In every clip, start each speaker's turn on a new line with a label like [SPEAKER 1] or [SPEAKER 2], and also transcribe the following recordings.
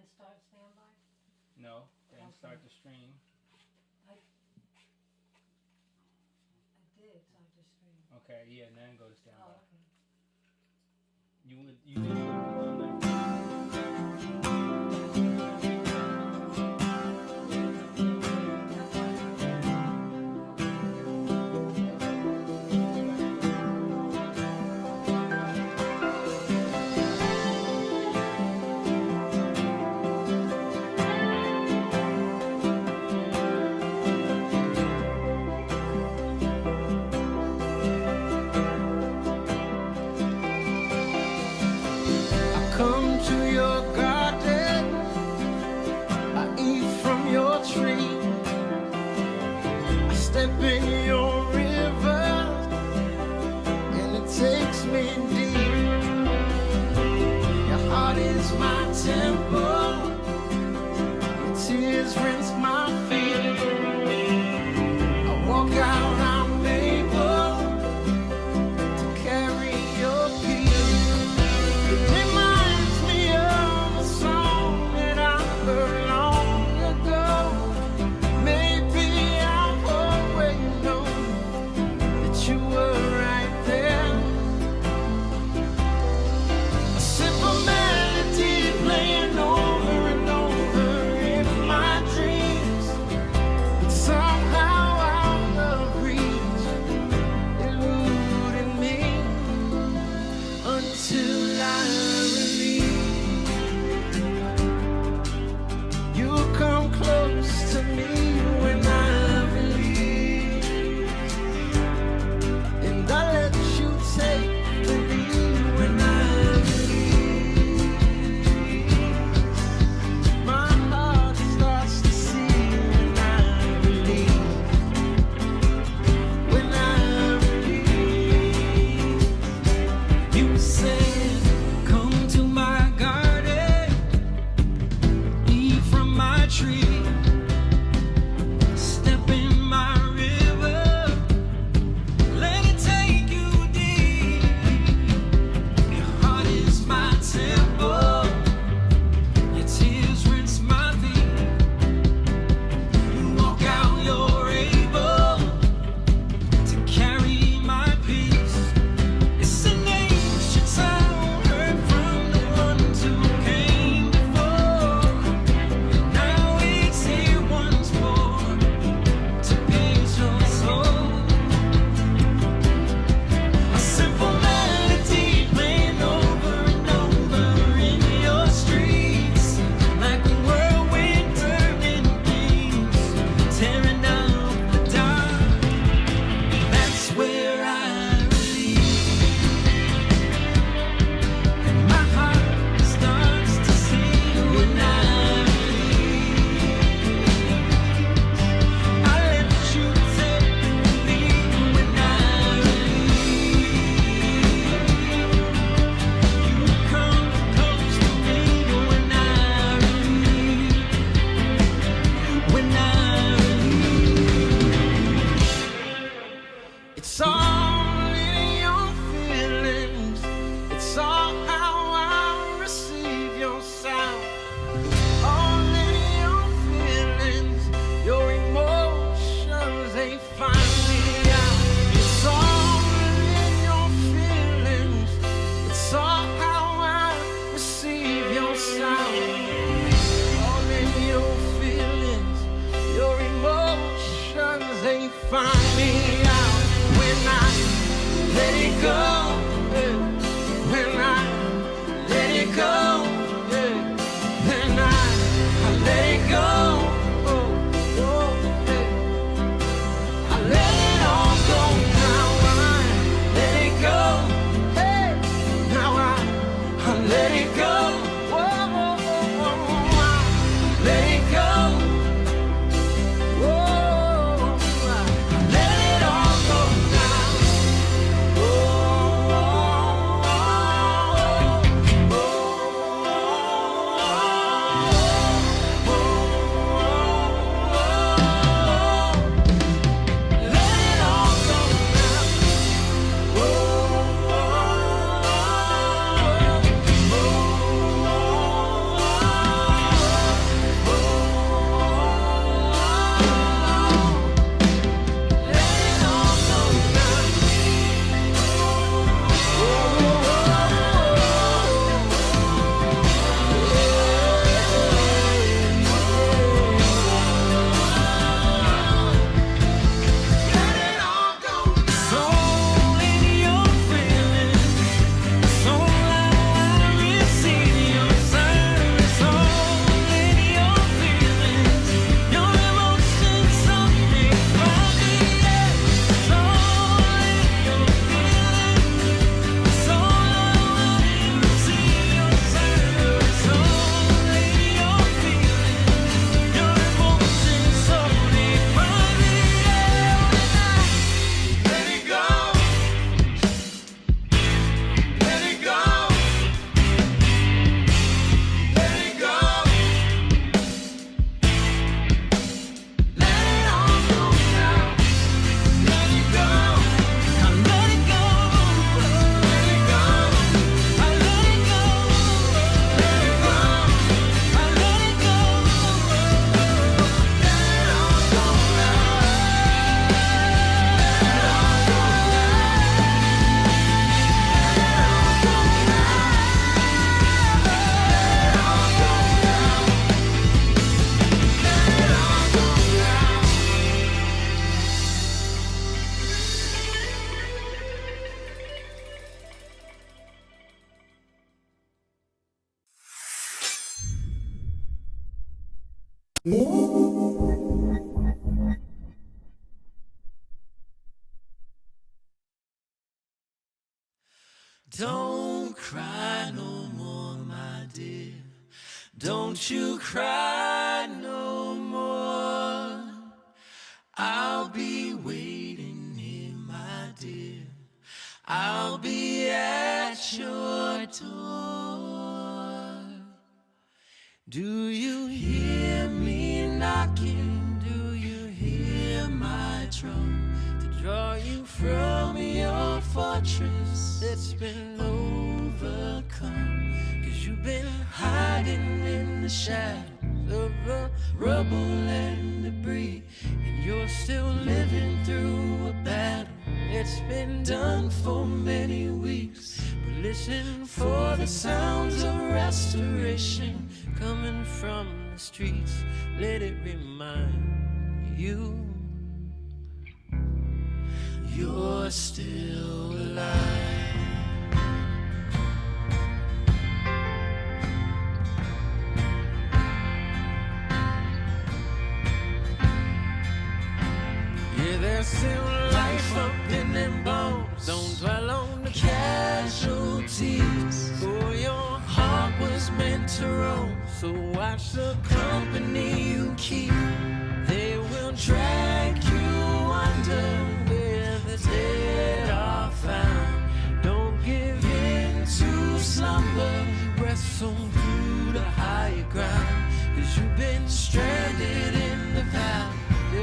[SPEAKER 1] then start standby?
[SPEAKER 2] No, then
[SPEAKER 1] Okay.
[SPEAKER 2] start the stream.
[SPEAKER 1] I did start the stream.
[SPEAKER 2] Okay, yeah, and then go to
[SPEAKER 1] Oh,
[SPEAKER 2] standby.
[SPEAKER 1] okay.
[SPEAKER 2] You did.
[SPEAKER 3] Come to your garden, I eat from your tree, I step in your river, and it takes me deep. Your heart is my temple, your tears rinse my feet. I walk out, I'm able to carry your peace. It reminds me of a song that I heard long ago. Maybe I've always known that you were right there. A simple melody playing over and over in my dreams. Don't cry no more, my dear. Don't you cry no more. I'll be waiting here, my dear. I'll be at your door. Do you hear me knocking? Do you hear my drum to draw you from your fortress that's been overcome? 'Cause you've been hiding in the shadows of the rubble and debris, and you're still living through a battle. It's been done for many weeks, but listen for the sounds of restoration coming from the streets. Let it remind you you're still alive. Yeah, there's still life up in them bones. Don't dwell on the casualties. For your heart was meant to roam, so watch the company you keep. They will drag you under where the dead are found. Don't give in to slumber. Press on through the higher ground. 'Cause you've been stranded in the valley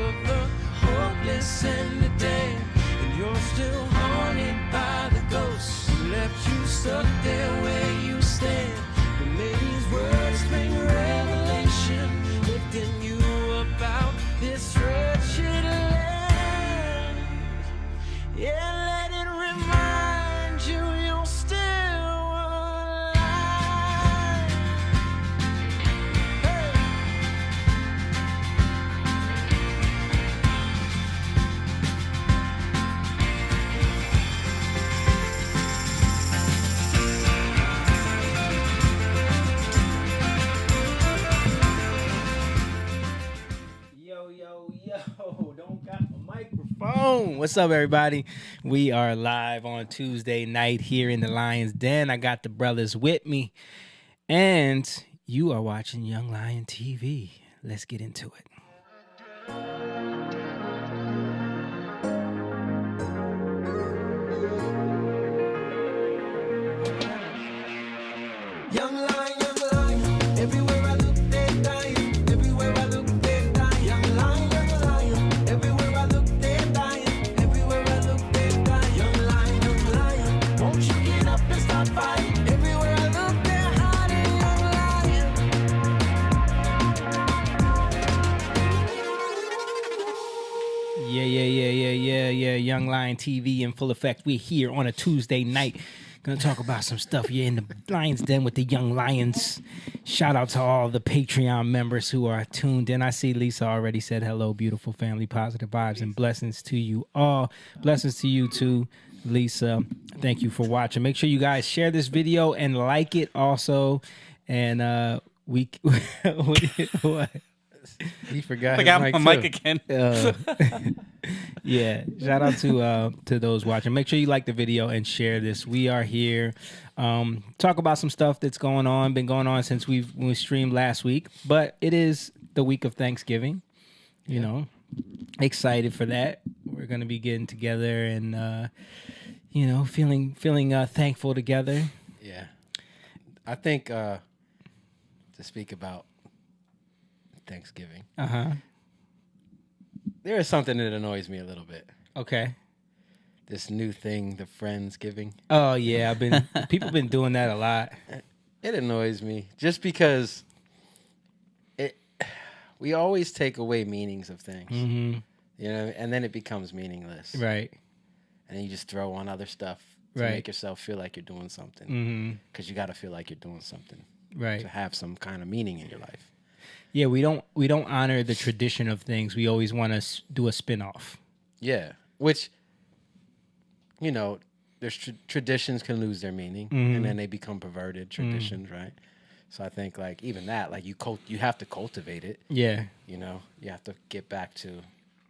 [SPEAKER 3] of the hopeless and the dead, and you're still haunted by the ghosts who left you stuck there where you stand. But may these words bring revelation, lifting you up out this wretched land. Yeah, let it remind you you're still alive. Hey.
[SPEAKER 2] Yo, don't got a microphone. What's up, everybody? We are live on Tuesday night here in the Lion's Den. I got the brothers with me, and you are watching Young Lion TV. Let's get into it.
[SPEAKER 3] Young lion, everywhere I look, they're dying. Everywhere I look, they're dying. Young lion, everywhere I look, they're dying. Everywhere I look, they're dying. Young lion, won't you get up and start fighting? Everywhere I look, they're hiding.
[SPEAKER 2] Yeah. Young Lion TV in full effect. We're here on a Tuesday night. Gonna talk about some stuff. You're in the Lion's Den with the Young Lions. Shout out to all the Patreon members who are tuned in. I see Lisa already said hello, beautiful family, positive vibes, and blessings to you all. Blessings to you too, Lisa. Thank you for watching. Make sure you guys share this video and like it also. And what? He forgot
[SPEAKER 4] my mic
[SPEAKER 2] too.
[SPEAKER 4] again.
[SPEAKER 2] Yeah, shout out to those watching. Make sure you like the video and share this. We are here talk about some stuff that's been going on since we streamed last week, but it is the week of Thanksgiving. You know, excited for that. We're gonna be getting together and feeling thankful together.
[SPEAKER 5] Yeah, I think to speak about Thanksgiving. There is something that annoys me a little bit.
[SPEAKER 2] Okay.
[SPEAKER 5] This new thing, the Friendsgiving.
[SPEAKER 2] Oh yeah, people been doing that a lot.
[SPEAKER 5] It annoys me just because we always take away meanings of things.
[SPEAKER 2] Mm-hmm.
[SPEAKER 5] You know, and then it becomes meaningless.
[SPEAKER 2] Right.
[SPEAKER 5] And then you just throw on other stuff to
[SPEAKER 2] Right.
[SPEAKER 5] make yourself feel like you're doing something. Because you got to feel like you're doing something.
[SPEAKER 2] Right.
[SPEAKER 5] To have some kind of meaning in your life.
[SPEAKER 2] Yeah, we don't honor the tradition of things. We always want to do a spin-off.
[SPEAKER 5] Yeah, which, there's traditions can lose their meaning, and then they become perverted traditions, right? So I think like even that, like you have to cultivate it.
[SPEAKER 2] Yeah.
[SPEAKER 5] You know, you have to get back to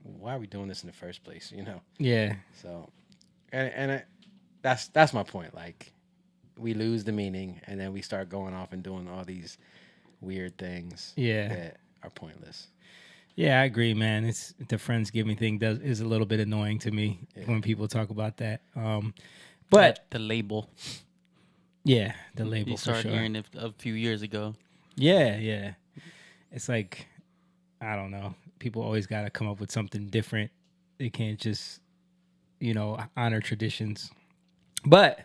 [SPEAKER 5] why are we doing this in the first place? You know.
[SPEAKER 2] Yeah.
[SPEAKER 5] So, that's my point. Like, we lose the meaning, and then we start going off and doing all these weird things.
[SPEAKER 2] Yeah.
[SPEAKER 5] That are pointless.
[SPEAKER 2] Yeah, I agree, man. It's the Friendsgiving thing is a little bit annoying to me when people talk about that. But
[SPEAKER 4] the label.
[SPEAKER 2] Yeah, the label
[SPEAKER 4] You
[SPEAKER 2] for
[SPEAKER 4] started
[SPEAKER 2] sure.
[SPEAKER 4] hearing it a few years ago.
[SPEAKER 2] Yeah. It's like, I don't know. People always got to come up with something different. They can't just, honor traditions. But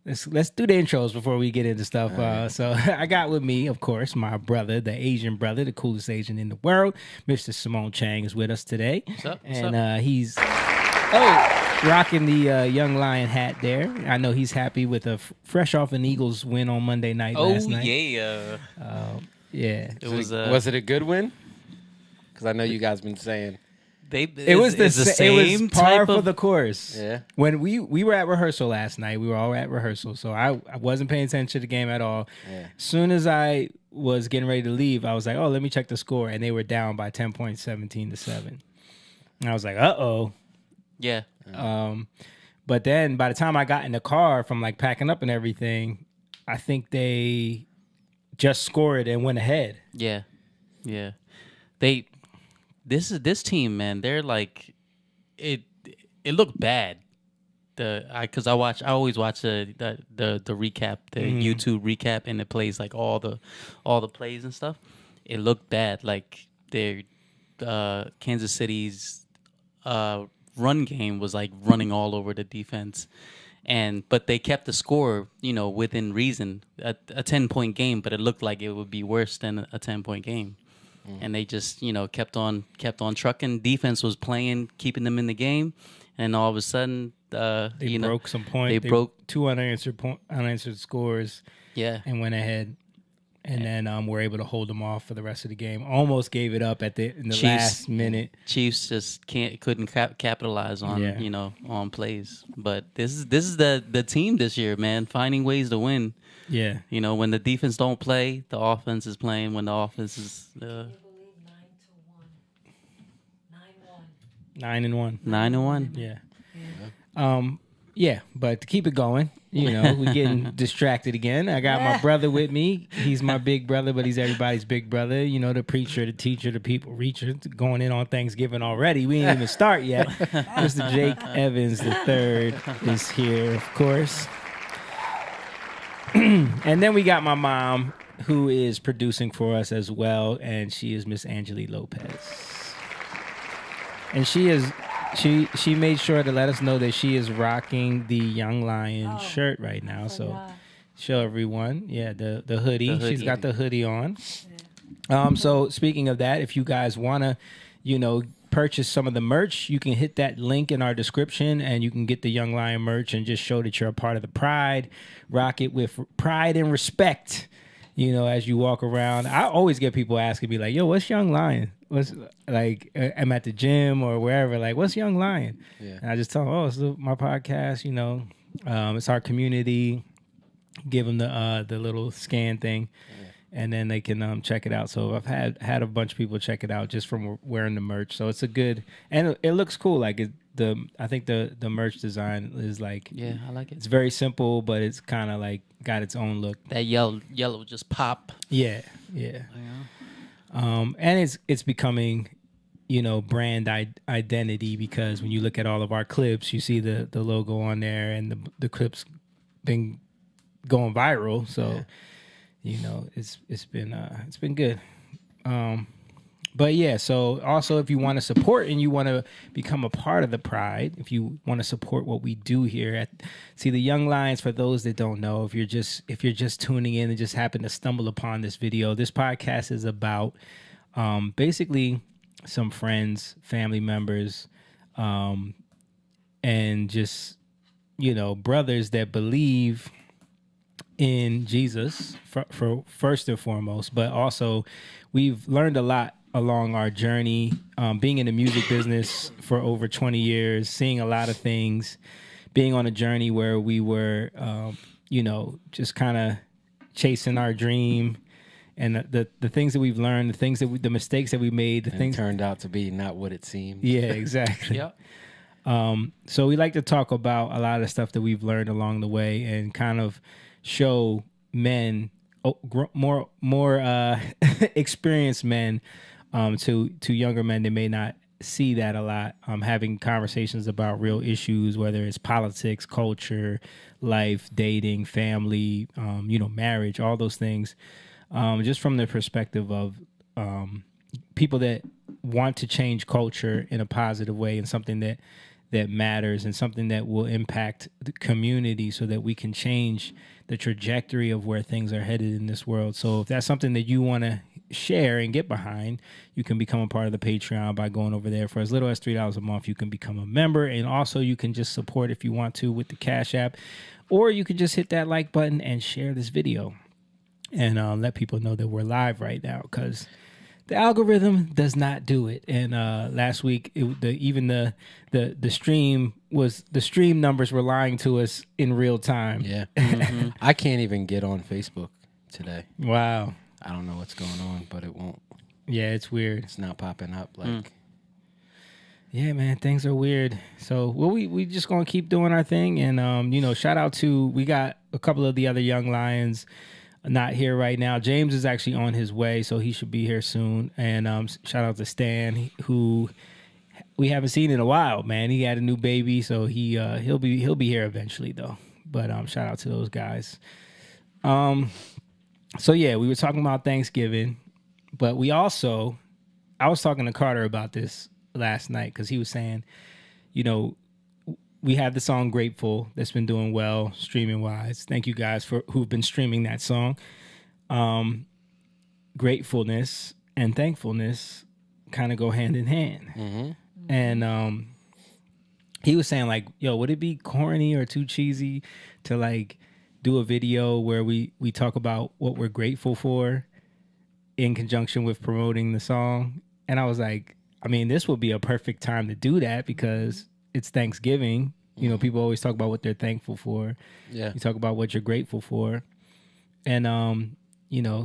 [SPEAKER 2] let's do the intros before we get into stuff. So I got with me, of course, my brother, the Asian brother, the coolest Asian in the world. Mr. Simone Chang is with us today.
[SPEAKER 4] What's up?
[SPEAKER 2] And he's rocking the Young Lion hat there. I know he's happy with fresh off an Eagles win on Monday night last night.
[SPEAKER 4] Yeah.
[SPEAKER 2] Yeah.
[SPEAKER 5] Was it a good win? Because I know you guys been saying
[SPEAKER 2] It was the same par
[SPEAKER 4] type
[SPEAKER 2] for
[SPEAKER 4] of
[SPEAKER 2] the course.
[SPEAKER 5] Yeah.
[SPEAKER 2] When we were at rehearsal last night, we were all at rehearsal, so I wasn't paying attention to the game at all.
[SPEAKER 5] Yeah.
[SPEAKER 2] As soon as I was getting ready to leave, I was like, "Oh, let me check the score," and they were down by 10 points, 17-7. And I was like, "Uh-oh."
[SPEAKER 4] Yeah.
[SPEAKER 2] But then by the time I got in the car from like packing up and everything, I think they just scored and went ahead.
[SPEAKER 4] Yeah. This team, man, they're like it looked bad. I always watch the recap, the YouTube recap, and it plays like all the plays and stuff. It looked bad. Like their Kansas City's run game was like running all over the defense. But they kept the score, within reason. A 10-point game, but it looked like it would be worse than a 10-point game. And they just, kept on trucking. Defense was playing, keeping them in the game, and all of a sudden,
[SPEAKER 2] They broke some points.
[SPEAKER 4] They broke
[SPEAKER 2] two unanswered scores.
[SPEAKER 4] Yeah,
[SPEAKER 2] and went ahead. And then were able to hold them off for the rest of the game. Almost gave it up in the last minute.
[SPEAKER 4] Chiefs just couldn't capitalize on on plays. But this is the team this year, man, finding ways to win.
[SPEAKER 2] Yeah,
[SPEAKER 4] when the defense don't play, the offense is playing. When the offense is
[SPEAKER 1] I believe 9-1. 9-1.
[SPEAKER 4] 9-1.
[SPEAKER 2] Yeah. Yeah, but to keep it going, we're getting distracted again. I got my brother with me. He's my big brother, but he's everybody's big brother. The preacher, the teacher, the people reacher, going in on Thanksgiving already. We didn't even start yet. Mr. Jake Evans III is here, of course. And then we got my mom, who is producing for us as well, and she is Miss Angeli Lopez. And she made sure to let us know that she is rocking the Young Lion shirt right now. So show everyone. Yeah, the hoodie. She's got the hoodie on. Yeah. So speaking of that, if you guys want to, purchase some of the merch, you can hit that link in our description and you can get the Young Lion merch and just show that you're a part of the pride. Rock it with pride and respect. As you walk around. I always get people asking me like, "Yo, what's Young Lion?" What's like? I'm at the gym or wherever. Like, what's Young Lion? Yeah. And I just tell them, "Oh, it's my podcast. It's our community." Give them the little scan thing, and then they can check it out. So I've had a bunch of people check it out just from wearing the merch. So it's a good, and it looks cool. Like I think the merch design is like,
[SPEAKER 4] yeah, I like it.
[SPEAKER 2] It's very simple, but it's kind of like got its own look.
[SPEAKER 4] That yellow just pop.
[SPEAKER 2] Yeah. And it's becoming, brand identity, because when you look at all of our clips, you see the logo on there, and the clips been going viral. So, it's been good. But yeah, so also if you want to support and you want to become a part of the pride, if you want to support what we do here the Young Lions, for those that don't know, if you're just tuning in and just happen to stumble upon this video, this podcast is about basically some friends, family members, and just, brothers that believe in Jesus for first and foremost, but also we've learned a lot along our journey, being in the music business for over 20 years, seeing a lot of things, being on a journey where we were, just kind of chasing our dream, and the things that we've learned, the things the mistakes that we made, the
[SPEAKER 5] And
[SPEAKER 2] things.
[SPEAKER 5] turned out to be not what it seemed.
[SPEAKER 2] Yeah, exactly.
[SPEAKER 4] Yep.
[SPEAKER 2] So we like to talk about a lot of stuff that we've learned along the way and kind of show men, more experienced men, to younger men that may not see that a lot. Having conversations about real issues, whether it's politics, culture, life, dating, family, marriage, all those things, just from the perspective of people that want to change culture in a positive way and something that matters and something that will impact the community so that we can change the trajectory of where things are headed in this world. So if that's something that you want to share and get behind, you can become a part of the Patreon by going over there. For as little as $3 a month, you can become a member. And also you can just support if you want to with the Cash App, or you can just hit that like button and share this video and let people know that we're live right now, because the algorithm does not do it. And last week, the stream numbers were lying to us in real time.
[SPEAKER 5] Yeah. I can't even get on Facebook today.
[SPEAKER 2] Wow.
[SPEAKER 5] I don't know what's going on, but it won't.
[SPEAKER 2] Yeah, it's weird.
[SPEAKER 5] It's not popping up. Like,
[SPEAKER 2] Yeah, man, things are weird. So we just gonna keep doing our thing, and shout out to, we got a couple of the other young lions not here right now. James is actually on his way, so he should be here soon. And shout out to Stan, who we haven't seen in a while, man. He had a new baby, so he'll be here eventually though. But shout out to those guys. So yeah, we were talking about Thanksgiving, but I was talking to Carter about this last night because he was saying, we have the song Grateful that's been doing well streaming wise. Thank you guys who've been streaming that song. Gratefulness and thankfulness kind of go hand in hand.
[SPEAKER 5] mm-hmm.
[SPEAKER 2] And he was saying, like, yo, would it be corny or too cheesy to like do a video where we talk about what we're grateful for in conjunction with promoting the song? And I was like, I mean, this would be a perfect time to do that because it's Thanksgiving. People always talk about what they're thankful for.
[SPEAKER 5] Yeah.
[SPEAKER 2] You talk about what you're grateful for. And,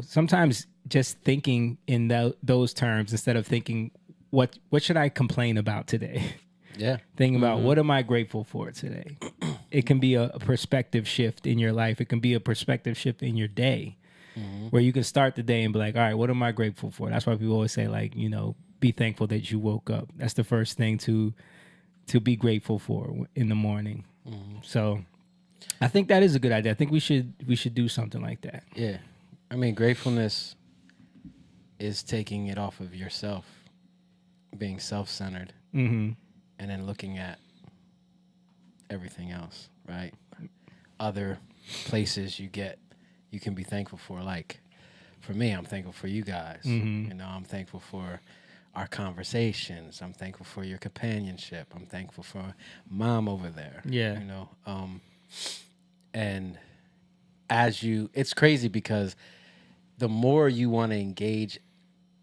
[SPEAKER 2] sometimes just thinking in those terms instead of thinking, what should I complain about today?
[SPEAKER 5] Yeah.
[SPEAKER 2] Thinking about what am I grateful for today? It can be a perspective shift in your life. It can be a perspective shift in your day where you can start the day and be like, all right, what am I grateful for? That's why people always say, like, be thankful that you woke up. That's the first thing to be grateful for in the morning. So I think that is a good idea. I think we should do something like that.
[SPEAKER 5] Yeah. I mean, gratefulness is taking it off of yourself, being self-centered,
[SPEAKER 2] Mm-hmm.
[SPEAKER 5] and then looking at everything else, right? Other places you can be thankful for. Like, for me, I'm thankful for you guys.
[SPEAKER 2] Mm-hmm.
[SPEAKER 5] I'm thankful for our conversations. I'm thankful for your companionship. I'm thankful for Mom over there.
[SPEAKER 2] Yeah.
[SPEAKER 5] And it's crazy because the more you want to engage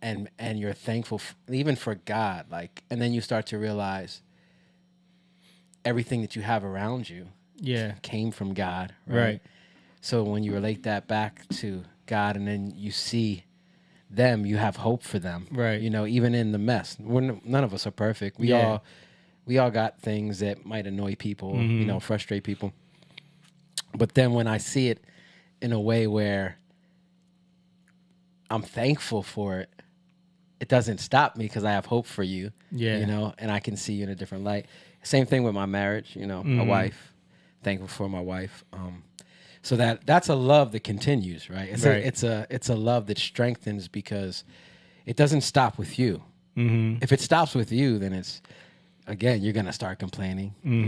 [SPEAKER 5] and you're thankful even for God, like, and then you start to realize everything that you have around you came from God, right? So when you relate that back to God and then you see them, you have hope for them,
[SPEAKER 2] right?
[SPEAKER 5] Even in the mess, none of us are perfect. We all got things that might annoy people, frustrate people. But then when I see it in a way where I'm thankful for it, it doesn't stop me because I have hope for you, and I can see you in a different light. Same thing with my marriage, my wife. Thankful for my wife. So that's a love that continues, right? It's a love that strengthens because it doesn't stop with you. Mm-hmm. If it stops with you, then you're gonna start complaining. Mm-hmm.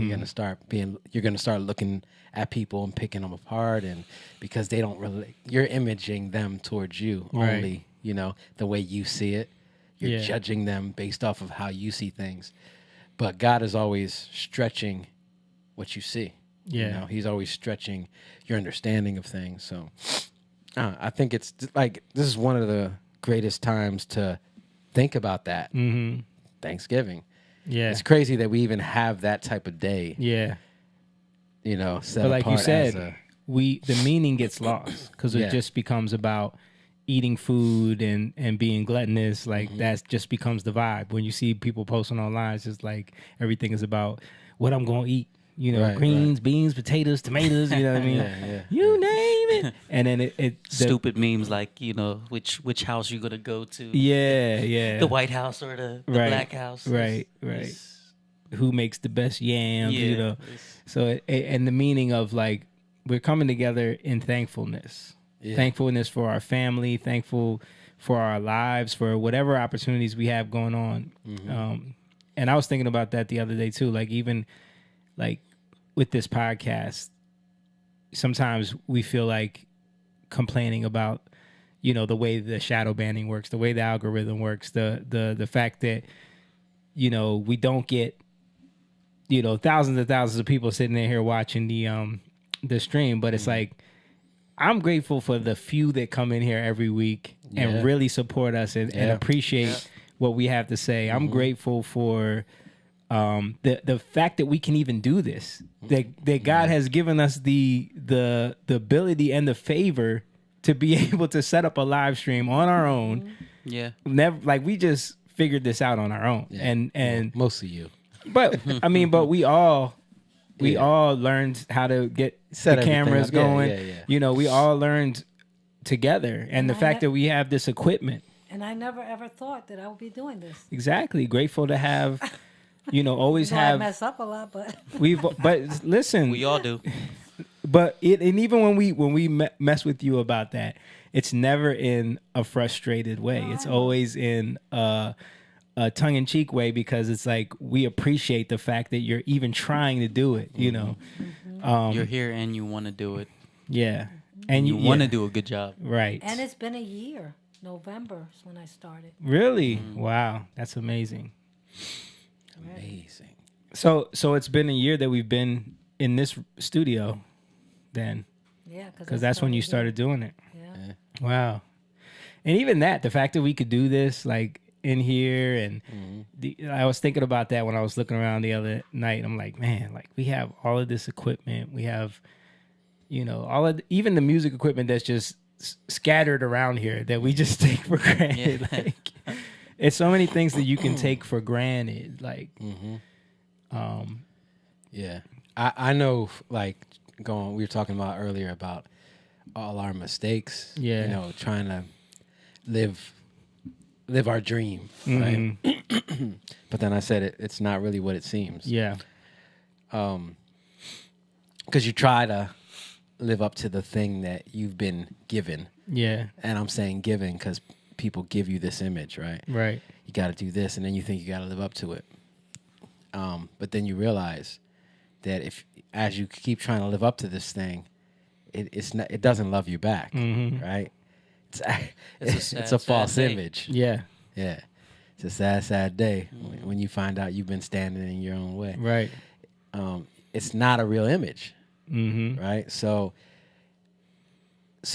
[SPEAKER 5] You're gonna start looking at people and picking them apart, and because they don't relate, you're imaging them towards you only, the way you see it. You're judging them based off of how you see things. But God is always stretching what you see. Yeah. He's always stretching your understanding of things. So I think it's like, this is one of the greatest times to think about that. Mm-hmm. Thanksgiving. Yeah. It's crazy that we even have that type of day.
[SPEAKER 2] Yeah.
[SPEAKER 5] Set
[SPEAKER 2] but like
[SPEAKER 5] apart
[SPEAKER 2] you said, the meaning gets lost because it just becomes about eating food and being gluttonous. Like that just becomes the vibe. When you see people posting online, it's just like everything is about what I'm going to eat. You know, greens, beans, potatoes, tomatoes. You know what I mean? You name it. And then
[SPEAKER 4] stupid memes like, you know, which house you gonna go to?
[SPEAKER 2] Yeah.
[SPEAKER 4] The White House or the Black House?
[SPEAKER 2] Right. Who makes the best yams? You know. So and the meaning of like we're coming together in thankfulness. Yeah. Thankfulness for our family, thankful for our lives, for whatever opportunities we have going on. And I was thinking about that the other day too. Like even like with this podcast, sometimes we feel like complaining about, you know, the way the shadow banning works, the way the algorithm works, the fact that, you know, we don't get, you know, thousands and thousands of people sitting in here watching the stream, but it's like, I'm grateful for the few that come in here every week and really support us and appreciate what we have to say. I'm grateful for the fact that we can even do this. That God has given us the ability and the favor to be able to set up a live stream on our own.
[SPEAKER 4] Yeah.
[SPEAKER 2] Never like we just figured this out on our own. Yeah. And
[SPEAKER 5] mostly you.
[SPEAKER 2] But I mean, but we all learned how to get the cameras going.
[SPEAKER 5] Yeah.
[SPEAKER 2] You know, we all learned together. And the fact that we have this equipment.
[SPEAKER 1] And I never ever thought that I would be doing this.
[SPEAKER 2] Exactly. Grateful to have, you know, always have.
[SPEAKER 1] I mess up a lot, but
[SPEAKER 2] but listen,
[SPEAKER 4] we all do.
[SPEAKER 2] But and even when we mess with you about that, it's never in a frustrated way. It's always in a tongue-in-cheek way, because it's like we appreciate the fact that you're even trying to do it. You know,
[SPEAKER 4] you're here and you want to do it.
[SPEAKER 2] Yeah, and
[SPEAKER 4] you want to do a good job,
[SPEAKER 2] right?
[SPEAKER 1] And it's been a year. November is when I started.
[SPEAKER 2] Really? Wow, that's amazing.
[SPEAKER 5] Amazing.
[SPEAKER 2] So it's been a year that we've been in this studio, then. Yeah, because that's when you started doing it.
[SPEAKER 1] Yeah.
[SPEAKER 2] Wow. And even that, the fact that we could do this like in here, and I was thinking about that when I was looking around the other night. I'm like, man, like we have all of this equipment. We have, you know, all of even the music equipment that's just scattered around here that we just take for granted. Yeah. Like, it's so many things that you can take for granted. Like,
[SPEAKER 5] yeah, I know. Like, we were talking about earlier about all our mistakes.
[SPEAKER 2] Yeah,
[SPEAKER 5] you know, trying to live our dream, right? But then I said it's not really what it seems.
[SPEAKER 2] Yeah,
[SPEAKER 5] because you try to live up to the thing that you've been given.
[SPEAKER 2] Yeah. And
[SPEAKER 5] I'm saying given because people give you this image, right?
[SPEAKER 2] Right.
[SPEAKER 5] You got to do this, and then you think you got to live up to it. But then you realize that as you keep trying to live up to this thing, it doesn't love you back, right? It's a false image.
[SPEAKER 2] Yeah.
[SPEAKER 5] Yeah. It's a sad, sad day when you find out you've been standing in your own way.
[SPEAKER 2] Right.
[SPEAKER 5] It's not a real image. Right, so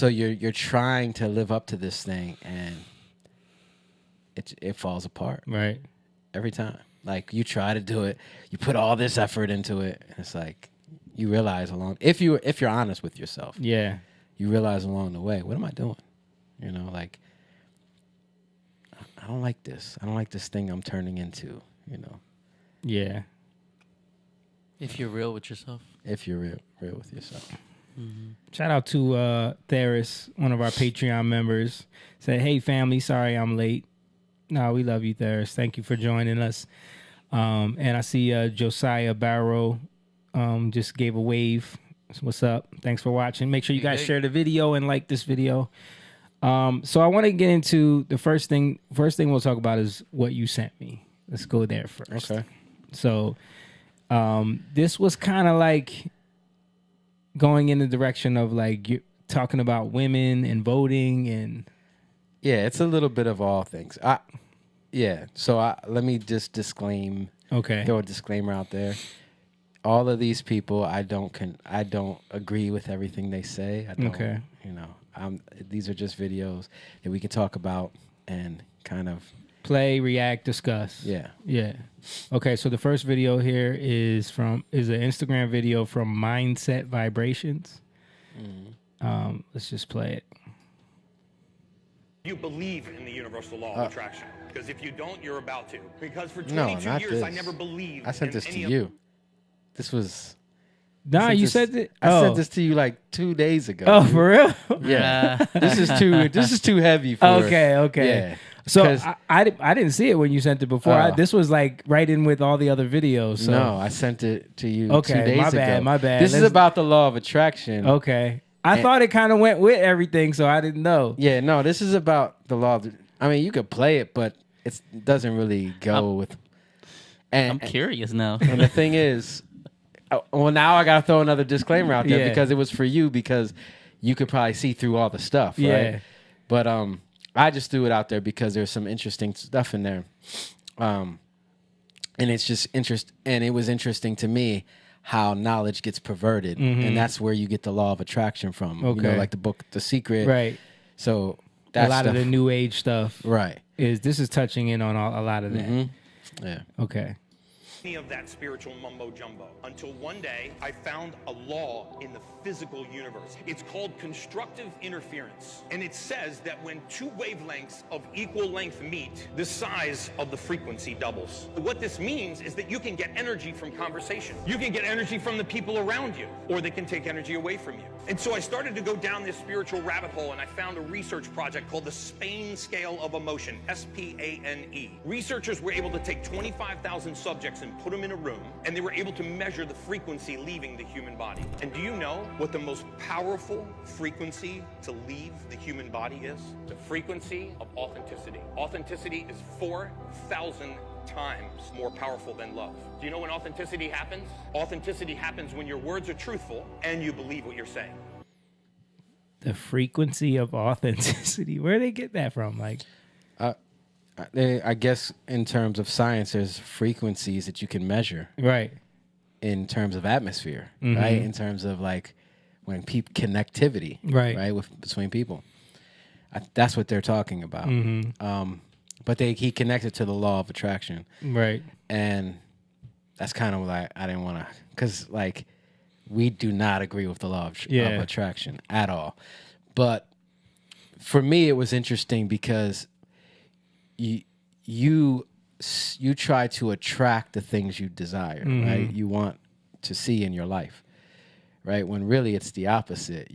[SPEAKER 5] you're trying to live up to this thing, and it falls apart.
[SPEAKER 2] Right,
[SPEAKER 5] every time. Like you try to do it, you put all this effort into it, and it's like you realize if you're honest with yourself,
[SPEAKER 2] yeah,
[SPEAKER 5] you realize along the way, what am I doing? You know, like I don't like this. I don't like this thing I'm turning into. You know.
[SPEAKER 2] Yeah.
[SPEAKER 4] If you're real with yourself.
[SPEAKER 5] If you're real with yourself.
[SPEAKER 2] Shout out to Theris, one of our Patreon members. Said, "Hey family, sorry I'm late." No, we love you, Theris. Thank you for joining us. And I see Josiah Barrow just gave a wave. What's up? Thanks for watching. Make sure you guys share the video and like this video. So I want to get into the first thing. First thing we'll talk about is what you sent me. Let's go there first.
[SPEAKER 5] Okay.
[SPEAKER 2] So this was kind of like going in the direction of like you talking about women and voting and
[SPEAKER 5] it's a little bit of all things. So let me just disclaim.
[SPEAKER 2] Okay.
[SPEAKER 5] Throw a disclaimer out there. All of these people, I don't agree with everything they say. I don't,
[SPEAKER 2] okay.
[SPEAKER 5] You know, these are just videos that we can talk about and kind of
[SPEAKER 2] play, react, discuss.
[SPEAKER 5] Yeah.
[SPEAKER 2] Yeah. Okay, so the first video here is an Instagram video from Mindset Vibrations. Let's just play it.
[SPEAKER 6] You believe in the universal law of attraction. Because if you don't, you're about to. Because for
[SPEAKER 5] No,
[SPEAKER 6] 22
[SPEAKER 5] not
[SPEAKER 6] years,
[SPEAKER 5] this.
[SPEAKER 6] I never believed
[SPEAKER 5] I sent
[SPEAKER 6] in
[SPEAKER 5] this to
[SPEAKER 6] any of-
[SPEAKER 5] you. This was.
[SPEAKER 2] Nah,
[SPEAKER 5] sent
[SPEAKER 2] you
[SPEAKER 5] this-
[SPEAKER 2] said it.
[SPEAKER 5] I
[SPEAKER 2] Oh.
[SPEAKER 5] sent this to you like 2 days ago.
[SPEAKER 2] Oh,
[SPEAKER 5] dude.
[SPEAKER 2] for real?
[SPEAKER 5] Yeah. This is too heavy for.
[SPEAKER 2] Okay.
[SPEAKER 5] Yeah.
[SPEAKER 2] So
[SPEAKER 5] 'Cause-
[SPEAKER 2] I didn't see it when you sent it before.
[SPEAKER 5] Oh.
[SPEAKER 2] This was like right in with all the other videos. So.
[SPEAKER 5] No, I sent it to you
[SPEAKER 2] Okay,
[SPEAKER 5] 2 days
[SPEAKER 2] my
[SPEAKER 5] ago.
[SPEAKER 2] bad, my bad.
[SPEAKER 5] This is
[SPEAKER 2] Let's-
[SPEAKER 5] about the law of attraction.
[SPEAKER 2] Okay. I thought it kind of went with everything, so I didn't know.
[SPEAKER 5] Yeah, no, this is about the law of. I mean, you could play it, but it doesn't really go with.
[SPEAKER 4] I'm curious now.
[SPEAKER 5] And the thing is, well, now I gotta throw another disclaimer out there
[SPEAKER 2] Yeah.
[SPEAKER 5] because it was for you because you could probably see through all the stuff, right?
[SPEAKER 2] Yeah.
[SPEAKER 5] But I just threw it out there because there's some interesting stuff in there, and it's just and it was interesting to me how knowledge gets perverted, and that's where you get the law of attraction from. You know,
[SPEAKER 2] Okay.
[SPEAKER 5] like the book, The Secret,
[SPEAKER 2] Right.
[SPEAKER 5] So
[SPEAKER 2] A
[SPEAKER 5] that
[SPEAKER 2] lot
[SPEAKER 5] stuff,
[SPEAKER 2] of the new age stuff
[SPEAKER 5] right?
[SPEAKER 2] this is touching in on a lot of that.
[SPEAKER 5] Yeah.
[SPEAKER 2] Okay.
[SPEAKER 6] any of that spiritual mumbo jumbo until one day I found a law in the physical universe. It's called constructive interference. And it says that when two wavelengths of equal length meet, the size of the frequency doubles. What this means is that you can get energy from conversation. You can get energy from the people around you, or they can take energy away from you. And so I started to go down this spiritual rabbit hole, and I found a research project called the Spain Scale of Emotion, SPANE. Researchers were able to take 25,000 subjects and put them in a room, and they were able to measure the frequency leaving the human body. And do you know what the most powerful frequency to leave the human body is? The frequency of authenticity. Authenticity is 4,000 times more powerful than love. Do you know when authenticity happens? Authenticity happens when your words are truthful and you believe what you're saying.
[SPEAKER 2] The frequency of authenticity. Where do they get that from? Like,
[SPEAKER 5] I guess in terms of science, there's frequencies that you can measure
[SPEAKER 2] right.
[SPEAKER 5] in terms of atmosphere, right? In terms of like when people connectivity,
[SPEAKER 2] Right.
[SPEAKER 5] with between people. That's what they're talking about. But he connected to the law of attraction,
[SPEAKER 2] Right.
[SPEAKER 5] and that's kind of like I didn't want to, because like we do not agree with the law of attraction at all. But for me, it was interesting because you try to attract the things you desire, right? You want to see in your life, right? When really it's the opposite.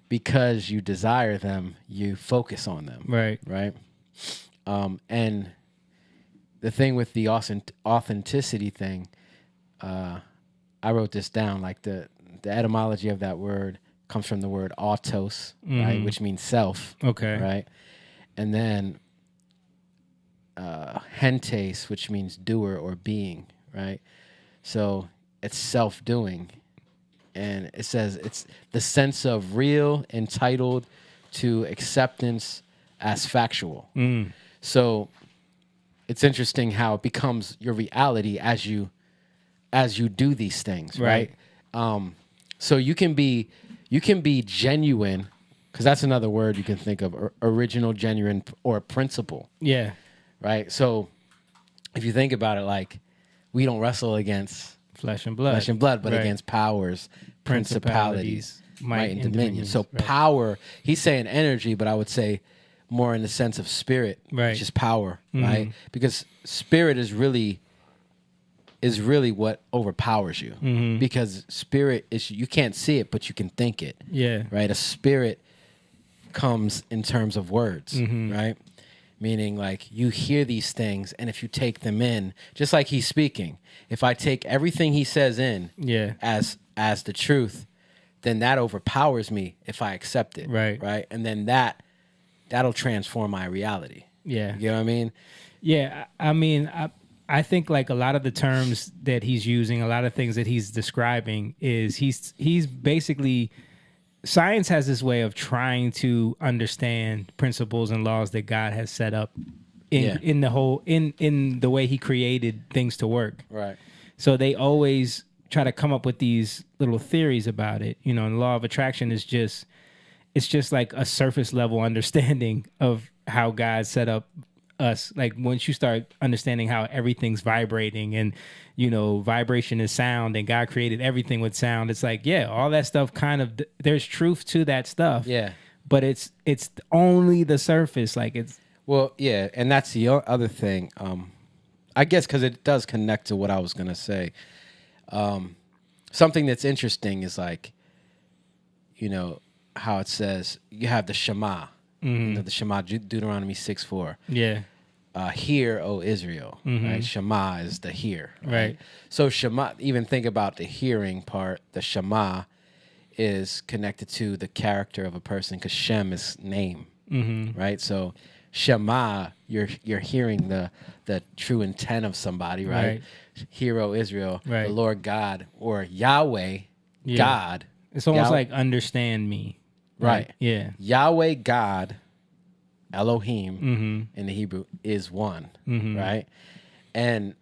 [SPEAKER 5] Because you desire them, you focus on them,
[SPEAKER 2] Right.
[SPEAKER 5] right? And the thing with the authenticity thing, I wrote this down. Like the etymology of that word comes from the word autos, right, which means self.
[SPEAKER 2] Okay.
[SPEAKER 5] Right, and then hentes, which means doer or being. Right, so it's self-doing, and it says it's the sense of real, entitled to acceptance as factual. So it's interesting how it becomes your reality as you do these things, right? So you can be genuine, because that's another word you can think of, original, genuine, or principle,
[SPEAKER 2] Yeah.
[SPEAKER 5] right? So if you think about it, like we don't wrestle against
[SPEAKER 2] Flesh and blood.
[SPEAKER 5] but
[SPEAKER 2] Right.
[SPEAKER 5] against powers, principalities, might and dominion. So
[SPEAKER 2] right.
[SPEAKER 5] power, he's saying energy, but I would say more in the sense of spirit,
[SPEAKER 2] Right.
[SPEAKER 5] which is power, right? Because spirit is really what overpowers you. Because spirit is, you can't see it, but you can think it.
[SPEAKER 2] Yeah.
[SPEAKER 5] Right? A spirit comes in terms of words, right? Meaning like you hear these things, and if you take them in, just like he's speaking, if I take everything he says in
[SPEAKER 2] Yeah.
[SPEAKER 5] as the truth, then that overpowers me if I accept it.
[SPEAKER 2] Right.
[SPEAKER 5] Right. And then that'll transform my reality.
[SPEAKER 2] Yeah.
[SPEAKER 5] You know what I mean?
[SPEAKER 2] Yeah, I mean, I think like a lot of the terms that he's using, a lot of things that he's describing is he's basically, science has this way of trying to understand principles and laws that God has set up in the way he created things to work.
[SPEAKER 5] Right.
[SPEAKER 2] So they always try to come up with these little theories about it. You know, and the law of attraction is just like a surface level understanding of how God set up us. Like once you start understanding how everything's vibrating and, you know, vibration is sound and God created everything with sound. It's like, yeah, all that stuff kind of, there's truth to that stuff.
[SPEAKER 5] Yeah.
[SPEAKER 2] But it's only the surface. Like it's,
[SPEAKER 5] Well, yeah. And that's the other thing. I guess because it does connect to what I was going to say. Something that's interesting is like, you know, how it says you have the Shema. You know, the Shema, Deuteronomy 6:4.
[SPEAKER 2] yeah.
[SPEAKER 5] Hear, O Israel. Right? Shema is the hear.
[SPEAKER 2] Right.
[SPEAKER 5] So Shema, even think about the hearing part. The Shema is connected to the character of a person because Shem is name. Right. So Shema, you're hearing the true intent of somebody. Right. Hear, O Israel,
[SPEAKER 2] Right.
[SPEAKER 5] the Lord God, or Yahweh,
[SPEAKER 2] Yeah.
[SPEAKER 5] God.
[SPEAKER 2] It's almost
[SPEAKER 5] Yah-
[SPEAKER 2] like understand me.
[SPEAKER 5] Right.
[SPEAKER 2] Yeah.
[SPEAKER 5] Yahweh God, Elohim in the Hebrew is one, right? And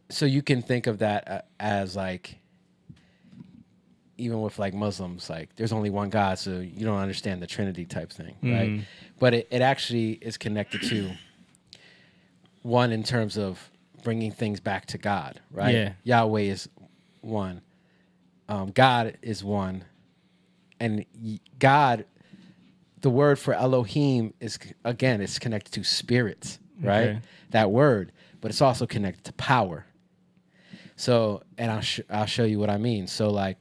[SPEAKER 5] so you can think of that as like, even with like Muslims, like there's only one God, so you don't understand the Trinity type thing, right? But it actually is connected to one in terms of bringing things back to God, right?
[SPEAKER 2] Yeah.
[SPEAKER 5] Yahweh is one. God is one. And God, the word for Elohim is, again, it's connected to spirits, right?
[SPEAKER 2] Okay.
[SPEAKER 5] That word, but it's also connected to power. So, and I'll show you what I mean. So, like,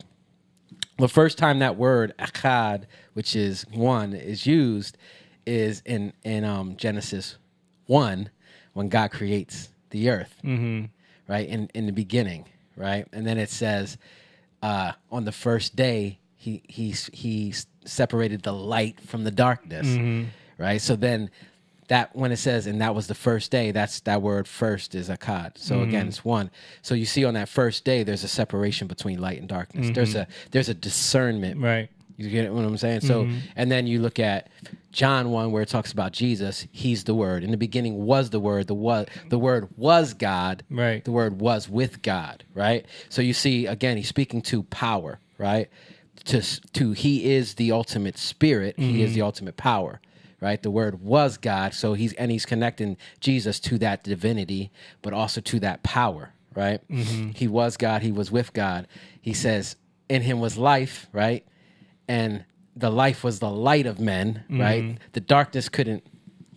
[SPEAKER 5] the first time that word echad, which is one, is used is in Genesis 1 when God creates the earth, right? In the beginning, right? And then it says on the first day, he separated the light from the darkness, right? So then that when it says, and that was the first day, that's that word first is akkad. So again, it's one. So you see on that first day, there's a separation between light and darkness. There's a discernment.
[SPEAKER 2] Right.
[SPEAKER 5] You get what I'm saying? So, and then you look at John 1 where it talks about Jesus. He's the Word. In the beginning was the Word. The Word was God.
[SPEAKER 2] Right.
[SPEAKER 5] The Word was with God. Right. So you see, again, he's speaking to power. Right. To he is the ultimate spirit. He is the ultimate power. Right. The Word was God. So he's connecting Jesus to that divinity, but also to that power. Right. He was God. He was with God. He says, in him was life. Right. And the life was the light of men, right? The darkness couldn't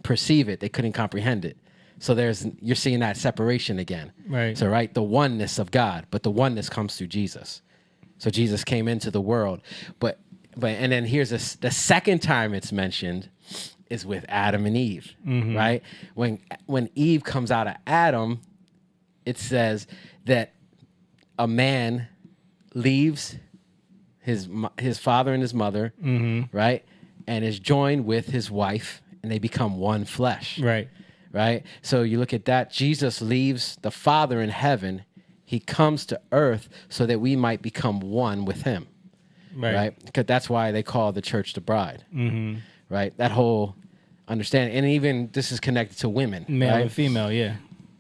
[SPEAKER 5] perceive it. They couldn't comprehend it. So you're seeing that separation again.
[SPEAKER 2] Right.
[SPEAKER 5] So, right, the oneness of God, but the oneness comes through Jesus. So Jesus came into the world. But and then here's the second time it's mentioned is with Adam and Eve, right? When Eve comes out of Adam, it says that a man leaves his father and his mother, right? And is joined with his wife, and they become one flesh.
[SPEAKER 2] Right.
[SPEAKER 5] Right? So you look at that. Jesus leaves the Father in heaven. He comes to earth so that we might become one with him. Right? Because that's why they call the church the bride. Right? That whole understanding. And even this is connected to women.
[SPEAKER 2] Male
[SPEAKER 5] right?
[SPEAKER 2] and female, yeah.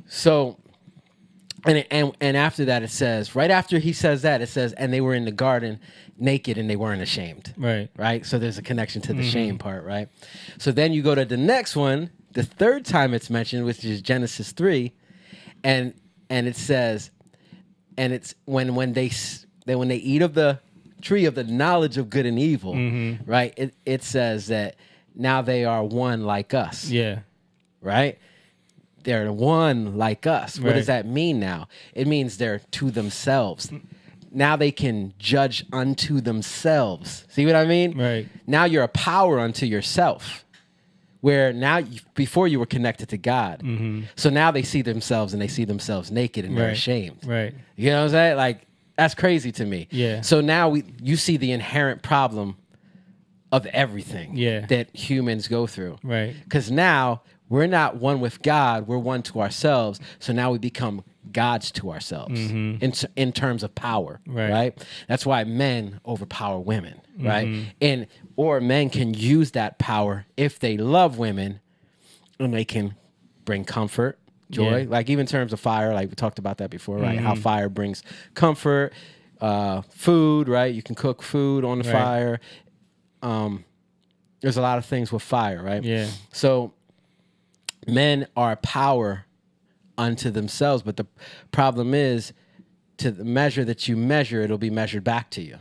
[SPEAKER 5] So... And after that, it says, right after he says that, it says, and they were in the garden naked and they weren't ashamed.
[SPEAKER 2] Right.
[SPEAKER 5] Right? So there's a connection to the shame part, right? So then you go to the next one, the third time it's mentioned, which is Genesis 3, and it says, and it's when they eat of the tree of the knowledge of good and evil, right? It says that now they are one like us.
[SPEAKER 2] Yeah.
[SPEAKER 5] Right? They're one like us. What
[SPEAKER 2] Right.
[SPEAKER 5] does that mean now? It means they're to themselves. Now they can judge unto themselves. See what I mean?
[SPEAKER 2] Right.
[SPEAKER 5] Now you're a power unto yourself. Where now, before you were connected to God. So now they see themselves and they see themselves naked and they're
[SPEAKER 2] Right.
[SPEAKER 5] ashamed.
[SPEAKER 2] Right.
[SPEAKER 5] You know what I'm saying? Like, that's crazy to me.
[SPEAKER 2] Yeah.
[SPEAKER 5] So now you see the inherent problem of everything
[SPEAKER 2] Yeah.
[SPEAKER 5] that humans go through.
[SPEAKER 2] Right.
[SPEAKER 5] Because now we're not one with God, we're one to ourselves. So now we become gods to ourselves in terms of power, right? That's why men overpower women, right? Or men can use that power if they love women, and they can bring comfort, joy.
[SPEAKER 2] Yeah.
[SPEAKER 5] Like even in terms of fire, like we talked about that before, right? How fire brings comfort, food, right? You can cook food on the
[SPEAKER 2] Right.
[SPEAKER 5] fire. There's a lot of things with fire, right?
[SPEAKER 2] Yeah.
[SPEAKER 5] So men are power unto themselves, but the problem is, to the measure that you measure, it'll be measured back to you.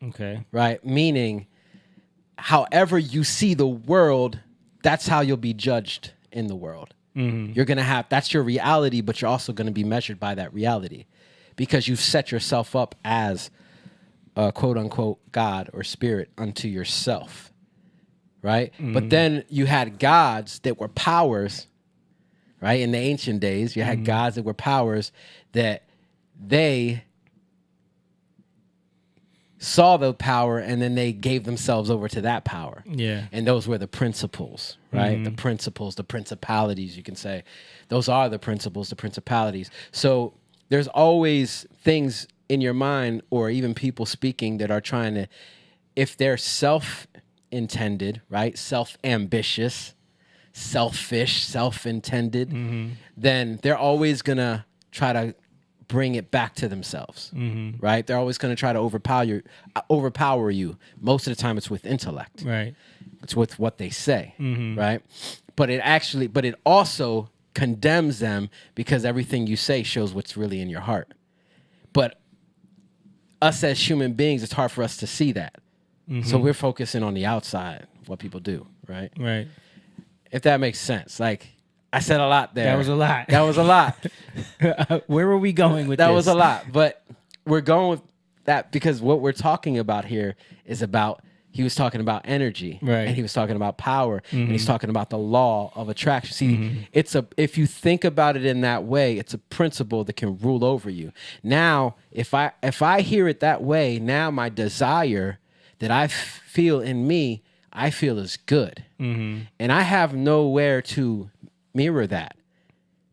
[SPEAKER 2] Okay.
[SPEAKER 5] Right? Meaning, however you see the world, that's how you'll be judged in the world. You're going to have, that's your reality, but you're also going to be measured by that reality because you've set yourself up as a quote unquote God or spirit unto yourself. Right? But then you had gods that were powers, right? In the ancient days, you had gods that were powers that they saw the power and then they gave themselves over to that power.
[SPEAKER 2] Yeah.
[SPEAKER 5] And those were the principles, right? The principles, the principalities, you can say. Those are the principles, the principalities. So there's always things in your mind or even people speaking that are trying to, if they're self-intended, right? Self-ambitious, selfish, self-intended, then they're always going to try to bring it back to themselves, right? They're always going to try to overpower you. Most of the time it's with intellect.
[SPEAKER 2] Right.
[SPEAKER 5] It's with what they say, right? But it also condemns them because everything you say shows what's really in your heart. But us as human beings, it's hard for us to see that. So we're focusing on the outside, what people do, right?
[SPEAKER 2] Right.
[SPEAKER 5] If that makes sense. Like, I said a lot there.
[SPEAKER 2] That was a lot.
[SPEAKER 5] That was a lot.
[SPEAKER 2] Where were we going with
[SPEAKER 5] That
[SPEAKER 2] this?
[SPEAKER 5] was a lot. But we're going with that because what we're talking about here is about, he was talking about energy.
[SPEAKER 2] Right.
[SPEAKER 5] And he was talking about power. And he's talking about the law of attraction. See, if you think about it in that way, it's a principle that can rule over you. Now, if I hear it that way, now my desire that I feel in me, I feel is good. And I have nowhere to mirror that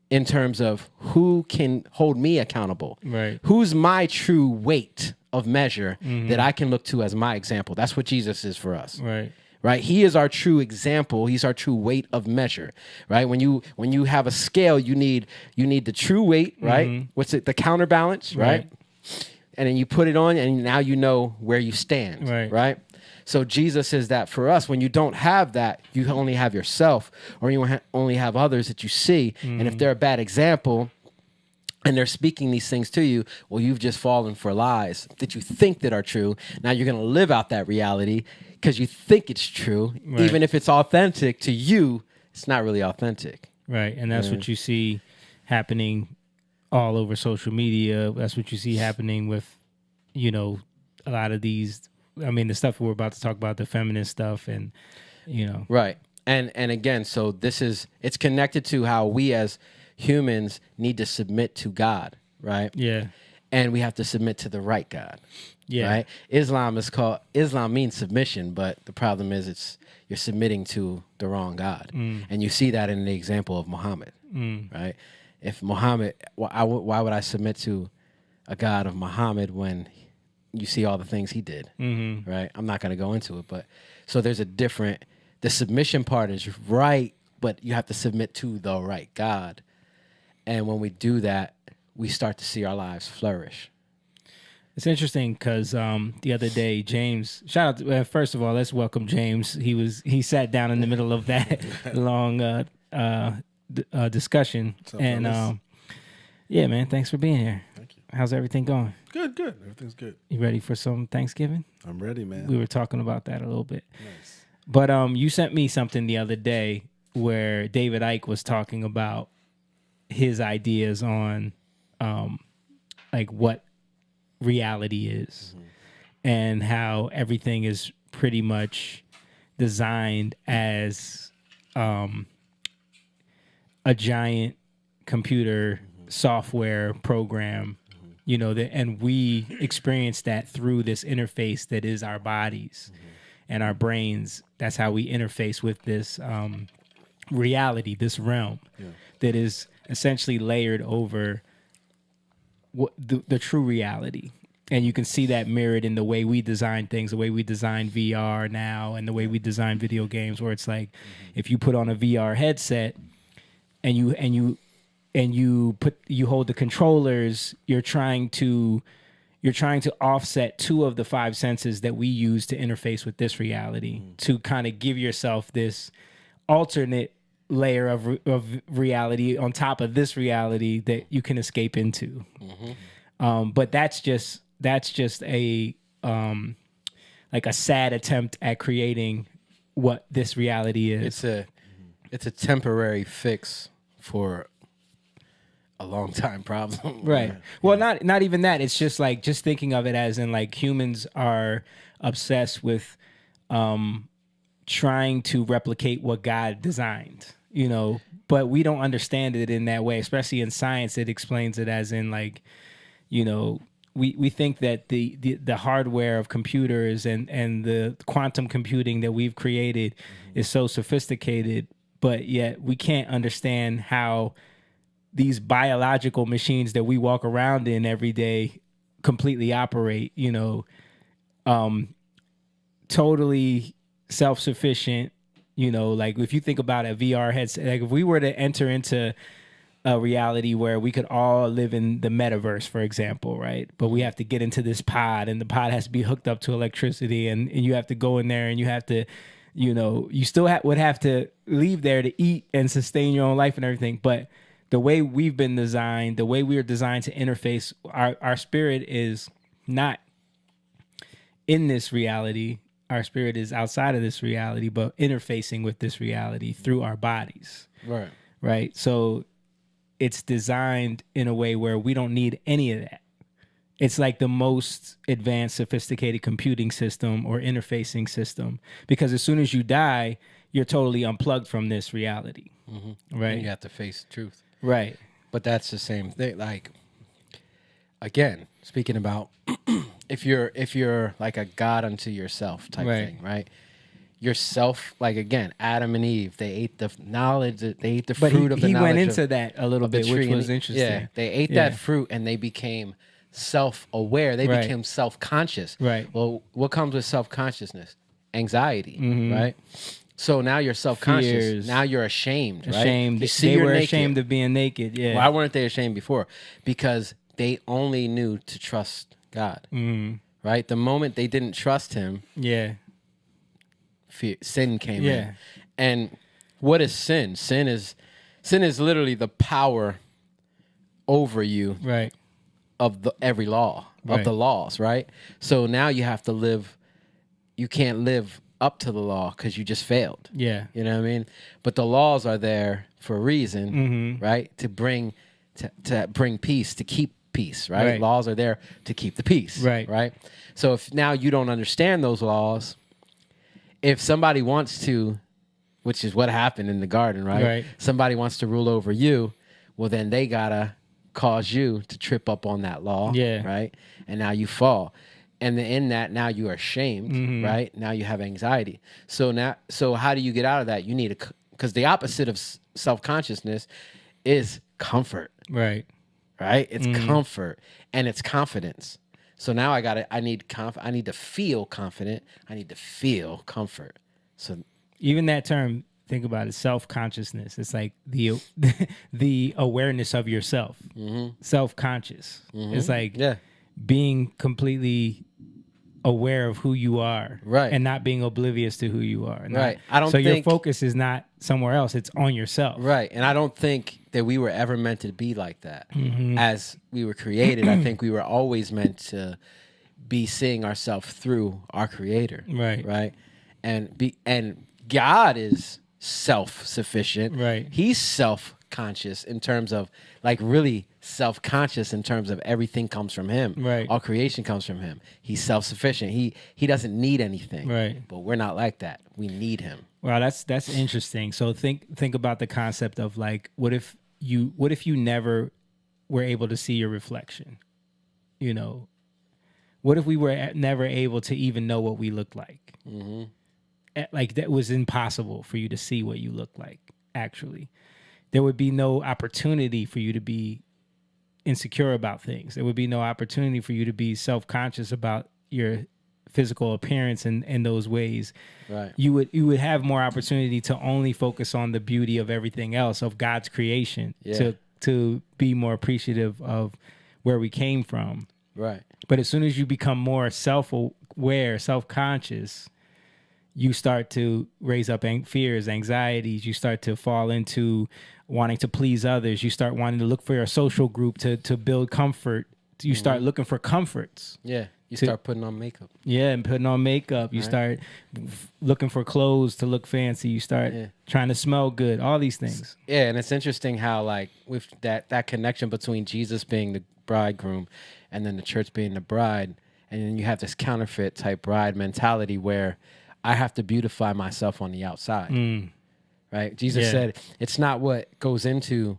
[SPEAKER 5] in terms of who can hold me accountable.
[SPEAKER 2] Right.
[SPEAKER 5] Who's my true weight of measure that I can look to as my example. That's what Jesus is for us.
[SPEAKER 2] Right.
[SPEAKER 5] Right? He is our true example. He's our true weight of measure. Right? When you have a scale, you need the true weight, right? What's it? The counterbalance, right? And then you put it on and now you know where you stand. Right? So Jesus is that for us. When you don't have that, you only have yourself, or you only have others that you see. And if they're a bad example and they're speaking these things to you, well, you've just fallen for lies that you think that are true. Now you're going to live out that reality because you think it's true. Even if it's authentic to you, it's not really authentic.
[SPEAKER 2] Right. And that's what you see happening all over social media. That's what you see happening with, a lot of these, the stuff we're about to talk about, the feminist stuff and,
[SPEAKER 5] Right. And again, so it's connected to how we as humans need to submit to God, right?
[SPEAKER 2] Yeah.
[SPEAKER 5] And we have to submit to the right God.
[SPEAKER 2] Yeah.
[SPEAKER 5] Right? Islam means submission, but the problem is you're submitting to the wrong God. And you see that in the example of Muhammad, right? If Muhammad, why would I submit to a God of Muhammad when you see all the things he did, right? I'm not going to go into it, but so there's the submission part is right, but you have to submit to the right God. And when we do that, we start to see our lives flourish.
[SPEAKER 2] It's interesting because the other day, James, shout out, first of all, let's welcome James. He sat down in the middle of that long discussion. And yeah, man, thanks for being here.
[SPEAKER 7] Thank you.
[SPEAKER 2] How's everything going?
[SPEAKER 7] Good. Everything's good.
[SPEAKER 2] You ready for some Thanksgiving?
[SPEAKER 7] I'm ready, man.
[SPEAKER 2] We were talking about that a little bit.
[SPEAKER 7] Nice.
[SPEAKER 2] But you sent me something the other day where David Icke was talking about his ideas on like what reality is and how everything is pretty much designed as a giant computer software program, and we experience that through this interface that is our bodies and our brains. That's how we interface with this reality, this realm that is essentially layered over what the true reality. And you can see that mirrored in the way we design things, the way we design VR now, and the way we design video games, where it's like if you put on a VR headset and you hold the controllers, you're trying to offset two of the five senses that we use to interface with this reality, to kind of give yourself this alternate layer of reality on top of this reality that you can escape into. But that's just a like a sad attempt at creating what this reality is.
[SPEAKER 5] It's a temporary fix for a long time problem.
[SPEAKER 2] Right. Well, not even that. It's just like just thinking of it as in like humans are obsessed with trying to replicate what God designed, you know, but we don't understand it in that way, especially in science. It explains it as in like, you know, we think that the hardware of computers and the quantum computing that we've created is so sophisticated, but yet we can't understand how these biological machines that we walk around in every day completely operate, you know, totally self-sufficient, you know, like if you think about a VR headset, like if we were to enter into a reality where we could all live in the metaverse, for example, right? But we have to get into this pod and the pod has to be hooked up to electricity and you have to go in there and you have to, you know, you still would have to leave there to eat and sustain your own life and everything. But the way we've been designed, the way we are designed to interface, our spirit is not in this reality. Our spirit is outside of this reality, but interfacing with this reality through our bodies.
[SPEAKER 5] Right.
[SPEAKER 2] Right. So it's designed in a way where we don't need any of that. It's like the most advanced, sophisticated computing system or interfacing system, because as soon as you die, you're totally unplugged from this reality. Right.
[SPEAKER 5] And you have to face the truth.
[SPEAKER 2] Right.
[SPEAKER 5] But that's the same thing. Like, again, speaking about if you're like a God unto yourself type
[SPEAKER 2] Right.
[SPEAKER 5] thing, right? Yourself, like again, Adam and Eve, they ate the knowledge, they ate the
[SPEAKER 2] But
[SPEAKER 5] fruit of the
[SPEAKER 2] he
[SPEAKER 5] knowledge.
[SPEAKER 2] went into that a little
[SPEAKER 5] of the
[SPEAKER 2] bit, which
[SPEAKER 5] tree, and
[SPEAKER 2] was interesting.
[SPEAKER 5] Yeah, they ate
[SPEAKER 2] Yeah.
[SPEAKER 5] that fruit and they became self-aware. They
[SPEAKER 2] Right.
[SPEAKER 5] became self-conscious.
[SPEAKER 2] Right.
[SPEAKER 5] Well, what comes with self-consciousness? Anxiety, right? So now you're self-conscious.
[SPEAKER 2] Fears.
[SPEAKER 5] Now you're ashamed, right?
[SPEAKER 2] Ashamed.
[SPEAKER 5] You see
[SPEAKER 2] They
[SPEAKER 5] you're
[SPEAKER 2] were
[SPEAKER 5] naked.
[SPEAKER 2] ashamed of being naked. Yeah.
[SPEAKER 5] Why weren't they ashamed before? Because they only knew to trust God, right? The moment they didn't trust Him,
[SPEAKER 2] Yeah.
[SPEAKER 5] sin came
[SPEAKER 2] Yeah.
[SPEAKER 5] in. And what is sin? Sin is literally the power over you
[SPEAKER 2] Right.
[SPEAKER 5] of every law,
[SPEAKER 2] Right.
[SPEAKER 5] of the laws, right? So now you have to live. You can't live up to the law because you just failed.
[SPEAKER 2] Yeah.
[SPEAKER 5] You know what I mean? But the laws are there for a reason, right? To bring peace, to keep peace, right?
[SPEAKER 2] Right.
[SPEAKER 5] Laws are there to keep the peace,
[SPEAKER 2] Right.
[SPEAKER 5] right? So if now you don't understand those laws, if somebody wants to, which is what happened in the garden, right?
[SPEAKER 2] Right.
[SPEAKER 5] Somebody wants to rule over you, well then they gotta cause you to trip up on that law,
[SPEAKER 2] Yeah.
[SPEAKER 5] right? And now you fall. And in that, now you are shamed, right? Now you have anxiety. So how do you get out of that? You need because the opposite of self-consciousness is comfort,
[SPEAKER 2] Right.
[SPEAKER 5] right? It's comfort and it's confidence. So now I need to feel confident. I need to feel comfort. So
[SPEAKER 2] Even that term, think about it, self-consciousness. It's like the the awareness of yourself. Self-conscious. It's like
[SPEAKER 5] yeah,
[SPEAKER 2] being completely aware of who you are,
[SPEAKER 5] Right.
[SPEAKER 2] and not being oblivious to who you are.
[SPEAKER 5] Right. I don't
[SPEAKER 2] so your
[SPEAKER 5] think-
[SPEAKER 2] focus is not somewhere else; it's on yourself.
[SPEAKER 5] right. And I don't think that we were ever meant to be like that. As we were created, I think we were always meant to be seeing ourselves through our Creator.
[SPEAKER 2] Right.
[SPEAKER 5] Right. And God is self-sufficient.
[SPEAKER 2] Right.
[SPEAKER 5] He's self-conscious in terms of like really self-conscious in terms of everything comes from Him.
[SPEAKER 2] Right.
[SPEAKER 5] All creation comes from Him. He's self-sufficient. He doesn't need anything.
[SPEAKER 2] Right.
[SPEAKER 5] But we're not like that. We need Him.
[SPEAKER 2] Well, that's interesting. So think about the concept of like, what if you never were able to see your reflection? You know, what if we were never able to even know what we looked like? Like that was impossible for you to see what you look like. Actually, there would be no opportunity for you to be insecure about things. There would be no opportunity for you to be self-conscious about your physical appearance in those ways.
[SPEAKER 5] Right.
[SPEAKER 2] You would have more opportunity to only focus on the beauty of everything else, of God's creation,
[SPEAKER 5] Yeah.
[SPEAKER 2] to be more appreciative of where we came from.
[SPEAKER 5] Right.
[SPEAKER 2] But as soon as you become more self-aware, self-conscious, you start to raise up fears, anxieties. You start to fall into wanting to please others. You start wanting to look for your social group to build comfort. You start looking for comforts.
[SPEAKER 5] Yeah. You start putting on makeup.
[SPEAKER 2] Yeah, and putting on makeup. You start looking for clothes to look fancy. You start trying to smell good. All these things.
[SPEAKER 5] Yeah, and it's interesting how, like, with that connection between Jesus being the bridegroom and then the church being the bride, and then you have this counterfeit type bride mentality where I have to beautify myself on the outside. Right? Jesus said it's not what goes into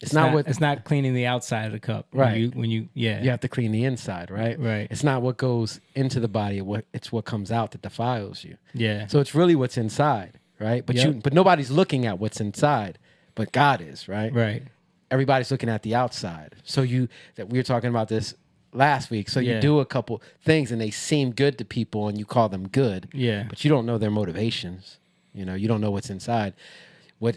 [SPEAKER 5] it's not
[SPEAKER 2] cleaning the outside of the cup.
[SPEAKER 5] Right.
[SPEAKER 2] When you
[SPEAKER 5] you have to clean the inside, right?
[SPEAKER 2] Right.
[SPEAKER 5] It's not what goes into the body, it's what comes out that defiles you.
[SPEAKER 2] Yeah.
[SPEAKER 5] So it's really what's inside, right? But but nobody's looking at what's inside, but God is, right?
[SPEAKER 2] Right.
[SPEAKER 5] Everybody's looking at the outside. So we were talking about this last week. So you
[SPEAKER 2] Yeah.
[SPEAKER 5] do a couple things and they seem good to people and you call them good.
[SPEAKER 2] Yeah.
[SPEAKER 5] But you don't know their motivations. You know, you don't know what's inside.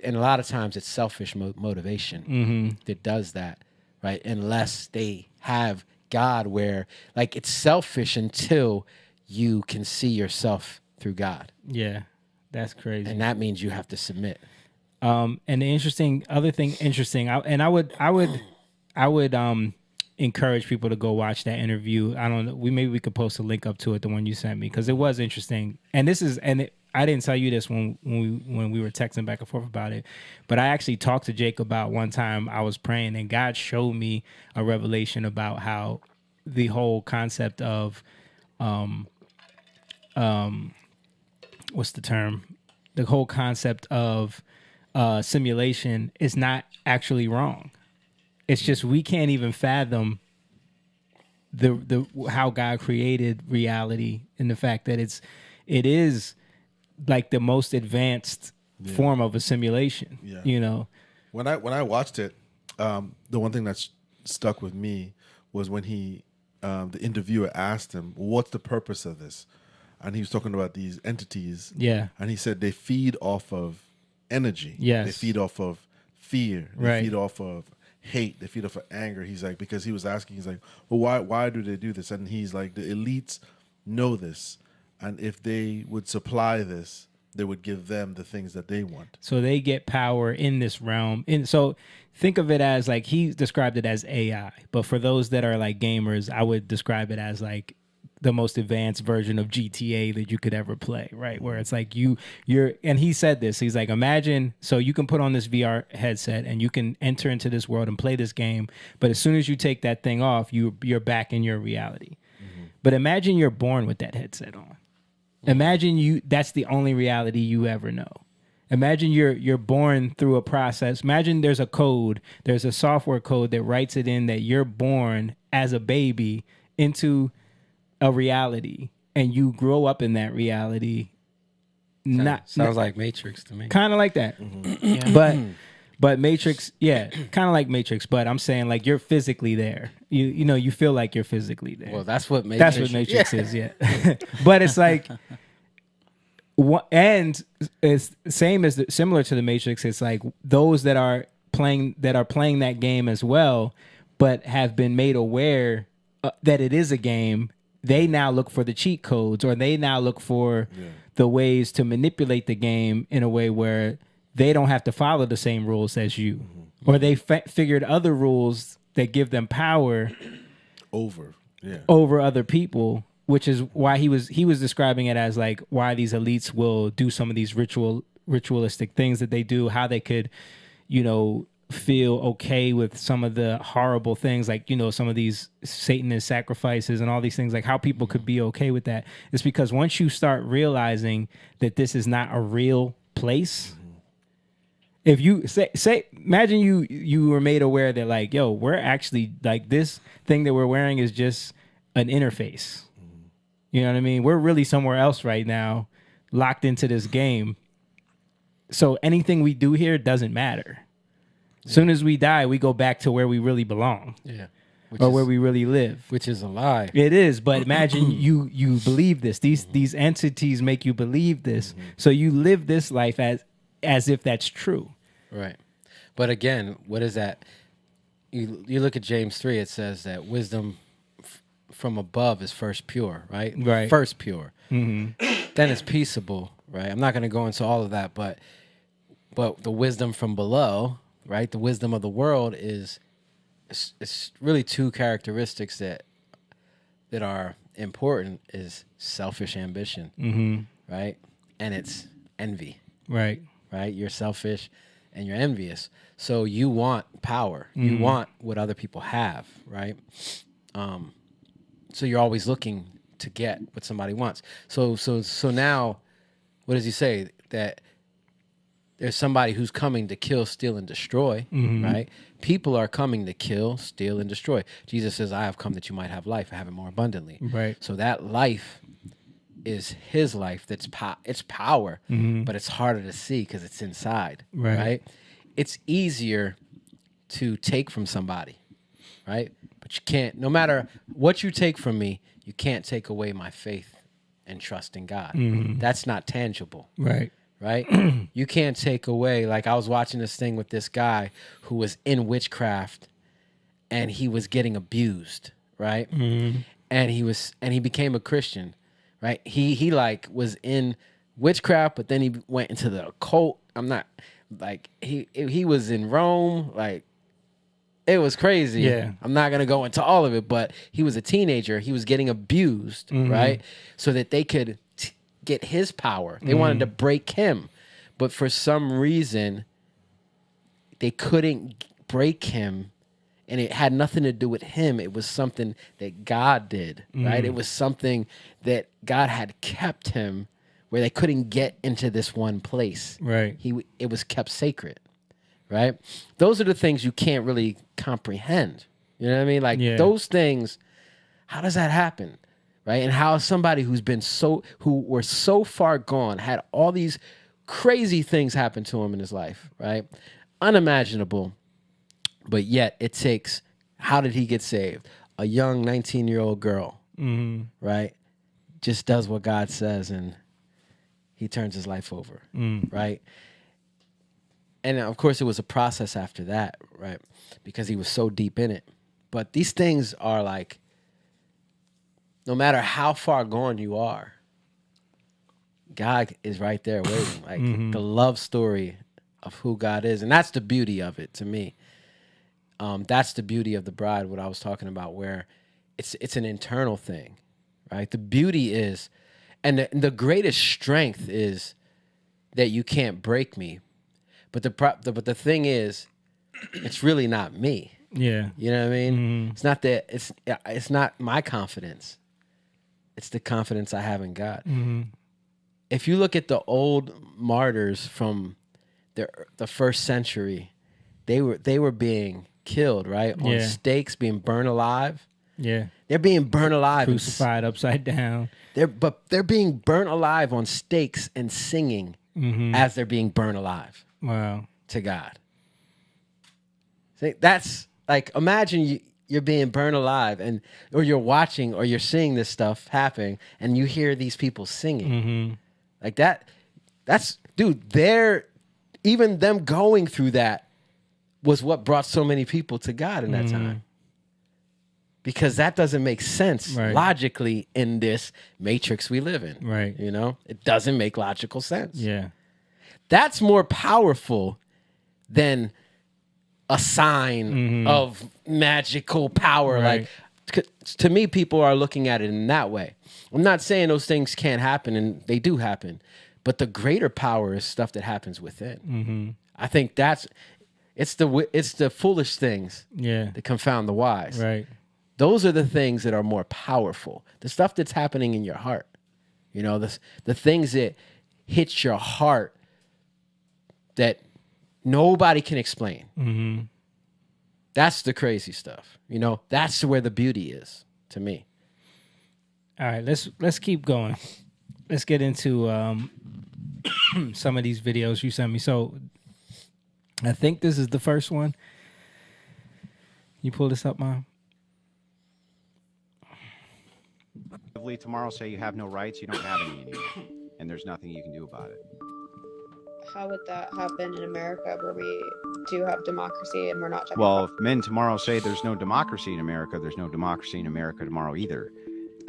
[SPEAKER 5] And a lot of times it's selfish motivation that does that, right? Unless they have God, where like it's selfish until you can see yourself through God.
[SPEAKER 2] Yeah. That's crazy.
[SPEAKER 5] And that means you have to submit.
[SPEAKER 2] And the I would encourage people to go watch that interview. I don't know. Maybe we could post a link up to it, the one you sent me, because it was interesting. And I didn't tell you this when we were texting back and forth about it, but I actually talked to Jake about one time I was praying and God showed me a revelation about how the whole concept of what's the term? The whole concept of simulation is not actually wrong. It's just we can't even fathom the how God created reality, and the fact that it is like the most advanced form of a simulation.
[SPEAKER 7] Yeah.
[SPEAKER 2] You know,
[SPEAKER 7] When I watched it, the one thing that stuck with me was when the interviewer asked him, "What's the purpose of this?" And he was talking about these entities.
[SPEAKER 2] Yeah.
[SPEAKER 7] And he said they feed off of energy.
[SPEAKER 2] Yes.
[SPEAKER 7] They feed off of fear. They
[SPEAKER 2] Right.
[SPEAKER 7] feed off of hate. They feed off of anger. He's like, because he was asking, he's like, well, why do they do this? And he's like, the elites know this. And if they would supply this, they would give them the things that they want.
[SPEAKER 2] so they get power in this realm. And so think of it as like, he described it as AI, but for those that are like gamers, I would describe it as like the most advanced version of GTA that you could ever play, right? Where it's like you're, and he said this, he's like, imagine, so you can put on this VR headset and you can enter into this world and play this game, but as soon as you take that thing off, you're back in your reality. But imagine you're born with that headset on. Imagine that's the only reality you ever know. Imagine you're born through a process. Imagine there's a software code that writes it in that you're born as a baby into a reality, and you grow up in that reality.
[SPEAKER 5] Sounds like Matrix to me.
[SPEAKER 2] Kind of like that. But Matrix, yeah, kind of like Matrix. But I'm saying like you're physically there. You know you feel like you're physically there.
[SPEAKER 5] Well, that's what Matrix
[SPEAKER 2] is. Yeah. But it's like, and it's similar to the Matrix. It's like those that are playing that game as well, but have been made aware that it is a game. They now look for the cheat codes, or they now look for the ways to manipulate the game in a way where they don't have to follow the same rules as you, or they figured other rules that give them power
[SPEAKER 7] Over
[SPEAKER 2] other people, which is why he was describing it as like why these elites will do some of these ritualistic things that they do, how they could, feel okay with some of the horrible things, like, some of these Satanist sacrifices and all these things, like how people could be okay with that. It's because once you start realizing that this is not a real place, if you say imagine you were made aware that like, yo, we're actually like this thing that we're wearing is just an interface. You know what I mean? We're really somewhere else right now, locked into this game. So anything we do here doesn't matter. As soon as we die, we go back to where we really belong.
[SPEAKER 5] Yeah.
[SPEAKER 2] Where we really live.
[SPEAKER 5] Which is a lie.
[SPEAKER 2] It is, but imagine you believe this. These entities make you believe this. So you live this life as if that's true.
[SPEAKER 5] Right. But again, what is that? You look at James 3, it says that wisdom from above is first pure, right?
[SPEAKER 2] Right.
[SPEAKER 5] First pure. then it's peaceable, right? I'm not going to go into all of that, but the wisdom from below, right? The wisdom of the world is it's really two characteristics that are important is selfish ambition, right? And it's envy,
[SPEAKER 2] Right.
[SPEAKER 5] right? You're selfish and you're envious. So you want power. You want what other people have, right? So you're always looking to get what somebody wants. So now, what does he say? That there's somebody who's coming to kill, steal, and destroy, right? People are coming to kill, steal, and destroy. Jesus says, I have come that you might have life and have it more abundantly.
[SPEAKER 2] Right.
[SPEAKER 5] So that life is his life. It's power, but it's harder to see because it's inside, right? It's easier to take from somebody, right? But you can't, no matter what you take from me, you can't take away my faith and trust in God. That's not tangible.
[SPEAKER 2] Right.
[SPEAKER 5] Right? You can't take away, like I was watching this thing with this guy who was in witchcraft and he was getting abused, right? And he became a Christian, right? He like was in witchcraft, but then he went into the occult. I'm not like he was in Rome, like it was crazy.
[SPEAKER 2] Yeah.
[SPEAKER 5] I'm not going to go into all of it, but he was a teenager. He was getting abused, right? So that they could get his power. They wanted to break him. But for some reason, they couldn't break him. And it had nothing to do with him. It was something that God did, right? It was something that God had kept him where they couldn't get into this one place.
[SPEAKER 2] Right.
[SPEAKER 5] It was kept sacred, right? Those are the things you can't really comprehend. You know what I mean? Like those things, how does that happen? Right? And how somebody who were so far gone, had all these crazy things happen to him in his life, right? Unimaginable. But yet it takes, how did he get saved? A young 19-year-old girl, right? Just does what God says and he turns his life over, right? And of course it was a process after that, right? Because he was so deep in it. But these things are like, no matter how far gone you are, God is right there waiting. Like the love story of who God is. And that's the beauty of it to me. That's the beauty of the bride, what I was talking about, where it's an internal thing, right? The beauty is, and the greatest strength is that you can't break me. But the thing is, it's really not me.
[SPEAKER 2] Yeah.
[SPEAKER 5] You know what I mean? It's not that, it's not my confidence. It's the confidence I have in God. If you look at the old martyrs from the first century, they were being killed, right? On stakes, being burned alive.
[SPEAKER 2] Yeah.
[SPEAKER 5] They're being burned alive.
[SPEAKER 2] Crucified upside down.
[SPEAKER 5] They're being burnt alive on stakes and singing as they're being burned alive.
[SPEAKER 2] Wow.
[SPEAKER 5] To God. See, that's like, imagine you're being burned alive or you're watching or you're seeing this stuff happening and you hear these people singing. Like that's, dude, even them going through that was what brought so many people to God in that time. Because that doesn't make sense logically in this matrix we live in.
[SPEAKER 2] Right.
[SPEAKER 5] You know, it doesn't make logical sense.
[SPEAKER 2] Yeah.
[SPEAKER 5] That's more powerful than a sign of magical power.
[SPEAKER 2] Right.
[SPEAKER 5] Like, to me, people are looking at it in that way. I'm not saying those things can't happen, and they do happen. But the greater power is stuff that happens within. I think it's the foolish things that confound the wise.
[SPEAKER 2] Right.
[SPEAKER 5] Those are the things that are more powerful. The stuff that's happening in your heart. You know, the things that hit your heart that nobody can explain. That's the crazy stuff. You know, that's where the beauty is to me.
[SPEAKER 2] All right, let's keep going. Let's get into some of these videos you sent me. So I think this is the first one. You pull this up, Mom?
[SPEAKER 8] Tomorrow say you have no rights, you don't have any anymore, and there's nothing you can do about it.
[SPEAKER 9] How would that happen in America where we do have democracy and we're not talking
[SPEAKER 8] Well, if men tomorrow say there's no democracy in America, there's no democracy in America tomorrow either.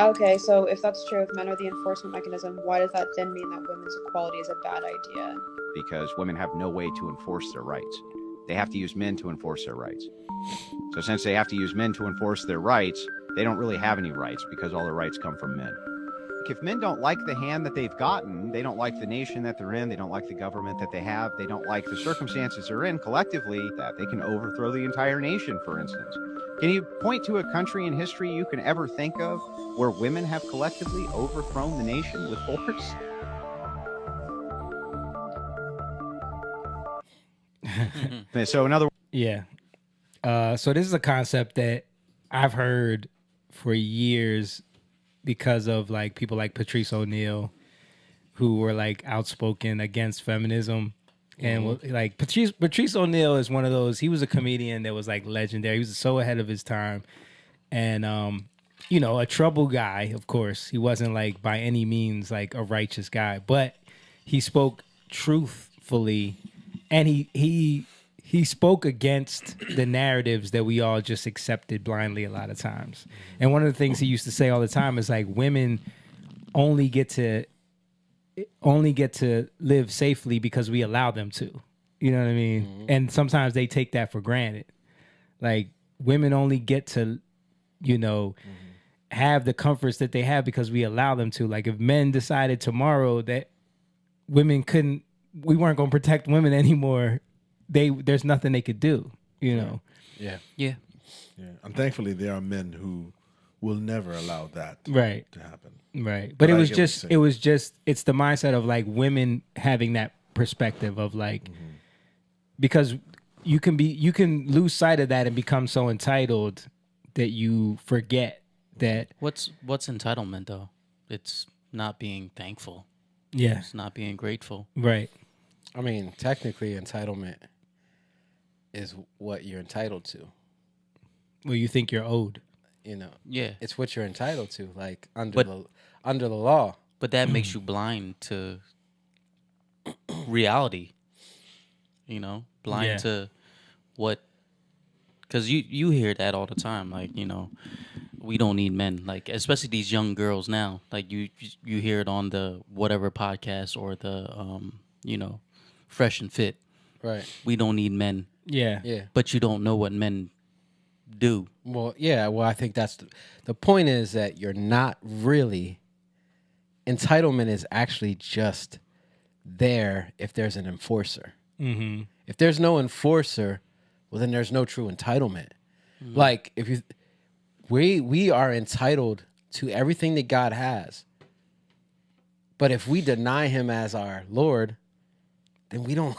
[SPEAKER 9] Okay, so if that's true, if men are the enforcement mechanism, why does that then mean that women's equality is a bad idea?
[SPEAKER 8] Because women have no way to enforce their rights. They have to use men to enforce their rights. So since they have to use men to enforce their rights, they don't really have any rights because all their rights come from men. If men don't like the hand that they've gotten, they don't like the nation that they're in, they don't like the government that they have, they don't like the circumstances they're in collectively, that they can overthrow the entire nation, for instance. Can you point to a country in history you can ever think of where women have collectively overthrown the nation with force? So in other
[SPEAKER 2] Yeah. So this is a concept that I've heard for years because of like people like Patrice O'Neill, who were like outspoken against feminism. And like Patrice O'Neill is one of those. He was a comedian that was like legendary. He was so ahead of his time, and you know, a trouble guy. Of course, he wasn't like by any means like a righteous guy, but he spoke truthfully, and he spoke against the narratives that we all just accepted blindly a lot of times. And one of the things he used to say all the time is like women only get to live safely because we allow them to. You know what I mean? And sometimes they take that for granted. Like women only get to, you know, have the comforts that they have because we allow them to. Like if men decided tomorrow that we weren't going to protect women anymore, there's nothing they could do, you know?
[SPEAKER 5] Yeah.
[SPEAKER 4] Yeah.
[SPEAKER 7] Yeah. And thankfully, there are men who will never allow that
[SPEAKER 2] Right.
[SPEAKER 7] to happen.
[SPEAKER 2] Right.
[SPEAKER 7] But
[SPEAKER 2] But
[SPEAKER 7] I
[SPEAKER 2] it's
[SPEAKER 7] get what you're saying.
[SPEAKER 2] it's the mindset of like women having that perspective of like, because you can lose sight of that and become so entitled that you forget that.
[SPEAKER 4] What's entitlement though? It's not being thankful.
[SPEAKER 2] Yeah.
[SPEAKER 4] It's not being grateful.
[SPEAKER 2] Right.
[SPEAKER 5] I mean, technically, entitlement is what you're entitled to.
[SPEAKER 2] Well, you think you're owed.
[SPEAKER 5] You know,
[SPEAKER 4] Yeah.
[SPEAKER 5] it's what you're entitled to, like
[SPEAKER 4] But-
[SPEAKER 5] under the law.
[SPEAKER 4] But that makes you blind to reality. You know, blind
[SPEAKER 2] Yeah.
[SPEAKER 4] to what, because you hear that all the time. Like, you know, we don't need men. Like, especially these young girls now. Like you hear it on the whatever podcast or the you know, Fresh and Fit.
[SPEAKER 5] Right.
[SPEAKER 4] We don't need men.
[SPEAKER 2] Yeah.
[SPEAKER 5] Yeah.
[SPEAKER 4] But you don't know what men do.
[SPEAKER 5] Well, yeah. Well, I think that's the point is that you're not really. Entitlement is actually just there if there's an enforcer.
[SPEAKER 2] Mm-hmm.
[SPEAKER 5] If there's no enforcer, well, then there's no true entitlement. Like if you, we are entitled to everything that God has. But if we deny Him as our Lord, then we're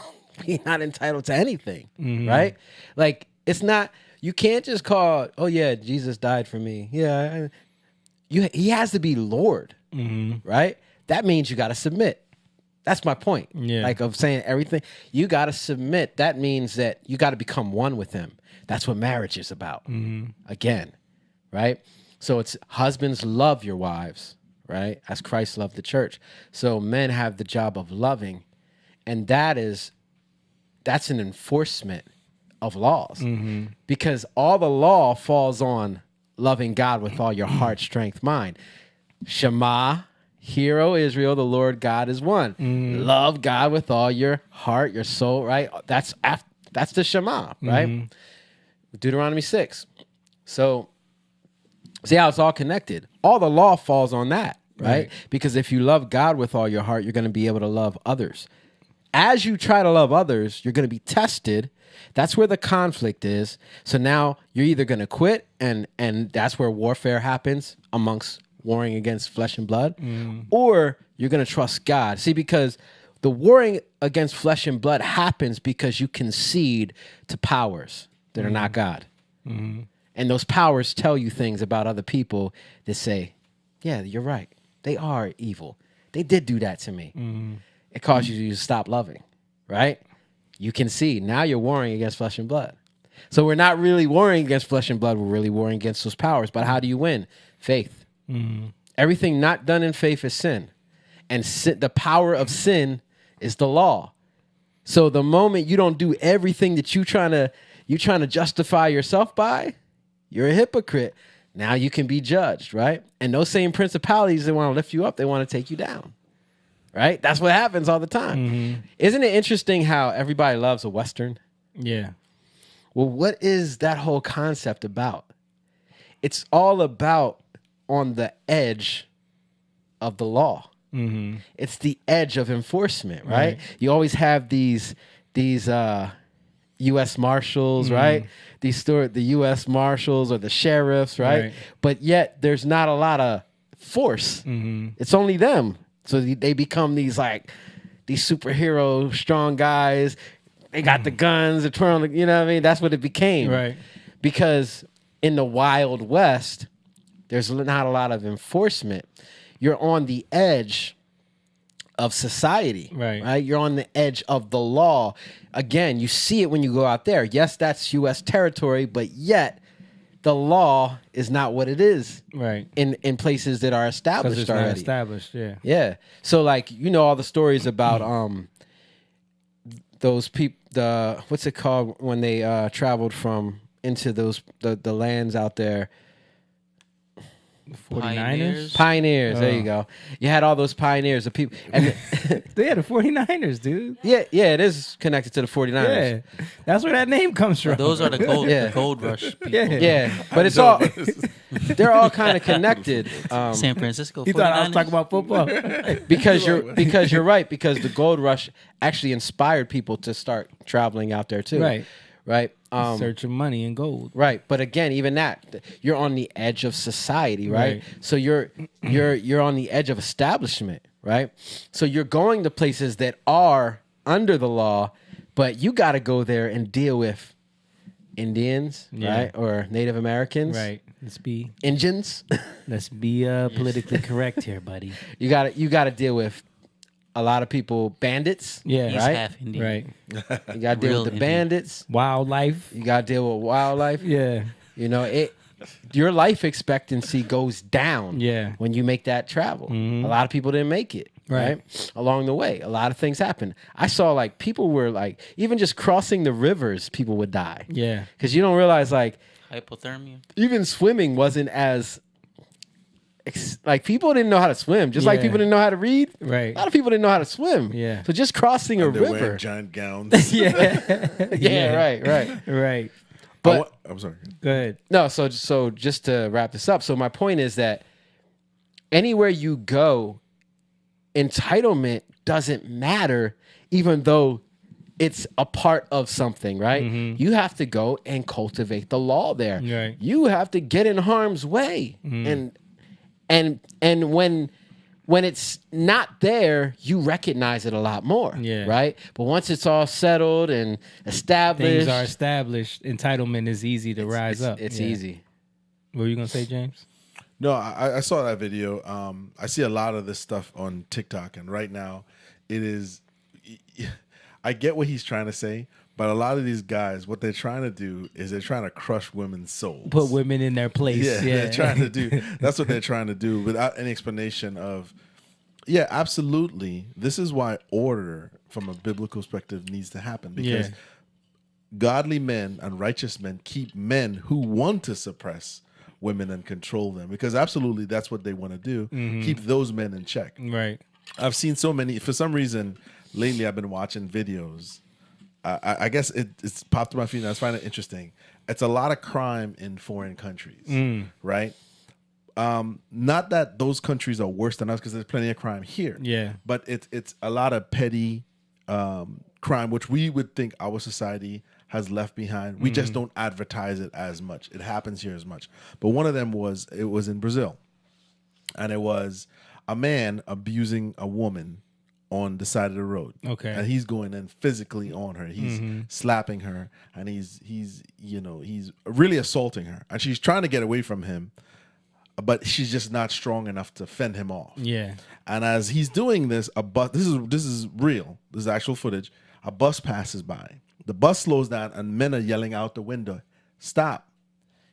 [SPEAKER 5] not entitled to anything, right? Like it's not. You can't just call, oh yeah, Jesus died for me. Yeah, He has to be Lord, right? That means you got to submit. That's my point.
[SPEAKER 2] Yeah.
[SPEAKER 5] Like of saying everything, you got to submit. That means that you got to become one with Him. That's what marriage is about. Again, right? So it's husbands, love your wives, right? As Christ loved the church. So men have the job of loving, and that's an enforcement of laws, because all the law falls on loving God with all your heart, strength, mind. Shema, hear, O Israel, the Lord God is one. Love God with all your heart, your soul, right? That's the Shema, right? Deuteronomy 6. So see how it's all connected. All the law falls on that, right? Because if you love God with all your heart, you're going to be able to love others. As you try to love others, you're going to be tested. That's where the conflict is. So now you're either going to quit, and that's where warfare happens amongst warring against flesh and blood, or you're going to trust God. See, because the warring against flesh and blood happens because you concede to powers that are not God. And those powers tell you things about other people that say, yeah, you're right. They are evil. They did do that to me. It causes you to stop loving, right? You can see now you're warring against flesh and blood. So we're not really warring against flesh and blood. We're really warring against those powers. But how do you win? Faith. Everything not done in faith is sin. And sin, the power of sin is the law. So the moment you don't do everything that you're trying to justify yourself by, you're a hypocrite. Now you can be judged, right? And those same principalities that want to lift you up, they want to take you down, right? That's what happens all the time. Isn't it interesting how everybody loves a Western?
[SPEAKER 2] Yeah.
[SPEAKER 5] Well, what is that whole concept about? It's all about on the edge of the law. It's the edge of enforcement, right? You always have these U.S. Marshals, right? The U.S. Marshals or the sheriffs, right? But yet there's not a lot of force. It's only them. So they become these superhero strong guys. They got the guns, the twirl, you know what I mean? That's what it became.
[SPEAKER 2] Right.
[SPEAKER 5] Because in the Wild West, there's not a lot of enforcement. You're on the edge of society, right? You're on the edge of the law. Again, you see it when you go out there. Yes, that's U.S. territory, but yet the law is not what it is,
[SPEAKER 2] Right.
[SPEAKER 5] in places that are established
[SPEAKER 2] Because it's
[SPEAKER 5] already.
[SPEAKER 2] not established, yeah.
[SPEAKER 5] Yeah. So like, you know, all the stories about those people, what's it called when they traveled from into those the lands out there?
[SPEAKER 2] 49ers?
[SPEAKER 5] Pioneers. There you go. You had all those pioneers of people, and
[SPEAKER 2] They had the 49ers, dude.
[SPEAKER 5] yeah, it is connected to the 49ers.
[SPEAKER 2] Yeah. That's where that name comes from.
[SPEAKER 4] Those are the gold,
[SPEAKER 5] Yeah.
[SPEAKER 4] the gold rush people.
[SPEAKER 5] Yeah, but it's all they're all kind of connected.
[SPEAKER 4] San Francisco.
[SPEAKER 2] He thought I was
[SPEAKER 4] 49ers?
[SPEAKER 2] talking about football.
[SPEAKER 5] Because you're right, because the gold rush actually inspired people to start traveling out there too. Right.
[SPEAKER 2] Searching money and gold.
[SPEAKER 5] Right, but again, even that, you're on the edge of society, right?
[SPEAKER 2] Right.
[SPEAKER 5] So you're on the edge of establishment, right? So you're going to places that are under the law, but you got to go there and deal with Indians,
[SPEAKER 2] Yeah.
[SPEAKER 5] right, or Native Americans,
[SPEAKER 2] Right. Let's be
[SPEAKER 5] Indians.
[SPEAKER 2] politically correct here, buddy.
[SPEAKER 5] You got to deal with a lot of people, bandits.
[SPEAKER 2] Yeah.
[SPEAKER 4] He's
[SPEAKER 5] Right?
[SPEAKER 4] half Indian.
[SPEAKER 2] Right.
[SPEAKER 5] You got to deal
[SPEAKER 4] Real
[SPEAKER 5] with the
[SPEAKER 4] Indian.
[SPEAKER 5] bandits.
[SPEAKER 2] Wildlife.
[SPEAKER 5] You got to deal with wildlife.
[SPEAKER 2] Yeah.
[SPEAKER 5] You know, your life expectancy goes down
[SPEAKER 2] Yeah.
[SPEAKER 5] when you make that travel. A lot of people didn't make it, right? Along the way. A lot of things happen. I saw like people were like, even just crossing the rivers, people would die.
[SPEAKER 2] Yeah.
[SPEAKER 5] Because you don't realize like
[SPEAKER 4] Hypothermia.
[SPEAKER 5] even swimming wasn't as like people didn't know how to swim, just like
[SPEAKER 2] Yeah.
[SPEAKER 5] people didn't know how to read.
[SPEAKER 2] Right.
[SPEAKER 5] A lot of people didn't know how to swim.
[SPEAKER 2] Yeah.
[SPEAKER 5] So just crossing a
[SPEAKER 7] They're wearing
[SPEAKER 5] river.
[SPEAKER 7] giant gowns.
[SPEAKER 5] Yeah, right.
[SPEAKER 2] Right.
[SPEAKER 5] But
[SPEAKER 7] I'm sorry.
[SPEAKER 2] Go ahead.
[SPEAKER 5] no, so just to wrap this up, so my point is that anywhere you go, entitlement doesn't matter, even though it's a part of something, right? You have to go and cultivate the law there.
[SPEAKER 2] Right.
[SPEAKER 5] You have to get in harm's way, and when it's not there, you recognize it a lot more.
[SPEAKER 2] Yeah.
[SPEAKER 5] Right. But once it's all settled and established,
[SPEAKER 2] Things are established. Entitlement is easy to rise up.
[SPEAKER 5] It's
[SPEAKER 2] Yeah.
[SPEAKER 5] easy.
[SPEAKER 2] What were you gonna say, James?
[SPEAKER 7] No, I saw that video. I see a lot of this stuff on TikTok, and right now, it is. I get what he's trying to say, but a lot of these guys, what they're trying to do is they're trying to crush women's souls.
[SPEAKER 2] Put women in their place.
[SPEAKER 7] Yeah,
[SPEAKER 2] Yeah.
[SPEAKER 7] they're trying to do. That's what they're trying to do without any explanation of. Yeah, absolutely. This is why order, from a biblical perspective, needs to happen because
[SPEAKER 2] Yeah.
[SPEAKER 7] godly men and righteous men keep men who want to suppress women and control them, because absolutely that's what they want to do. Keep those men in check.
[SPEAKER 2] Right.
[SPEAKER 7] I've seen so many. For some reason, lately I've been watching videos. I guess it's popped to my feet, and I find it interesting. It's a lot of crime in foreign countries, right? Not that those countries are worse than us, because there's plenty of crime here.
[SPEAKER 2] Yeah.
[SPEAKER 7] But it's a lot of petty crime, which we would think our society has left behind. We just don't advertise it as much. It happens here as much. But one of them was in Brazil, and it was a man abusing a woman on the side of the road.
[SPEAKER 2] Okay.
[SPEAKER 7] And he's going in physically on her. He's slapping her, and he's really assaulting her. And she's trying to get away from him, but she's just not strong enough to fend him off.
[SPEAKER 2] Yeah.
[SPEAKER 7] And as he's doing this, a bus. This is real. This is actual footage. A bus passes by. The bus slows down, and men are yelling out the window, "Stop!"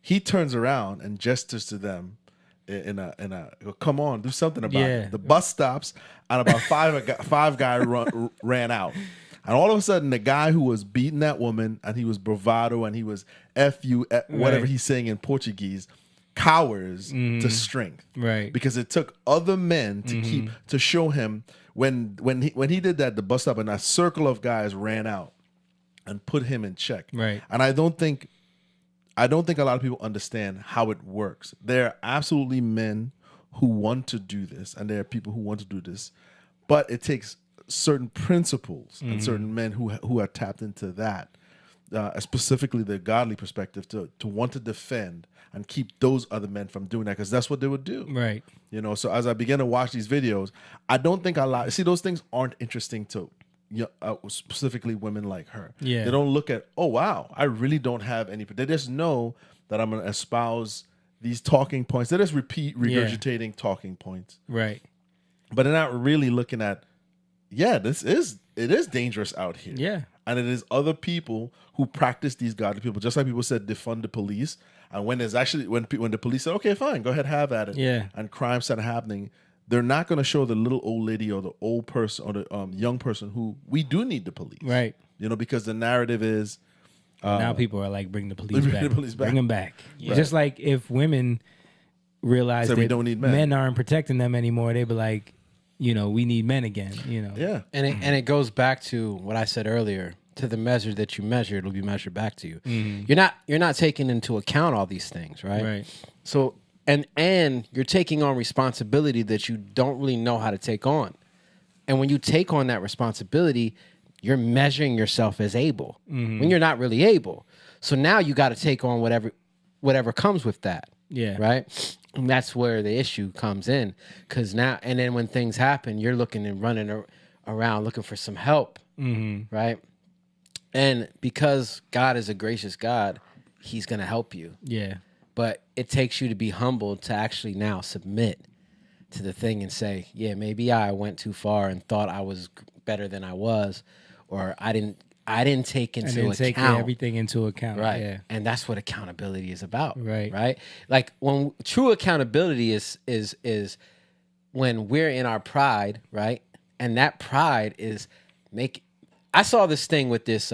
[SPEAKER 7] He turns around and gestures to them in a come on, do something about
[SPEAKER 2] Yeah.
[SPEAKER 7] it. The bus stops, and about five guys ran out. And all of a sudden, the guy who was beating that woman, and he was bravado, and he was F you, whatever
[SPEAKER 2] Right.
[SPEAKER 7] he's saying in Portuguese, cowers to strength.
[SPEAKER 2] Right.
[SPEAKER 7] Because it took other men to show him when he did that, the bus stop, and that circle of guys ran out and put him in check.
[SPEAKER 2] Right.
[SPEAKER 7] And I don't think a lot of people understand how it works. There are absolutely men who want to do this, and there are people who want to do this, but it takes certain principles and certain men who are tapped into that, specifically the godly perspective, to want to defend and keep those other men from doing that, because that's what they would do.
[SPEAKER 2] Right.
[SPEAKER 7] You know, so as I began to watch these videos, I don't think those things aren't interesting to specifically women like her.
[SPEAKER 2] Yeah.
[SPEAKER 7] They don't look at, oh wow, I really don't have any. They just know that I'm going to espouse these talking points. They just regurgitating talking points.
[SPEAKER 2] Right.
[SPEAKER 7] But they're not really looking at, it is dangerous out here.
[SPEAKER 2] Yeah.
[SPEAKER 7] And it is other people who practice these godly people. Just like people said, defund the police. And when there's actually, when the police said, okay, fine, go ahead, have at it.
[SPEAKER 2] Yeah.
[SPEAKER 7] And crime started happening, they're not going to show the little old lady or the old person or the young person who we do need the police.
[SPEAKER 2] Right.
[SPEAKER 7] You know, because the narrative is,
[SPEAKER 2] now people are like, bring the police
[SPEAKER 7] bring
[SPEAKER 2] back.
[SPEAKER 7] the police back.
[SPEAKER 2] Bring them back.
[SPEAKER 7] Right.
[SPEAKER 2] Just like if women realize
[SPEAKER 7] Say
[SPEAKER 2] that
[SPEAKER 7] we don't need men.
[SPEAKER 2] men aren't protecting them anymore, they'd be like, you know, we need men again. You know.
[SPEAKER 7] Yeah.
[SPEAKER 5] And it goes back to what I said earlier. To the measure that you measure, it'll be measured back to you. You're not taking into account all these things, right?
[SPEAKER 2] Right.
[SPEAKER 5] So and you're taking on responsibility that you don't really know how to take on. And when you take on that responsibility, you're measuring yourself as able when you're not really able. So now you got to take on whatever comes with that.
[SPEAKER 2] Yeah.
[SPEAKER 5] Right. And that's where the issue comes in, because now and then when things happen, you're looking and running around looking for some help. Right. And because God is a gracious God, he's going to help you.
[SPEAKER 2] Yeah.
[SPEAKER 5] But it takes you to be humbled to actually now submit to the thing and say, yeah, maybe I went too far and thought I was better than I was, or I didn't take into
[SPEAKER 2] take
[SPEAKER 5] account
[SPEAKER 2] everything into account.
[SPEAKER 5] Right.
[SPEAKER 2] Yeah.
[SPEAKER 5] And that's what accountability is about.
[SPEAKER 2] Right.
[SPEAKER 5] Right. Like when true accountability is when we're in our pride, right? And that pride is I saw this thing with this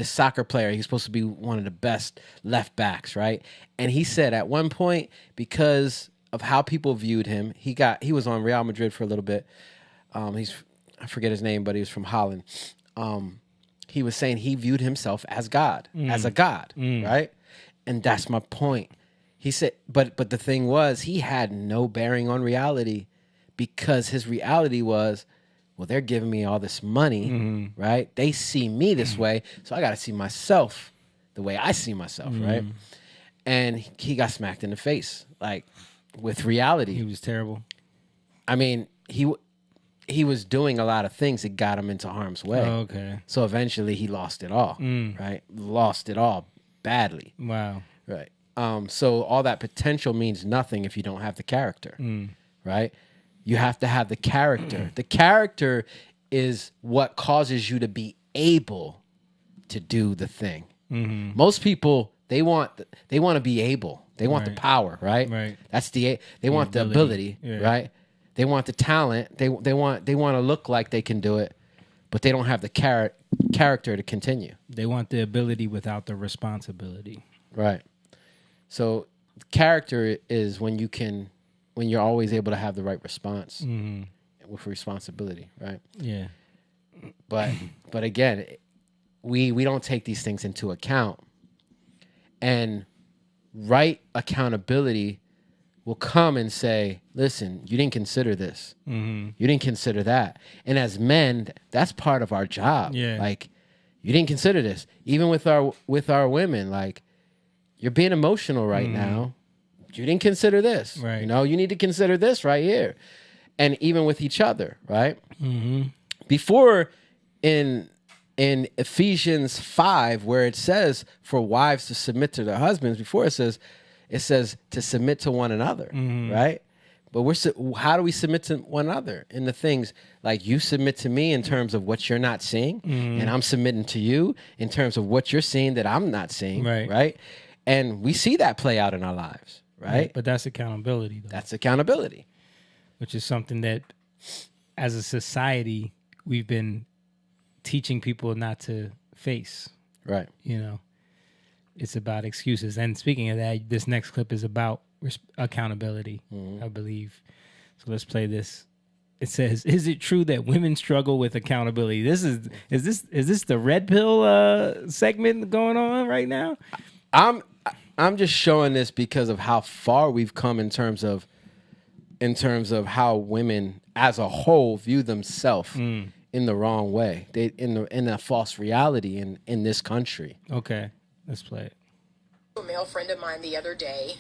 [SPEAKER 5] soccer player. He's supposed to be one of the best left backs, right? And he said at one point, because of how people viewed him, he was on Real Madrid for a little bit. I forget his name, but he was from Holland. He was saying he viewed himself as God, as a God, right? And that's my point. He said, but the thing was, he had no bearing on reality, because his reality was, well, they're giving me all this money, right? They see me this way, so I got to see myself the way I see myself, right? And he got smacked in the face, like, with reality.
[SPEAKER 2] He was terrible.
[SPEAKER 5] I mean, he was doing a lot of things that got him into harm's way.
[SPEAKER 2] Oh, okay.
[SPEAKER 5] So eventually he lost it all, right? Lost it all badly.
[SPEAKER 2] Wow.
[SPEAKER 5] Right. So all that potential means nothing if you don't have the character, right? You have to have the character. The character is what causes you to be able to do the thing. Most people, they want to be able. They want the power, right?
[SPEAKER 2] Right.
[SPEAKER 5] That's they want the ability, right? They want the talent. They want to look like they can do it, but they don't have the character to continue.
[SPEAKER 2] They want the ability without the responsibility.
[SPEAKER 5] Right. So character is when you're always able to have the right response with responsibility, right?
[SPEAKER 2] Yeah.
[SPEAKER 5] But again, we don't take these things into account. And right accountability will come and say, listen, you didn't consider this. You didn't consider that. And as men, that's part of our job.
[SPEAKER 2] Yeah.
[SPEAKER 5] Like, you didn't consider this. Even with our women, like, you're being emotional right now. You didn't consider this.
[SPEAKER 2] Right.
[SPEAKER 5] You know, you need to consider this right here. And even with each other, right? Before in Ephesians 5, where it says for wives to submit to their husbands, before it says to submit to one another, right? But how do we submit to one another in the things like you submit to me in terms of what you're not seeing, and I'm submitting to you in terms of what you're seeing that I'm not seeing, right? And we see that play out in our lives, right?
[SPEAKER 2] But that's accountability, though.
[SPEAKER 5] That's accountability.
[SPEAKER 2] Which is something that, as a society, we've been teaching people not to face.
[SPEAKER 5] Right.
[SPEAKER 2] You know, it's about excuses. And speaking of that, this next clip is about accountability, I believe. So let's play this. It says, "Is it true that women struggle with accountability?" This is this the red pill segment going on right now?
[SPEAKER 5] I'm just showing this because of how far we've come in terms of how women as a whole view themselves in the wrong way. They in a false reality in this country.
[SPEAKER 2] Okay, let's play it.
[SPEAKER 10] A male friend of mine the other day,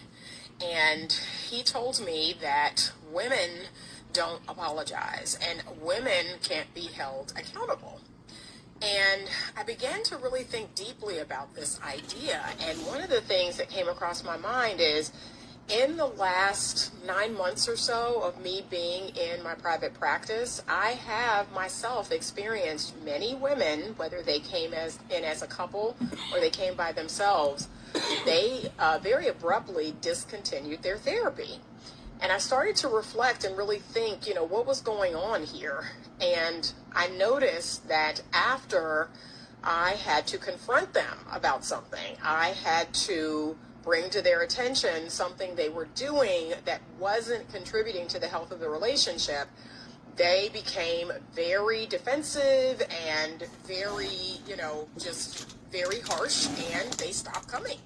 [SPEAKER 10] and he told me that women don't apologize and women can't be held accountable. And I began to really think deeply about this idea. And one of the things that came across my mind is, in the last 9 months or so of me being in my private practice, I have myself experienced many women, whether they came in as a couple or they came by themselves, they very abruptly discontinued their therapy. And I started to reflect and really think, what was going on here? And I noticed that after I had to confront them about something, I had to bring to their attention something they were doing that wasn't contributing to the health of the relationship, they became very defensive and very, just very harsh, and they stopped coming.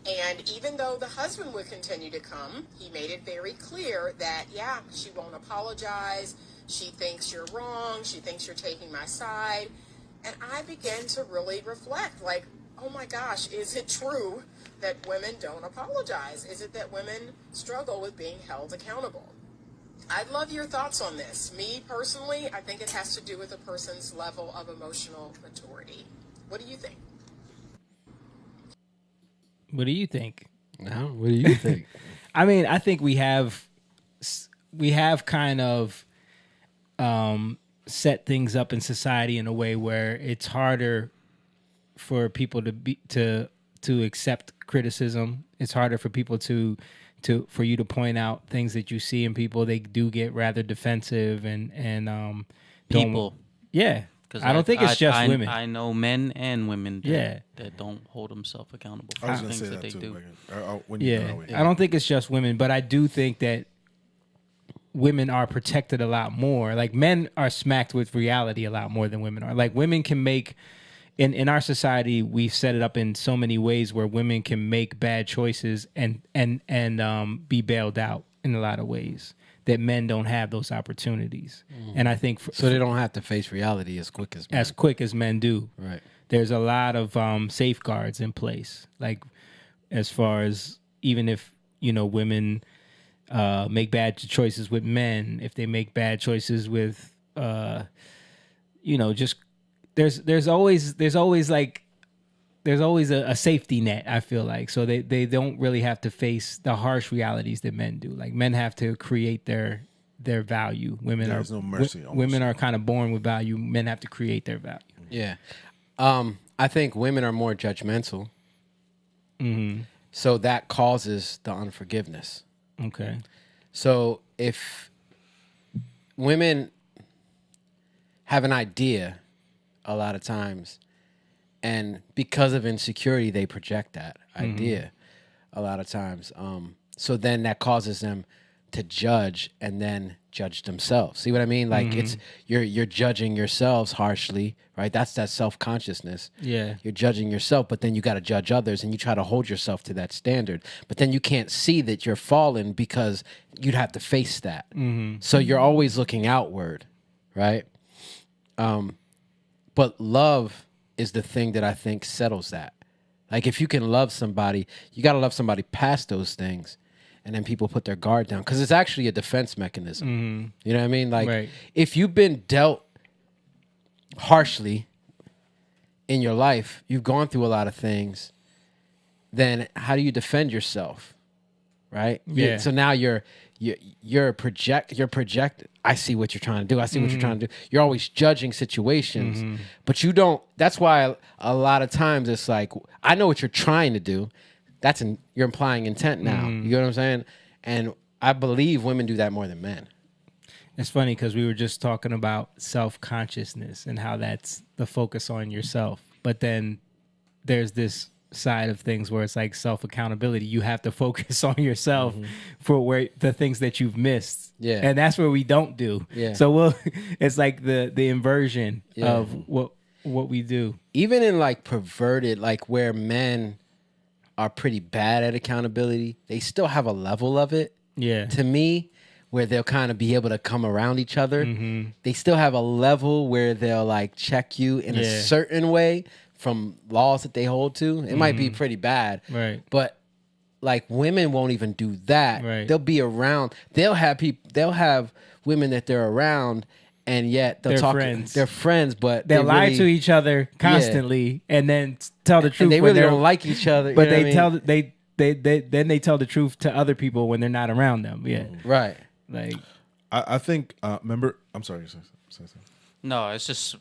[SPEAKER 10] And even though the husband would continue to come, he made it very clear that, yeah, she won't apologize. She thinks you're wrong. She thinks you're taking my side. And I began to really reflect, like, oh my gosh, is it true that women don't apologize? Is it that women struggle with being held accountable? I'd love your thoughts on this. Me, personally, I think it has to do with a person's level of emotional maturity. What do you think?
[SPEAKER 2] What do you think?
[SPEAKER 5] No, what do you think?
[SPEAKER 2] I mean, I think we have kind of set things up in society in a way where it's harder for people to accept criticism. It's harder for people for you to point out things that you see in people. They do get rather defensive and
[SPEAKER 4] People.
[SPEAKER 2] Yeah. I don't think it's just women.
[SPEAKER 4] I know men and women that don't hold themselves accountable for
[SPEAKER 7] I was
[SPEAKER 4] the
[SPEAKER 7] going to
[SPEAKER 4] things
[SPEAKER 7] say
[SPEAKER 4] that
[SPEAKER 7] that
[SPEAKER 4] they
[SPEAKER 7] too.
[SPEAKER 4] do.
[SPEAKER 7] When you
[SPEAKER 2] Yeah,
[SPEAKER 7] go away.
[SPEAKER 2] I don't think it's just women, but I do think that women are protected a lot more. Like, men are smacked with reality a lot more than women are. Like, women can make, in our society, we've set it up in so many ways where women can make bad choices and be bailed out in a lot of ways that men don't have those opportunities. And I think
[SPEAKER 5] So they don't have to face reality as quick as men.
[SPEAKER 2] men do.
[SPEAKER 5] Right.
[SPEAKER 2] There's a lot of safeguards in place, like as far as even if women make bad choices with men, if they make bad choices with just there's always a safety net, I feel like, so they don't really have to face the harsh realities that men do. Like, men have to create their value. Women
[SPEAKER 7] There's no mercy almost.
[SPEAKER 2] Women are kind of born with value. Men have to create their value.
[SPEAKER 5] Yeah. I think women are more judgmental.
[SPEAKER 2] Mm-hmm.
[SPEAKER 5] So that causes the unforgiveness.
[SPEAKER 2] Okay.
[SPEAKER 5] So if women have an idea a lot of times, and because of insecurity, they project that idea a lot of times. So then that causes them to judge and then judge themselves. See what I mean? Like, it's you're judging yourselves harshly, right? That's that self-consciousness.
[SPEAKER 2] Yeah.
[SPEAKER 5] You're judging yourself, but then you got to judge others, and you try to hold yourself to that standard. But then you can't see that you're fallen because you'd have to face that. So you're always looking outward, right? But love is the thing that I think settles that. Like, if you can love somebody, you got to love somebody past those things. And then people put their guard down because it's actually a defense mechanism. You know what I mean? Like, if you've been dealt harshly in your life, you've gone through a lot of things, then how do you defend yourself? Right?
[SPEAKER 2] Yeah.
[SPEAKER 5] So now you're project. I see what you're trying to do. I see what you're trying to do. You're always judging situations, but you don't. That's why a lot of times it's like, I know what you're trying to do. You're implying intent now. You know what I'm saying? And I believe women do that more than men.
[SPEAKER 2] It's funny because we were just talking about self-consciousness and how that's the focus on yourself. But then there's this side of things where it's like self accountability. You have to focus on yourself for where the things that you've missed.
[SPEAKER 5] Yeah.
[SPEAKER 2] And that's where we don't do.
[SPEAKER 5] Yeah.
[SPEAKER 2] So it's like the inversion
[SPEAKER 5] Yeah.
[SPEAKER 2] of what we do.
[SPEAKER 5] Even in like perverted, like where men are pretty bad at accountability, they still have a level of it.
[SPEAKER 2] Yeah.
[SPEAKER 5] To me, where they'll kind of be able to come around each other.
[SPEAKER 2] Mm-hmm.
[SPEAKER 5] They still have a level where they'll like check you in a
[SPEAKER 2] Yeah.
[SPEAKER 5] certain way from laws that they hold to. It might be pretty bad.
[SPEAKER 2] Right.
[SPEAKER 5] But like women won't even do that.
[SPEAKER 2] Right.
[SPEAKER 5] They'll be around. They'll have women that they're around, and yet they'll
[SPEAKER 2] They're
[SPEAKER 5] talk.
[SPEAKER 2] friends.
[SPEAKER 5] They're friends, but
[SPEAKER 2] They'll
[SPEAKER 5] they
[SPEAKER 2] lie
[SPEAKER 5] really,
[SPEAKER 2] to each other constantly and then tell the truth.
[SPEAKER 5] and they
[SPEAKER 2] when
[SPEAKER 5] really
[SPEAKER 2] they're-
[SPEAKER 5] don't like each other.
[SPEAKER 2] But
[SPEAKER 5] you know
[SPEAKER 2] they
[SPEAKER 5] what I
[SPEAKER 2] tell
[SPEAKER 5] mean?
[SPEAKER 2] then they tell the truth to other people when they're not around them. Yeah.
[SPEAKER 5] Right.
[SPEAKER 2] Like
[SPEAKER 7] I think. Remember, I'm sorry. Say something.
[SPEAKER 4] No, it's just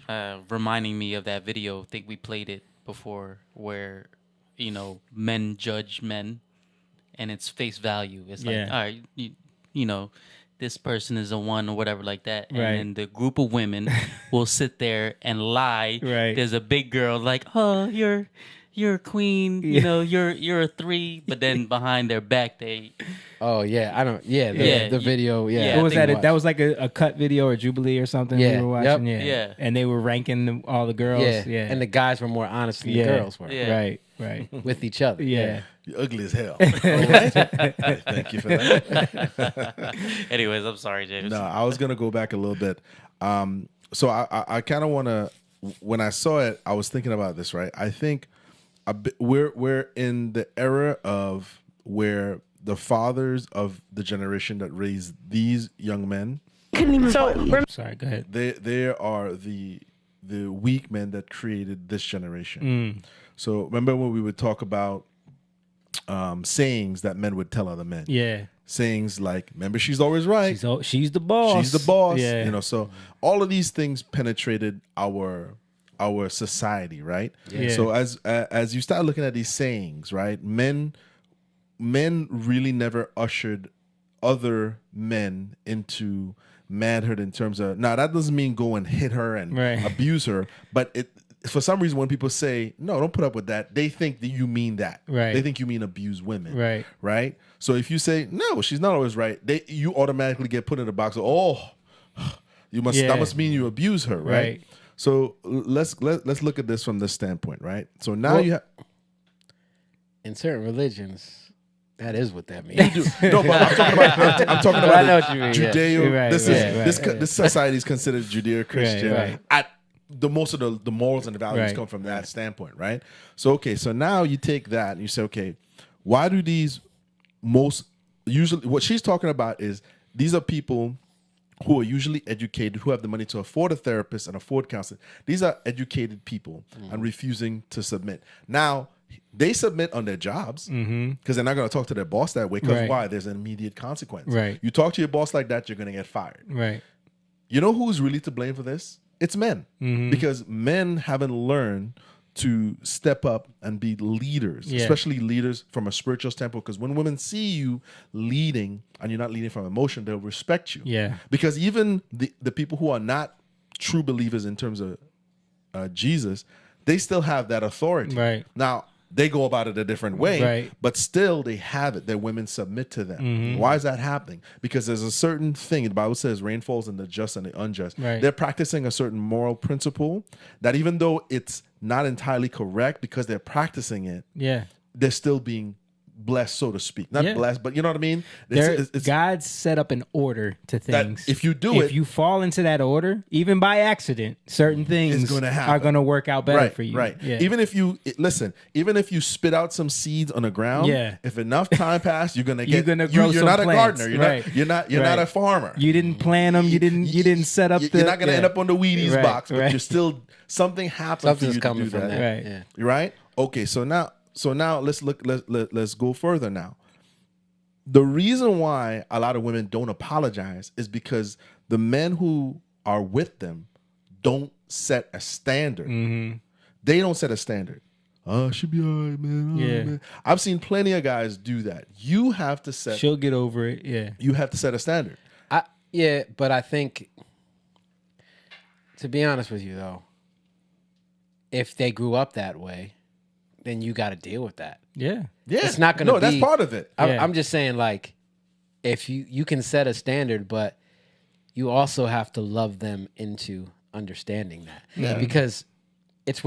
[SPEAKER 4] reminding me of that video. I think we played it before, where men judge men, and it's face value. It's like,
[SPEAKER 2] Yeah.
[SPEAKER 4] all right, you know, this person is a one or whatever like that, and
[SPEAKER 2] Right.
[SPEAKER 4] then the group of women will sit there and lie.
[SPEAKER 2] Right.
[SPEAKER 4] There's a big girl like, oh, you're a queen.
[SPEAKER 2] Yeah.
[SPEAKER 4] You're a 3, but then behind their back they.
[SPEAKER 5] Oh yeah, I don't. Yeah,
[SPEAKER 4] Yeah,
[SPEAKER 5] the video. Yeah,
[SPEAKER 4] yeah,
[SPEAKER 2] what was
[SPEAKER 4] I think
[SPEAKER 2] that? That was like a cut video or Jubilee or something
[SPEAKER 5] Yeah,
[SPEAKER 2] we were watching.
[SPEAKER 5] yep.
[SPEAKER 2] Yeah.
[SPEAKER 4] Yeah.
[SPEAKER 2] And they were ranking all the girls.
[SPEAKER 5] yeah,
[SPEAKER 2] Yeah.
[SPEAKER 5] and the guys were more honest than
[SPEAKER 2] Yeah.
[SPEAKER 5] the girls were
[SPEAKER 4] Yeah.
[SPEAKER 2] Right. Right.
[SPEAKER 5] with each other.
[SPEAKER 2] Yeah.
[SPEAKER 7] You're ugly as hell. All right? Thank you for that.
[SPEAKER 4] Anyways, I'm sorry, James.
[SPEAKER 7] No, I was gonna go back a little bit. So I kind of want to. When I saw it, I was thinking about this. Right, I think we're in the era of where the fathers of the generation that raised these young men,
[SPEAKER 2] Sorry. Go ahead.
[SPEAKER 7] they are the weak men that created this generation. So remember when we would talk about sayings that men would tell other men.
[SPEAKER 2] Yeah.
[SPEAKER 7] Sayings like, remember, she's always right.
[SPEAKER 2] She's the boss.
[SPEAKER 7] She's the boss.
[SPEAKER 2] Yeah.
[SPEAKER 7] So all of these things penetrated our society, right?
[SPEAKER 2] Yeah.
[SPEAKER 7] So as you start looking at these sayings, right, men really never ushered other men into manhood in terms of, now that doesn't mean go and hit her and
[SPEAKER 2] Right.
[SPEAKER 7] abuse her, but it, for some reason, when people say, no, don't put up with that, they think that you mean that.
[SPEAKER 2] Right.
[SPEAKER 7] They think you mean abuse women.
[SPEAKER 2] Right.
[SPEAKER 7] Right? So if you say, no, she's not always right, you automatically get put in the box of, that must mean you abuse her, right?
[SPEAKER 2] Right.
[SPEAKER 7] So let's look at this from this standpoint, right? So now
[SPEAKER 5] Well,
[SPEAKER 7] you have
[SPEAKER 5] In certain religions, that is what that means.
[SPEAKER 7] no, but I'm talking about
[SPEAKER 5] I know what you mean, yeah.
[SPEAKER 7] Judeo.
[SPEAKER 2] Right,
[SPEAKER 7] this
[SPEAKER 2] right,
[SPEAKER 7] is
[SPEAKER 2] right.
[SPEAKER 7] this society is considered Judeo-Christian.
[SPEAKER 2] Right.
[SPEAKER 7] At the most of the morals and the values
[SPEAKER 2] Right.
[SPEAKER 7] come from that standpoint, right? So okay, so now you take that and you say, okay, why do these usually what she's talking about is these are people who are usually educated, who have the money to afford a therapist and afford counseling. These are educated people and refusing to submit. Now, they submit on their jobs because they're not going to talk to their boss that way. Because
[SPEAKER 2] Right.
[SPEAKER 7] why? There's an immediate consequence.
[SPEAKER 2] Right.
[SPEAKER 7] You talk to your boss like that, you're going to get fired.
[SPEAKER 2] Right.
[SPEAKER 7] You know who's really to blame for this? It's men. Because men haven't learned to step up and be leaders,
[SPEAKER 2] Yeah.
[SPEAKER 7] especially leaders from a spiritual standpoint. Because when women see you leading and you're not leading from emotion, they'll respect you.
[SPEAKER 2] Yeah.
[SPEAKER 7] Because even the people who are not true believers in terms of Jesus, they still have that authority.
[SPEAKER 2] Right.
[SPEAKER 7] Now, they go about it a different way,
[SPEAKER 2] Right.
[SPEAKER 7] but still they have it. Their women submit to them. Why is that happening? Because there's a certain thing, the Bible says rain falls on the just and the unjust.
[SPEAKER 2] Right.
[SPEAKER 7] They're practicing a certain moral principle that even though it's not entirely correct, because they're practicing it,
[SPEAKER 2] Yeah.
[SPEAKER 7] they're still being blessed, so to speak. Not
[SPEAKER 2] Yeah.
[SPEAKER 7] blessed, but you know what I mean?
[SPEAKER 2] God set up an order to things.
[SPEAKER 7] if you do
[SPEAKER 2] if you fall into that order, even by accident, certain things
[SPEAKER 7] gonna happen.
[SPEAKER 2] are going to work out better
[SPEAKER 7] right,
[SPEAKER 2] for you.
[SPEAKER 7] right.
[SPEAKER 2] Yeah.
[SPEAKER 7] Even if you spit out some seeds on the ground,
[SPEAKER 2] Yeah.
[SPEAKER 7] if enough time passes, you're gonna
[SPEAKER 2] You're
[SPEAKER 7] get.
[SPEAKER 2] gonna grow
[SPEAKER 7] you're
[SPEAKER 2] some
[SPEAKER 7] not
[SPEAKER 2] plants.
[SPEAKER 7] a gardener.
[SPEAKER 2] Right.
[SPEAKER 7] You're not
[SPEAKER 2] Right.
[SPEAKER 7] a farmer.
[SPEAKER 2] You didn't plant them. You didn't set up.
[SPEAKER 7] You're not gonna
[SPEAKER 2] yeah.
[SPEAKER 7] end up on the Wheaties
[SPEAKER 2] Right,
[SPEAKER 7] box, but
[SPEAKER 2] right.
[SPEAKER 7] you're still something happened for
[SPEAKER 5] Something's
[SPEAKER 7] you
[SPEAKER 5] coming
[SPEAKER 7] to do
[SPEAKER 5] from
[SPEAKER 7] that.
[SPEAKER 5] that.
[SPEAKER 2] Right.
[SPEAKER 5] Yeah.
[SPEAKER 7] Right? Okay, so now let's look. Let's go further now. The reason why a lot of women don't apologize is because the men who are with them don't set a standard. They don't set a standard. Oh, she'll be all right, man. All right,
[SPEAKER 2] Yeah.
[SPEAKER 7] man. I've seen plenty of guys do that. You have to set.
[SPEAKER 2] She'll get over it. Yeah.
[SPEAKER 7] You have to set a standard.
[SPEAKER 5] But I think, to be honest with you though, if they grew up that way, then you got to deal with that.
[SPEAKER 2] Yeah.
[SPEAKER 7] Yeah,
[SPEAKER 5] It's not gonna
[SPEAKER 7] No, that's
[SPEAKER 5] be-
[SPEAKER 7] part of it.
[SPEAKER 2] Yeah.
[SPEAKER 5] I'm just saying, like, if you can set a standard, but you also have to love them into understanding that, because it's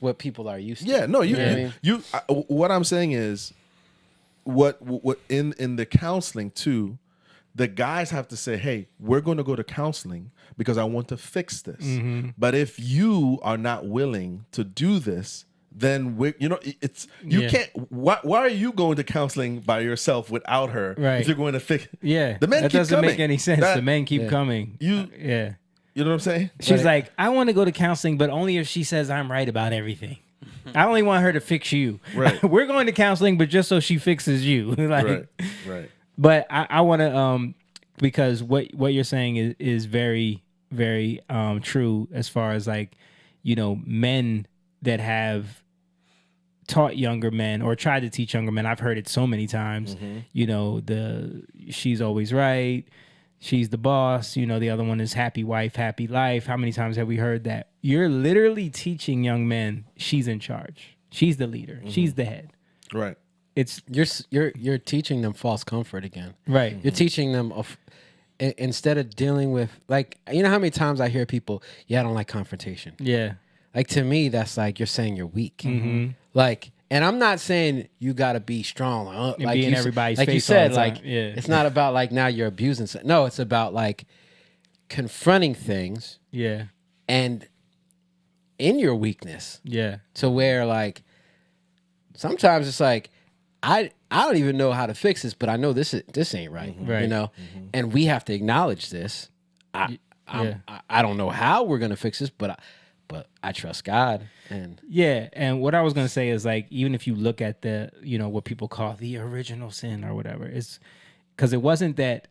[SPEAKER 5] what people are used to.
[SPEAKER 7] Yeah, no,
[SPEAKER 5] know what I mean?
[SPEAKER 7] what I'm saying is, what in the counseling too, the guys have to say, hey, we're going to go to counseling because I want to fix this. But if you are not willing to do this, then you can't. Why are you going to counseling by yourself without her?
[SPEAKER 2] Right.
[SPEAKER 7] If you're going to fix,
[SPEAKER 2] Yeah.
[SPEAKER 7] the men
[SPEAKER 2] that
[SPEAKER 7] keep
[SPEAKER 2] doesn't
[SPEAKER 7] coming.
[SPEAKER 2] make any sense.
[SPEAKER 7] That-
[SPEAKER 2] The men keep coming. Yeah.
[SPEAKER 7] You know what I'm saying?
[SPEAKER 2] She's like, I want to go to counseling, but only if she says I'm right about everything. I only want her to fix you.
[SPEAKER 7] Right.
[SPEAKER 2] We're going to counseling, but just so she fixes you. Like,
[SPEAKER 7] Right.
[SPEAKER 2] But I want to, because what you're saying is very, very true as far as like, men that have taught younger men or tried to teach younger men. I've heard it so many times. She's always right. She's the boss. The other one is happy wife, happy life. How many times have we heard that? You're literally teaching young men she's in charge. She's the leader. She's the head.
[SPEAKER 7] Right.
[SPEAKER 2] It's
[SPEAKER 5] You're teaching them false comfort again.
[SPEAKER 2] right.
[SPEAKER 5] You're teaching them instead of dealing with, like, how many times I hear people, I don't like confrontation.
[SPEAKER 2] Yeah.
[SPEAKER 5] Like, to me, that's like you're saying you're weak. Like, and I'm not saying you got to be strong. Like
[SPEAKER 2] be in
[SPEAKER 5] you,
[SPEAKER 2] everybody's
[SPEAKER 5] like you
[SPEAKER 2] face
[SPEAKER 5] said,
[SPEAKER 2] all the time.
[SPEAKER 5] like,
[SPEAKER 2] Yeah.
[SPEAKER 5] it's not about like now you're abusing. No, it's about like confronting things
[SPEAKER 2] Yeah.
[SPEAKER 5] and in your weakness
[SPEAKER 2] Yeah.
[SPEAKER 5] to where like sometimes it's like I don't even know how to fix this, but I know this ain't right.
[SPEAKER 2] Right.
[SPEAKER 5] And we have to acknowledge this. I don't know how we're gonna fix this, but I trust God. And
[SPEAKER 2] Yeah, and what I was gonna say is like, even if you look at the, what people call the original sin or whatever, it's because it wasn't that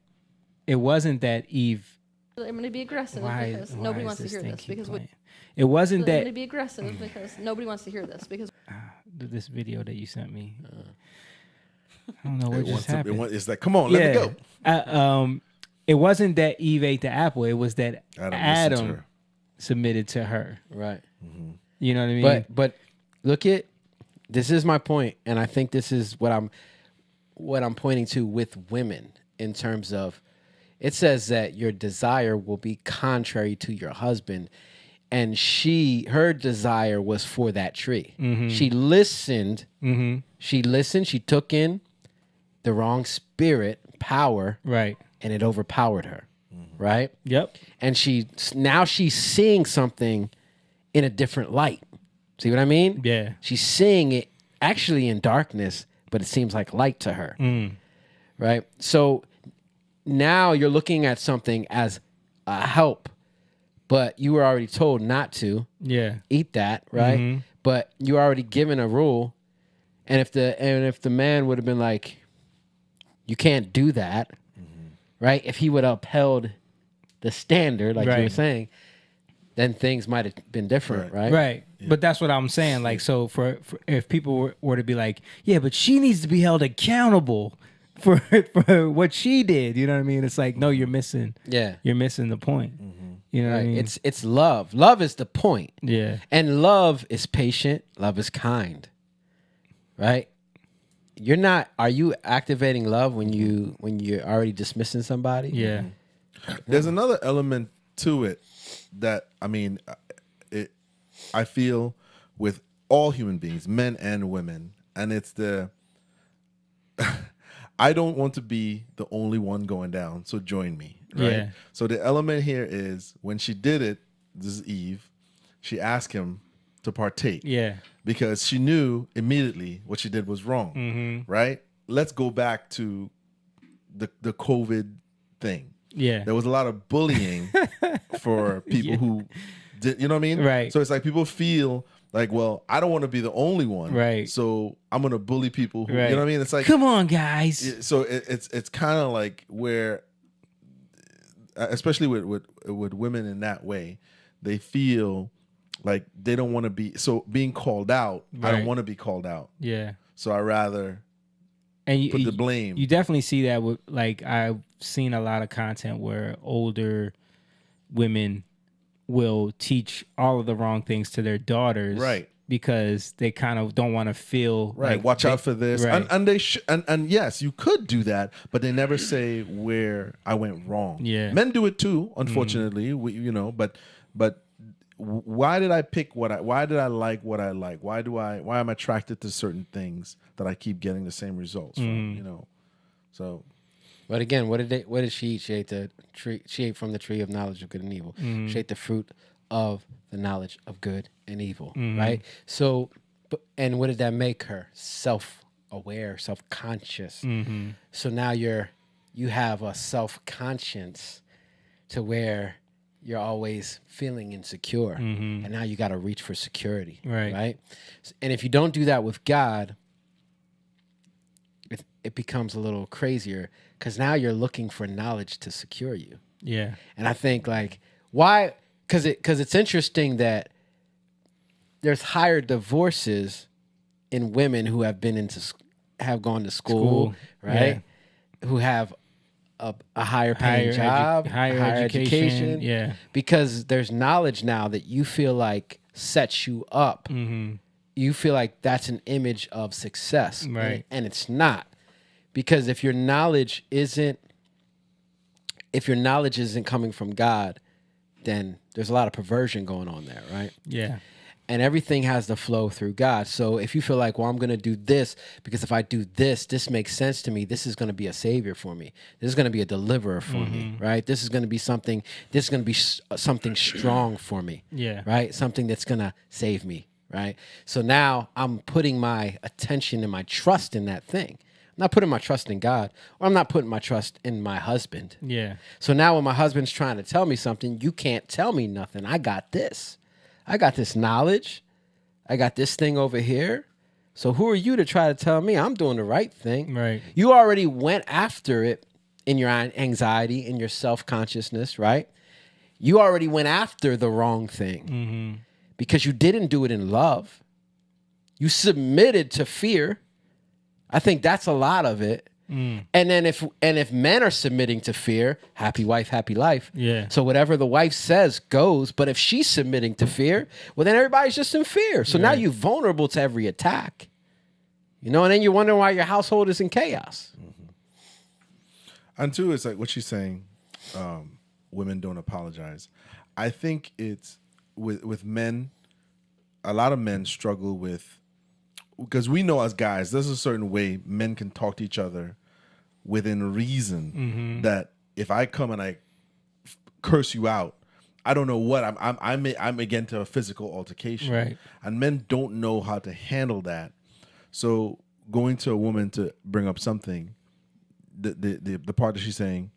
[SPEAKER 2] Eve.
[SPEAKER 11] I'm going to be aggressive because nobody wants to hear this. Because
[SPEAKER 2] it wasn't
[SPEAKER 11] I'm going to
[SPEAKER 2] that
[SPEAKER 11] be aggressive because nobody wants to hear this. Because
[SPEAKER 2] this video that you sent me. I don't know what just
[SPEAKER 7] It
[SPEAKER 2] happened.
[SPEAKER 7] it's like, come on, let me go.
[SPEAKER 2] It wasn't that Eve ate the apple. It was that
[SPEAKER 7] Adam listened to
[SPEAKER 2] Adam
[SPEAKER 7] her.
[SPEAKER 2] submitted to her.
[SPEAKER 5] right.
[SPEAKER 2] You know what I mean?
[SPEAKER 5] But look this is my point, and I think this is what I'm pointing to with women in terms of it says that your desire will be contrary to your husband, and her desire was for that tree. She listened. She listened. She took in the wrong spirit, power,
[SPEAKER 2] right.
[SPEAKER 5] and it overpowered her. Right.
[SPEAKER 2] Yep.
[SPEAKER 5] And now she's seeing something in a different light. See what I mean?
[SPEAKER 2] Yeah.
[SPEAKER 5] She's seeing it actually in darkness, but it seems like light to her. Right? So now you're looking at something as a help, but you were already told not to eat that, right? But you're already given a rule. And if the man would have been like, you can't do that, right? If he would have upheld the standard, like you were saying, then things might have been different, right?
[SPEAKER 2] Right. Yeah. But that's what I'm saying. Like, so for if people were to be like, yeah, but she needs to be held accountable for what she did. You know what I mean? It's like, no, you're missing.
[SPEAKER 5] Yeah.
[SPEAKER 2] You're missing the point. You know what I mean?
[SPEAKER 5] It's love. Love is the point.
[SPEAKER 2] Yeah.
[SPEAKER 5] And love is patient. Love is kind. Right? Are you activating love when you're already dismissing somebody?
[SPEAKER 2] Yeah.
[SPEAKER 7] There's another element to it that I feel with all human beings, men and women, and it's I don't want to be the only one going down, so join me, right?
[SPEAKER 2] Yeah.
[SPEAKER 7] So the element here is when she did it, this is Eve, she asked him to partake.
[SPEAKER 2] Yeah.
[SPEAKER 7] Because she knew immediately what she did was wrong, right? Let's go back to the COVID thing.
[SPEAKER 2] Yeah.
[SPEAKER 7] There was a lot of bullying for people who did, you know what I mean?
[SPEAKER 2] Right.
[SPEAKER 7] So it's like people feel like, well, I don't want to be the only one.
[SPEAKER 2] Right.
[SPEAKER 7] So I'm going to bully people who,
[SPEAKER 2] Right.
[SPEAKER 7] you know what I mean? It's like,
[SPEAKER 2] come on, guys.
[SPEAKER 7] So it's kind of like where, especially with women in that way, they feel like they don't want to be, so being called out, I don't
[SPEAKER 2] Right.
[SPEAKER 7] want to be called out.
[SPEAKER 2] Yeah.
[SPEAKER 7] So I rather
[SPEAKER 2] And
[SPEAKER 7] put the blame.
[SPEAKER 2] You definitely see that with, like, I've seen a lot of content where older women will teach all of the wrong things to their daughters.
[SPEAKER 7] Right.
[SPEAKER 2] because they kind of don't want to feel
[SPEAKER 7] Right.
[SPEAKER 2] like
[SPEAKER 7] Watch out for this.
[SPEAKER 2] Right.
[SPEAKER 7] And they and yes, you could do that, but they never say where I went wrong.
[SPEAKER 2] Yeah.
[SPEAKER 7] Men do it too, unfortunately. But why did I pick why did I like what I like? Why am I attracted to certain things that I keep getting the same results from, So
[SPEAKER 5] But again, what did she eat? She ate the tree. She ate from the tree of knowledge of good and evil. She ate the fruit of the knowledge of good and evil, right? So, and what did that make her? Self-aware, self-conscious. So now you have a self-conscience to where you're always feeling insecure, and now you got to reach for security, right? And if you don't do that with God, it becomes a little crazier because now you're looking for knowledge to secure you.
[SPEAKER 2] Yeah.
[SPEAKER 5] And I think like why? Because it's interesting that there's higher divorces in women who have gone to school, right? Who have a higher paying job,
[SPEAKER 2] higher
[SPEAKER 5] education.
[SPEAKER 2] Yeah.
[SPEAKER 5] Because there's knowledge now that you feel like sets you up. You feel like that's an image of success.
[SPEAKER 2] Right.
[SPEAKER 5] And it's not. Because if your knowledge isn't coming from God, then there's a lot of perversion going on there, right?
[SPEAKER 2] Yeah.
[SPEAKER 5] And everything has to flow through God. So if you feel like, well, I'm going to do this because if I do this, this makes sense to me. This is going to be a savior for me. This is going to be a deliverer for me, right? This is going to be something. This is going to be something strong for me, right? Something that's going to save me, right? So now I'm putting my attention and my trust in that thing. I'm not putting my trust in God, or I'm not putting my trust in my husband.
[SPEAKER 2] Yeah.
[SPEAKER 5] So now when my husband's trying to tell me something, you can't tell me nothing. I got this. I got this knowledge. I got this thing over here. So who are you to try to tell me I'm doing the right thing?
[SPEAKER 2] Right.
[SPEAKER 5] You already went after it in your anxiety, in your self-consciousness, right? You already went after the wrong thing because you didn't do it in love. You submitted to fear. I think that's a lot of it. And then if men are submitting to fear, happy wife, happy life.
[SPEAKER 2] Yeah.
[SPEAKER 5] So whatever the wife says goes. But if she's submitting to fear, well, then everybody's just in fear. So now you're vulnerable to every attack. And then you're wondering why your household is in chaos.
[SPEAKER 7] And two, it's like what she's saying, women don't apologize. I think it's with men, a lot of men struggle with, because we know as guys, there's a certain way men can talk to each other within reason that if I come and I curse you out, I don't know what I'm again to a physical altercation.
[SPEAKER 2] Right.
[SPEAKER 7] And men don't know how to handle that. So going to a woman to bring up something, the part that she's saying,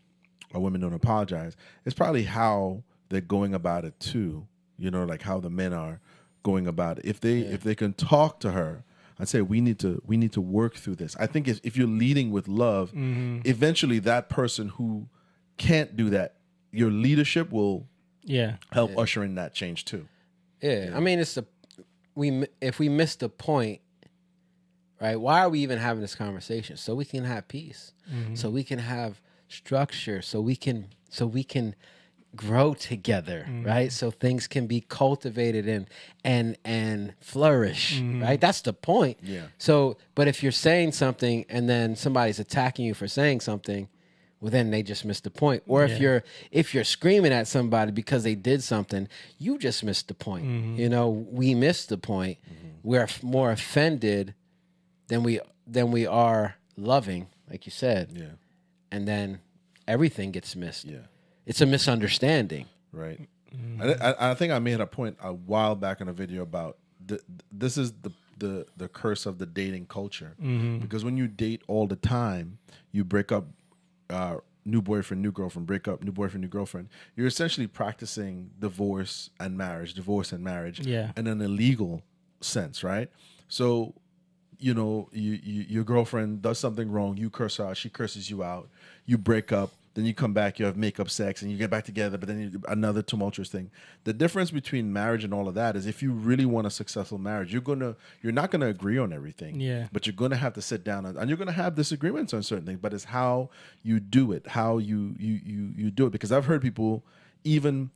[SPEAKER 7] women don't apologize, it's probably how they're going about it too. Like how the men are going about it. If they can talk to her and say, we need to work through this. I think if you're leading with love, eventually that person who can't do that, your leadership will help usher in that change too.
[SPEAKER 5] Yeah. I mean, if we miss the point, right? Why are we even having this conversation? So we can have peace. So we can have structure. So we can grow together, right? So things can be cultivated and flourish, right? That's the point.
[SPEAKER 7] Yeah.
[SPEAKER 5] So, but if you're saying something and then somebody's attacking you for saying something, well, then they just missed the point. Or if you're screaming at somebody because they did something, you just missed the point. We missed the point. We're more offended than we are loving, like you said.
[SPEAKER 7] Yeah.
[SPEAKER 5] And then everything gets missed.
[SPEAKER 7] Yeah.
[SPEAKER 5] It's a misunderstanding.
[SPEAKER 7] Right. I think I made a point a while back in a video about this is the curse of the dating culture. Because when you date all the time, you break up, new boyfriend, new girlfriend, break up, new boyfriend, new girlfriend. You're essentially practicing divorce and marriage in an illegal sense, right? So, your girlfriend does something wrong, you curse her out, she curses you out, you break up, then you come back, you have makeup sex, and you get back together, but then another tumultuous thing. The difference between marriage and all of that is if you really want a successful marriage, you're not gonna agree on everything.
[SPEAKER 2] Yeah. But
[SPEAKER 7] you're gonna have to sit down and you're gonna have disagreements on certain things, but it's how you do it, how you do it. Because I've heard people even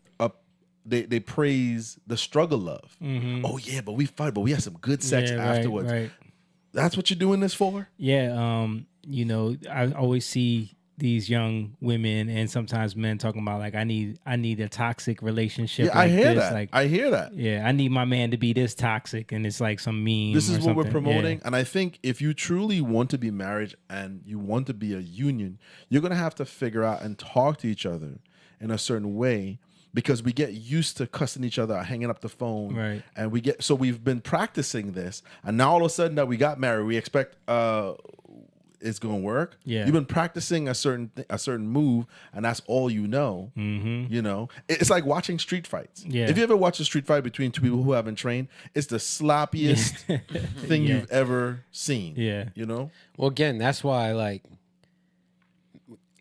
[SPEAKER 7] they praise the struggle love. Oh yeah, but we fight, but we have some good sex afterwards.
[SPEAKER 2] Right.
[SPEAKER 7] That's what you're doing this for?
[SPEAKER 2] Yeah, you know, I always see these young women and sometimes men talking about like I need a toxic relationship.
[SPEAKER 7] Yeah,
[SPEAKER 2] like
[SPEAKER 7] I hear
[SPEAKER 2] this.
[SPEAKER 7] that.
[SPEAKER 2] Like,
[SPEAKER 7] I hear that.
[SPEAKER 2] yeah, I need my man to be this toxic, and it's like some meme.
[SPEAKER 7] This is
[SPEAKER 2] or
[SPEAKER 7] what we're
[SPEAKER 2] something.
[SPEAKER 7] promoting.
[SPEAKER 2] Yeah.
[SPEAKER 7] And I think if you truly want to be married and you want to be a union, you're going to have to figure out and talk to each other in a certain way, because we get used to cussing each other, hanging up the phone.
[SPEAKER 2] Right.
[SPEAKER 7] And so we've been practicing this. And now all of a sudden that we got married, we expect it's going to work.
[SPEAKER 2] Yeah.
[SPEAKER 7] You've been practicing a certain move, and that's all you know. You know, it's like watching street fights.
[SPEAKER 2] Yeah.
[SPEAKER 7] If you ever watch a street fight between two people who haven't trained, it's the sloppiest thing you've ever seen.
[SPEAKER 2] Yeah.
[SPEAKER 7] You know?
[SPEAKER 5] Well, again, that's why like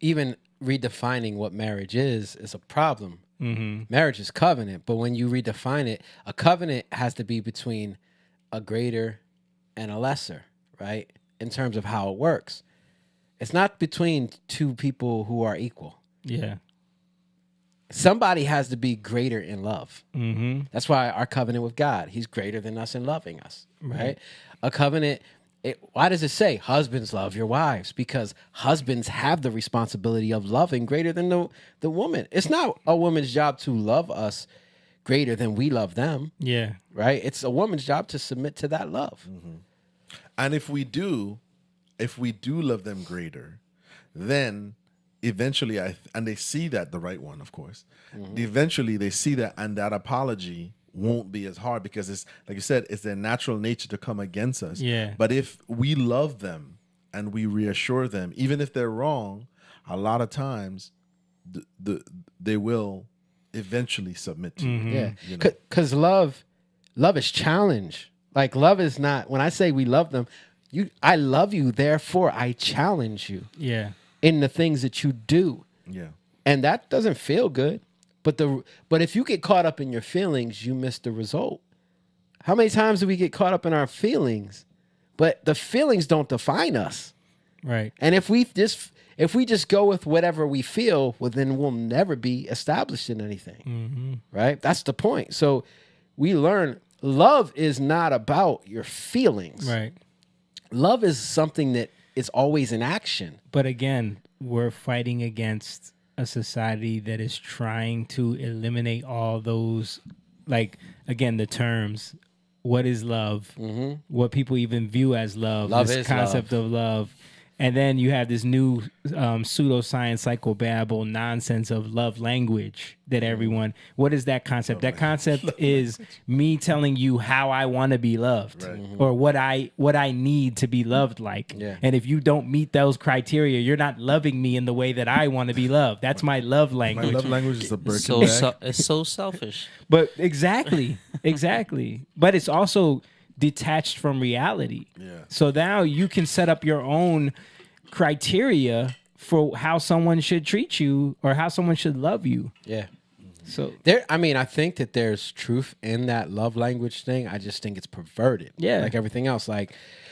[SPEAKER 5] even redefining what marriage is a problem. Marriage is covenant, but when you redefine it, a covenant has to be between a greater and a lesser, right? In terms of how it works. It's not between two people who are equal.
[SPEAKER 2] Yeah.
[SPEAKER 5] Somebody has to be greater in love.
[SPEAKER 2] Mm-hmm.
[SPEAKER 5] That's why our covenant with God, he's greater than us in loving us, right? A covenant, why does it say husbands love your wives? Because husbands have the responsibility of loving greater than the woman. It's not a woman's job to love us greater than we love them,
[SPEAKER 2] Yeah.
[SPEAKER 5] right? It's a woman's job to submit to that love.
[SPEAKER 7] And if we do love them greater, then eventually and they see that, the right one, of course, eventually they see that, and that apology won't be as hard, because it's like you said, it's their natural nature to come against us.
[SPEAKER 2] Yeah.
[SPEAKER 7] But if we love them and we reassure them, even if they're wrong, a lot of times they will eventually submit to you.
[SPEAKER 5] Yeah.
[SPEAKER 7] You know?
[SPEAKER 5] Because love is challenge. Like love is not, when I say we love them, I love you, therefore I challenge you
[SPEAKER 2] Yeah.
[SPEAKER 5] in the things that you do.
[SPEAKER 7] Yeah.
[SPEAKER 5] And that doesn't feel good. But if you get caught up in your feelings, you miss the result. How many times do we get caught up in our feelings? But the feelings don't define us.
[SPEAKER 2] Right.
[SPEAKER 5] And if we just go with whatever we feel, well, then we'll never be established in anything. Right? That's the point. So we learn love is not about your feelings.
[SPEAKER 2] Right.
[SPEAKER 5] Love is something that is always in action.
[SPEAKER 2] But again, we're fighting against a society that is trying to eliminate all those, like, again, the terms. What is love? What people even view as love.
[SPEAKER 5] Love
[SPEAKER 2] this
[SPEAKER 5] is
[SPEAKER 2] concept of love. And then you have this new pseudoscience, psychobabble nonsense of love language that everyone. What is that concept? That concept is me telling you how I want to be loved, or what I need to be loved like.
[SPEAKER 5] Yeah.
[SPEAKER 2] And if you don't meet those criteria, you're not loving me in the way that I want to be loved. That's my love
[SPEAKER 7] My
[SPEAKER 2] language.
[SPEAKER 7] love language is a Birkin
[SPEAKER 4] So,
[SPEAKER 7] bag.
[SPEAKER 4] it's so selfish.
[SPEAKER 2] But exactly. But it's also detached from reality.
[SPEAKER 7] Yeah.
[SPEAKER 2] So now you can set up your own criteria for how someone should treat you or how someone should love you.
[SPEAKER 5] Yeah.
[SPEAKER 2] So
[SPEAKER 5] I think that there's truth in that love language thing. I just think it's perverted.
[SPEAKER 2] Yeah.
[SPEAKER 5] Like everything else.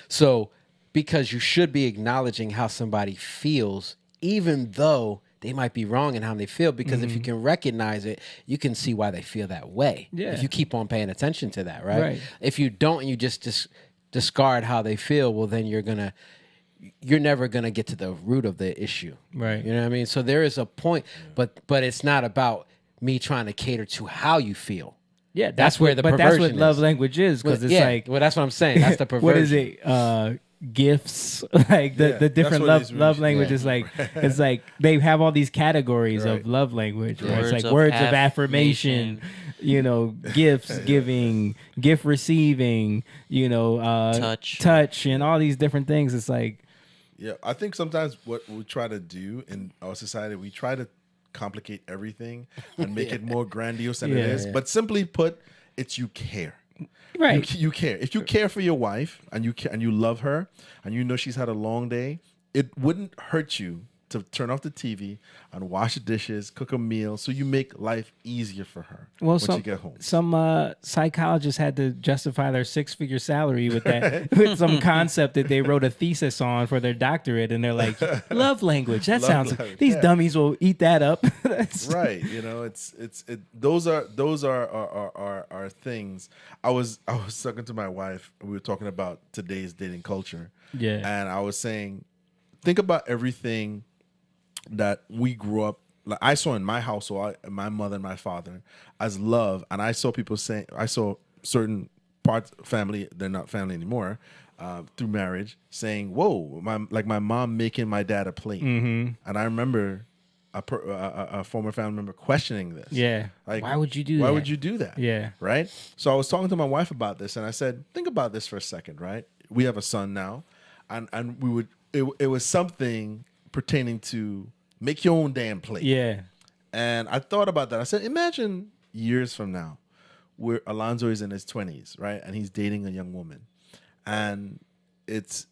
[SPEAKER 5] So because you should be acknowledging how somebody feels, even though they might be wrong in how they feel, because if you can recognize it, you can see why they feel that way.
[SPEAKER 2] Yeah.
[SPEAKER 5] If you keep on paying attention to that, right?
[SPEAKER 2] Right.
[SPEAKER 5] If you don't and you just discard how they feel, well, then you're never gonna get to the root of the issue.
[SPEAKER 2] Right.
[SPEAKER 5] You know what I mean? So there is a point, but it's not about me trying to cater to how you feel.
[SPEAKER 2] yeah,
[SPEAKER 5] That's where the
[SPEAKER 2] but that's what
[SPEAKER 5] perversion
[SPEAKER 2] love
[SPEAKER 5] is.
[SPEAKER 2] language is, because it's like
[SPEAKER 5] well, that's what I'm saying. That's the perversion.
[SPEAKER 2] what is it? Gifts, like the
[SPEAKER 7] that's
[SPEAKER 2] different
[SPEAKER 7] what it is
[SPEAKER 2] love
[SPEAKER 7] really.
[SPEAKER 2] languages. Like it's like they have all these categories
[SPEAKER 7] Right.
[SPEAKER 2] of love language. Where it's
[SPEAKER 4] Words
[SPEAKER 2] like
[SPEAKER 4] of
[SPEAKER 2] words of affirmation,
[SPEAKER 4] affirmation.
[SPEAKER 2] Gifts giving, gift receiving, touch, and all these different things. It's like
[SPEAKER 7] Yeah, I think sometimes what we try to do in our society, we try to complicate everything and make it more grandiose than it is.
[SPEAKER 5] Yeah.
[SPEAKER 7] But simply put, it's you care.
[SPEAKER 2] right.
[SPEAKER 7] You care. If you care for your wife and you love her and you know she's had a long day, it wouldn't hurt you to turn off the TV and wash the dishes, cook a meal, so you make life easier for her when she get home.
[SPEAKER 2] Some psychologists had to justify their 6-figure salary with that, with some concept that they wrote a thesis on for their doctorate, and they're like, love language. That sounds
[SPEAKER 7] language,
[SPEAKER 2] these
[SPEAKER 7] yeah.
[SPEAKER 2] dummies will eat that up.
[SPEAKER 7] Right, you know, those are things. I was talking to my wife, and we were talking about today's dating culture.
[SPEAKER 2] Yeah.
[SPEAKER 7] And I was saying, think about everything that we grew up, like I saw in my household, my mother and my father, as love. And I saw people saying, I saw certain parts, family, they're not family anymore, through marriage, saying, whoa, my mom making my dad a plate. And I remember a former family member questioning this.
[SPEAKER 2] Yeah.
[SPEAKER 7] Like,
[SPEAKER 2] why would you do that?
[SPEAKER 7] Why would you do that?
[SPEAKER 2] Yeah.
[SPEAKER 7] Right? So I was talking to my wife about this, and I said, think about this for a second, right? We have a son now, and it was something pertaining to make your own damn plate.
[SPEAKER 2] Yeah.
[SPEAKER 7] And I thought about that. I said, imagine years from now, where Alonzo is in his 20s, right? And he's dating a young woman. And it's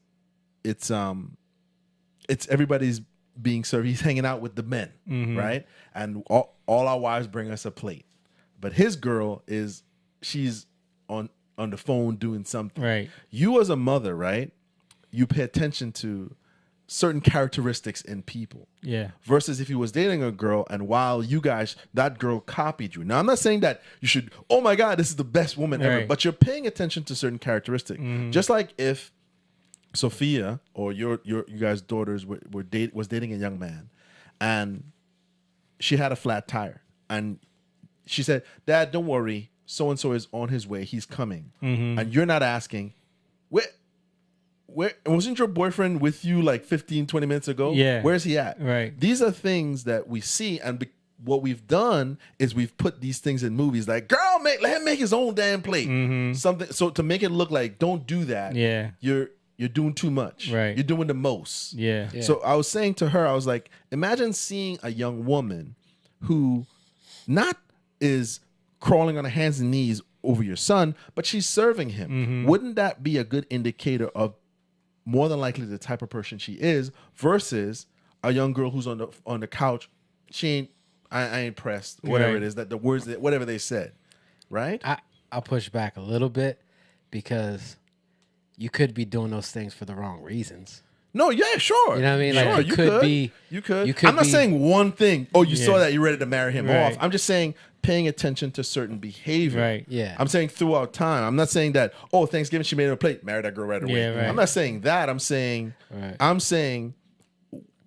[SPEAKER 7] everybody's being served. He's hanging out with the men, right? And all our wives bring us a plate. But his girl she's on the phone doing something.
[SPEAKER 2] Right.
[SPEAKER 7] You as a mother, right? You pay attention to certain characteristics in people.
[SPEAKER 2] Yeah.
[SPEAKER 7] Versus if he was dating a girl and while that girl copied you. Now, I'm not saying that you should, oh my God, this is the best woman ever,
[SPEAKER 2] Right.
[SPEAKER 7] but you're paying attention to certain characteristics. Just like if Sophia or your guys' daughters was dating a young man and she had a flat tire and she said, Dad, don't worry, so-and-so is on his way, he's coming. And you're not asking, where wasn't your boyfriend with you like 15, 20 minutes ago?
[SPEAKER 2] Yeah.
[SPEAKER 7] Where's he at?
[SPEAKER 2] Right.
[SPEAKER 7] These are things that we see, and what we've done is we've put these things in movies like, girl, let him make his own damn plate. Something so to make it look like, don't do that.
[SPEAKER 2] Yeah.
[SPEAKER 7] You're doing too much.
[SPEAKER 2] Right.
[SPEAKER 7] You're doing the most.
[SPEAKER 2] Yeah.
[SPEAKER 7] So I was saying to her, I was like, imagine seeing a young woman who not is crawling on her hands and knees over your son, but she's serving him. Wouldn't that be a good indicator of more than likely the type of person she is versus a young girl who's on the couch? She ain't, I ain't pressed, whatever
[SPEAKER 2] Right.
[SPEAKER 7] it is, that the words that whatever they said, right?
[SPEAKER 5] I'll push back a little bit because you could be doing those things for the wrong reasons.
[SPEAKER 7] No, yeah, sure.
[SPEAKER 5] You know what I mean?
[SPEAKER 7] Sure,
[SPEAKER 5] Like,
[SPEAKER 7] you could. You could. I'm not saying one thing. Oh, you saw that, you're ready to marry him
[SPEAKER 2] Right.
[SPEAKER 7] off. I'm just saying paying attention to certain behavior.
[SPEAKER 2] Right.
[SPEAKER 5] Yeah.
[SPEAKER 7] I'm saying throughout time. I'm not saying that, oh, Thanksgiving she made her plate, marry that girl right away.
[SPEAKER 2] Yeah, right.
[SPEAKER 7] I'm not saying that. I'm saying
[SPEAKER 5] Right.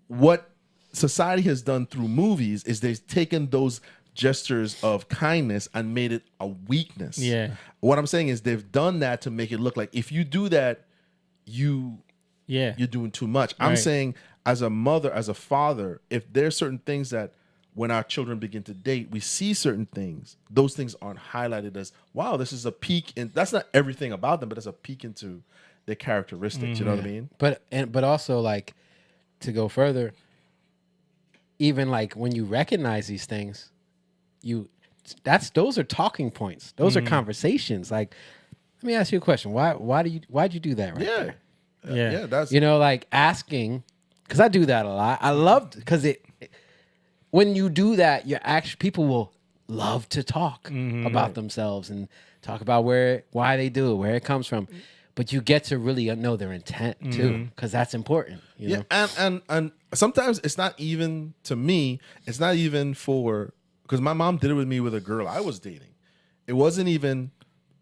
[SPEAKER 7] What society has done through movies is they've taken those gestures of kindness and made it a weakness.
[SPEAKER 2] Yeah.
[SPEAKER 7] What I'm saying is they've done that to make it look like if you do that, you're doing too much. I'm
[SPEAKER 2] Right.
[SPEAKER 7] saying as a mother, as a father, if there's certain things that when our children begin to date, we see certain things, those things aren't highlighted as, wow, this is a peek. And that's not everything about them, but it's a peek into their characteristics. You know what I mean?
[SPEAKER 5] But also, like, to go further, even like when you recognize these things, those are talking points. Those are conversations. Like, let me ask you a question. Why'd you do that right there?
[SPEAKER 7] Yeah. That's
[SPEAKER 5] Like asking, because I do that a lot. I love, because when you do that, people will love to talk about themselves and talk about why they do it, where it comes from. But you get to really know their intent too, because that's important. You know?
[SPEAKER 7] And sometimes it's not even, to me, it's not even for, because my mom did it with me with a girl I was dating. It wasn't even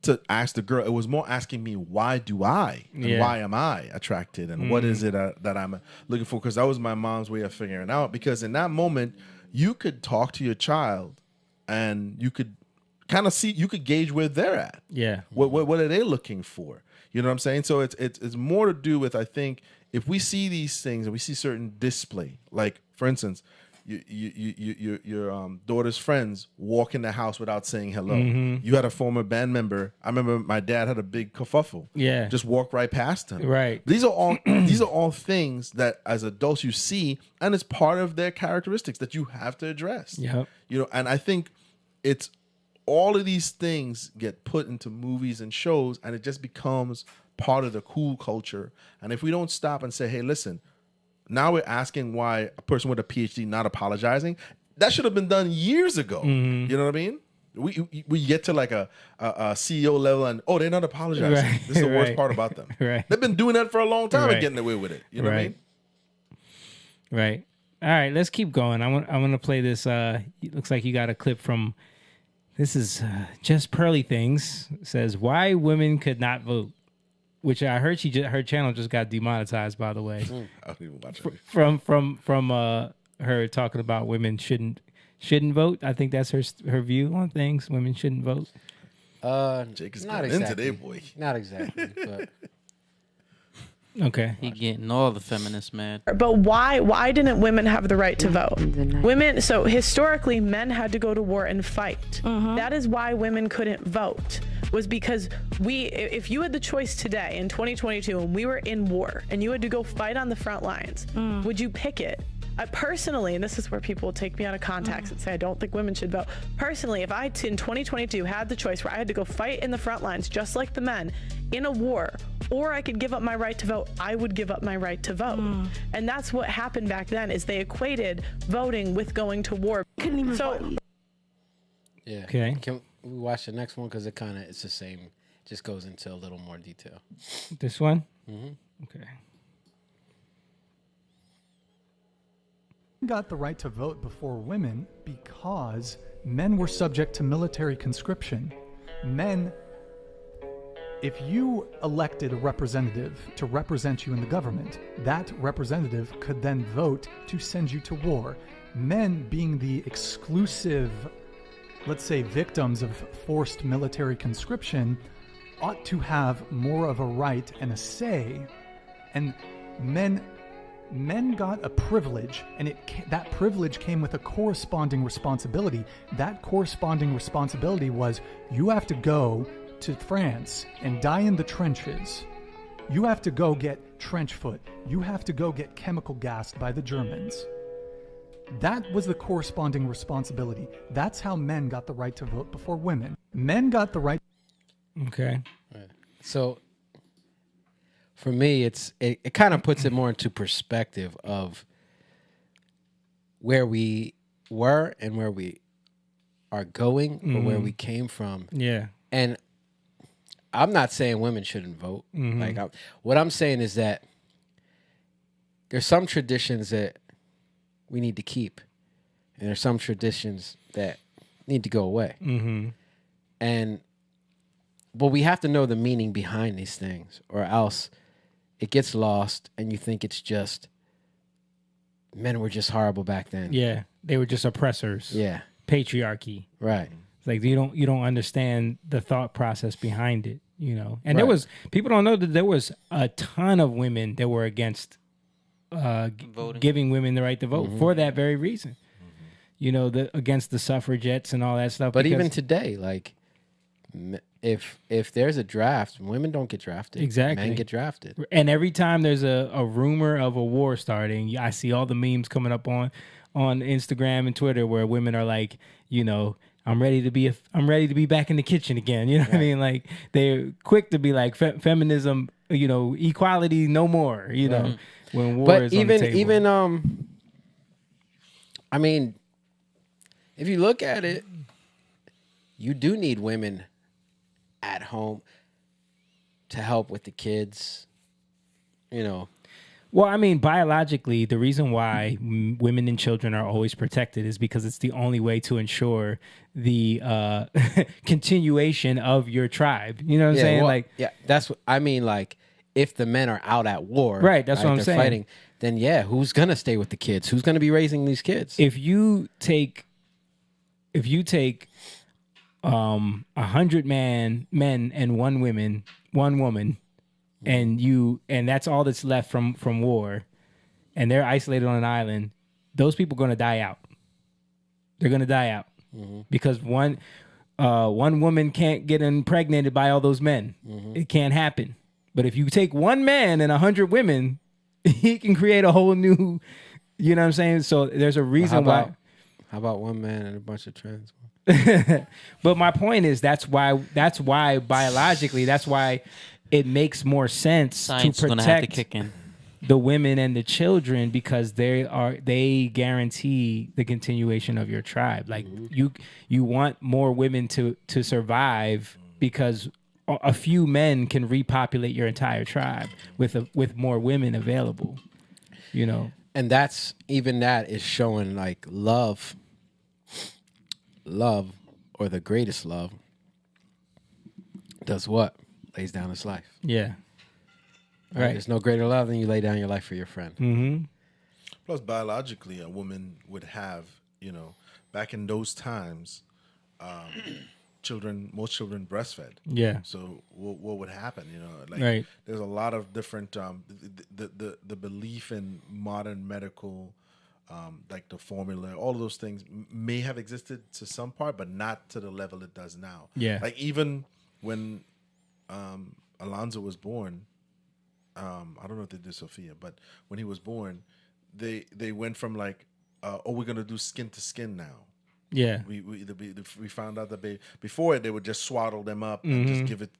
[SPEAKER 7] to ask the girl. It was more asking me, why do I? And why am I attracted? And what is it that I'm looking for? Because that was my mom's way of figuring out. Because in that moment, you could talk to your child and you could kind of see, you could gauge where they're at.
[SPEAKER 2] Yeah.
[SPEAKER 7] What are they looking for? You know what I'm saying? So it's more to do with, I think, if we see these things and we see certain display, like for instance, your daughter's friends walk in the house without saying hello. You had a former band member. I remember my dad had a big kerfuffle.
[SPEAKER 2] Yeah.
[SPEAKER 7] Just walk right past him.
[SPEAKER 2] Right.
[SPEAKER 7] These are all things that as adults you see, and it's part of their characteristics that you have to address.
[SPEAKER 2] Yep.
[SPEAKER 7] You know, and I think it's all of these things get put into movies and shows, and it just becomes part of the cool culture. And if we don't stop and say, hey, listen, Now we're asking why a person with a PhD not apologizing. That should have been done years ago. You know what I mean? We get to like a CEO level and they're not apologizing.
[SPEAKER 2] Right,
[SPEAKER 7] This is the worst
[SPEAKER 2] right,
[SPEAKER 7] part about them.
[SPEAKER 2] right.
[SPEAKER 7] They've been doing that for a long time
[SPEAKER 2] Right.
[SPEAKER 7] and getting away with it. You know what I mean?
[SPEAKER 2] Right. All right, let's keep going. I want to play this. It looks like you got a clip from. This is Just Pearly Things. It says why women could not vote, which I heard her channel just got demonetized. By the way,
[SPEAKER 7] I don't even watch it.
[SPEAKER 2] from her talking about women shouldn't vote. I think that's her view on things. Women shouldn't vote.
[SPEAKER 7] Jake is
[SPEAKER 5] Not
[SPEAKER 7] going
[SPEAKER 5] exactly.
[SPEAKER 7] in today, boy.
[SPEAKER 5] Not exactly, but
[SPEAKER 2] Okay.
[SPEAKER 4] He getting all the feminists mad.
[SPEAKER 12] But why didn't women have the right to vote? Women, so historically, men had to go to war and fight. That is why women couldn't vote, was because if you had the choice today in 2022 and we were in war and you had to go fight on the front lines, would you pick it? Personally, and this is where people take me out of context and say I don't think women should vote. Personally, if I in 2022 had the choice where I had to go fight in the front lines just like the men in a war, or I could give up my right to vote, I would give up my right to vote. And that's what happened back then, is they equated voting with going to war. So
[SPEAKER 5] yeah.
[SPEAKER 2] Okay.
[SPEAKER 5] Can we watch the next one? Because it's the same. Just goes into a little more detail.
[SPEAKER 2] This one. Okay.
[SPEAKER 13] Got the right to vote before women because men were subject to military conscription. Men, if you elected a representative to represent you in the government, that representative could then vote to send you to war. Men, being the exclusive, let's say, victims of forced military conscription, ought to have more of a right and a say. And men got a privilege, and that privilege came with a corresponding responsibility. That corresponding responsibility was you have to go to France and die in the trenches. You have to go get trench foot. You have to go get chemical gassed by the Germans. That was the corresponding responsibility. That's how men got the right to vote before women. Men got the right.
[SPEAKER 2] Okay.
[SPEAKER 5] So for me, it kind of puts it more into perspective of where we were and where we are going or where we came from.
[SPEAKER 2] Yeah.
[SPEAKER 5] And I'm not saying women shouldn't vote. Like what I'm saying is that there's some traditions that we need to keep, and there's some traditions that need to go away. But we have to know the meaning behind these things, or else it gets lost and you think it's just men were just horrible back then.
[SPEAKER 2] Yeah. They were just oppressors.
[SPEAKER 5] Yeah.
[SPEAKER 2] Patriarchy.
[SPEAKER 5] Right.
[SPEAKER 2] It's like you don't understand the thought process behind it, you know. And there was people don't know that there was a ton of women that were against giving women the right to vote for that very reason. You know, against the suffragettes and all that stuff.
[SPEAKER 5] But even today, like if there's a draft, women don't get drafted.
[SPEAKER 2] Exactly.
[SPEAKER 5] Men get drafted.
[SPEAKER 2] And every time there's a rumor of a war starting, I see all the memes coming up on Instagram and Twitter where women are like, you know, I'm ready to be back in the kitchen again. You know what I mean? Like they're quick to be like feminism, you know, equality, no more. You know, when war is on the table.
[SPEAKER 5] I mean, if you look at it, you do need women at home to help with the kids, you know.
[SPEAKER 2] Well, I mean, biologically, the reason why women and children are always protected is because it's the only way to ensure the continuation of your tribe. You know what I'm saying?
[SPEAKER 5] Well, that's what I mean. Like, if the men are out at war,
[SPEAKER 2] right? That's what I'm
[SPEAKER 5] they're
[SPEAKER 2] saying.
[SPEAKER 5] Fighting, then who's gonna stay with the kids? Who's gonna be raising these kids?
[SPEAKER 2] If you take 100 men and one woman. And that's all that's left from war, and they're isolated on an island, those people are going to die out. They're going to die out because one woman can't get impregnated by all those men. It can't happen. But if you take one man and 100 women, he can create a whole new, you know what I'm saying? So there's a reason why.
[SPEAKER 5] How about one man and a bunch of trans
[SPEAKER 2] women? But my point is that's why biologically, that's why it makes more sense
[SPEAKER 4] Science
[SPEAKER 2] to protect.
[SPEAKER 4] gonna have to kick in.
[SPEAKER 2] the women and the children because they guarantee the continuation of your tribe. Like you want more women to survive because a few men can repopulate your entire tribe with more women available. You know,
[SPEAKER 5] and that is showing like love, or the greatest love does what? Lays down its life.
[SPEAKER 2] Yeah.
[SPEAKER 5] Right. There's no greater love than you lay down your life for your friend.
[SPEAKER 2] Mm-hmm.
[SPEAKER 7] Plus, biologically, a woman would have, back in those times, most children breastfed.
[SPEAKER 2] Yeah.
[SPEAKER 7] So what would happen?
[SPEAKER 2] Right.
[SPEAKER 7] There's a lot of different the belief in modern medical, like the formula, all of those things may have existed to some part, but not to the level it does now.
[SPEAKER 2] Yeah.
[SPEAKER 7] Like even when Alonzo was born. I don't know if they did Sophia, but when he was born, they went from like, we're gonna do skin to skin now.
[SPEAKER 2] Yeah,
[SPEAKER 7] we found out that before it they would just swaddle them up and just give it,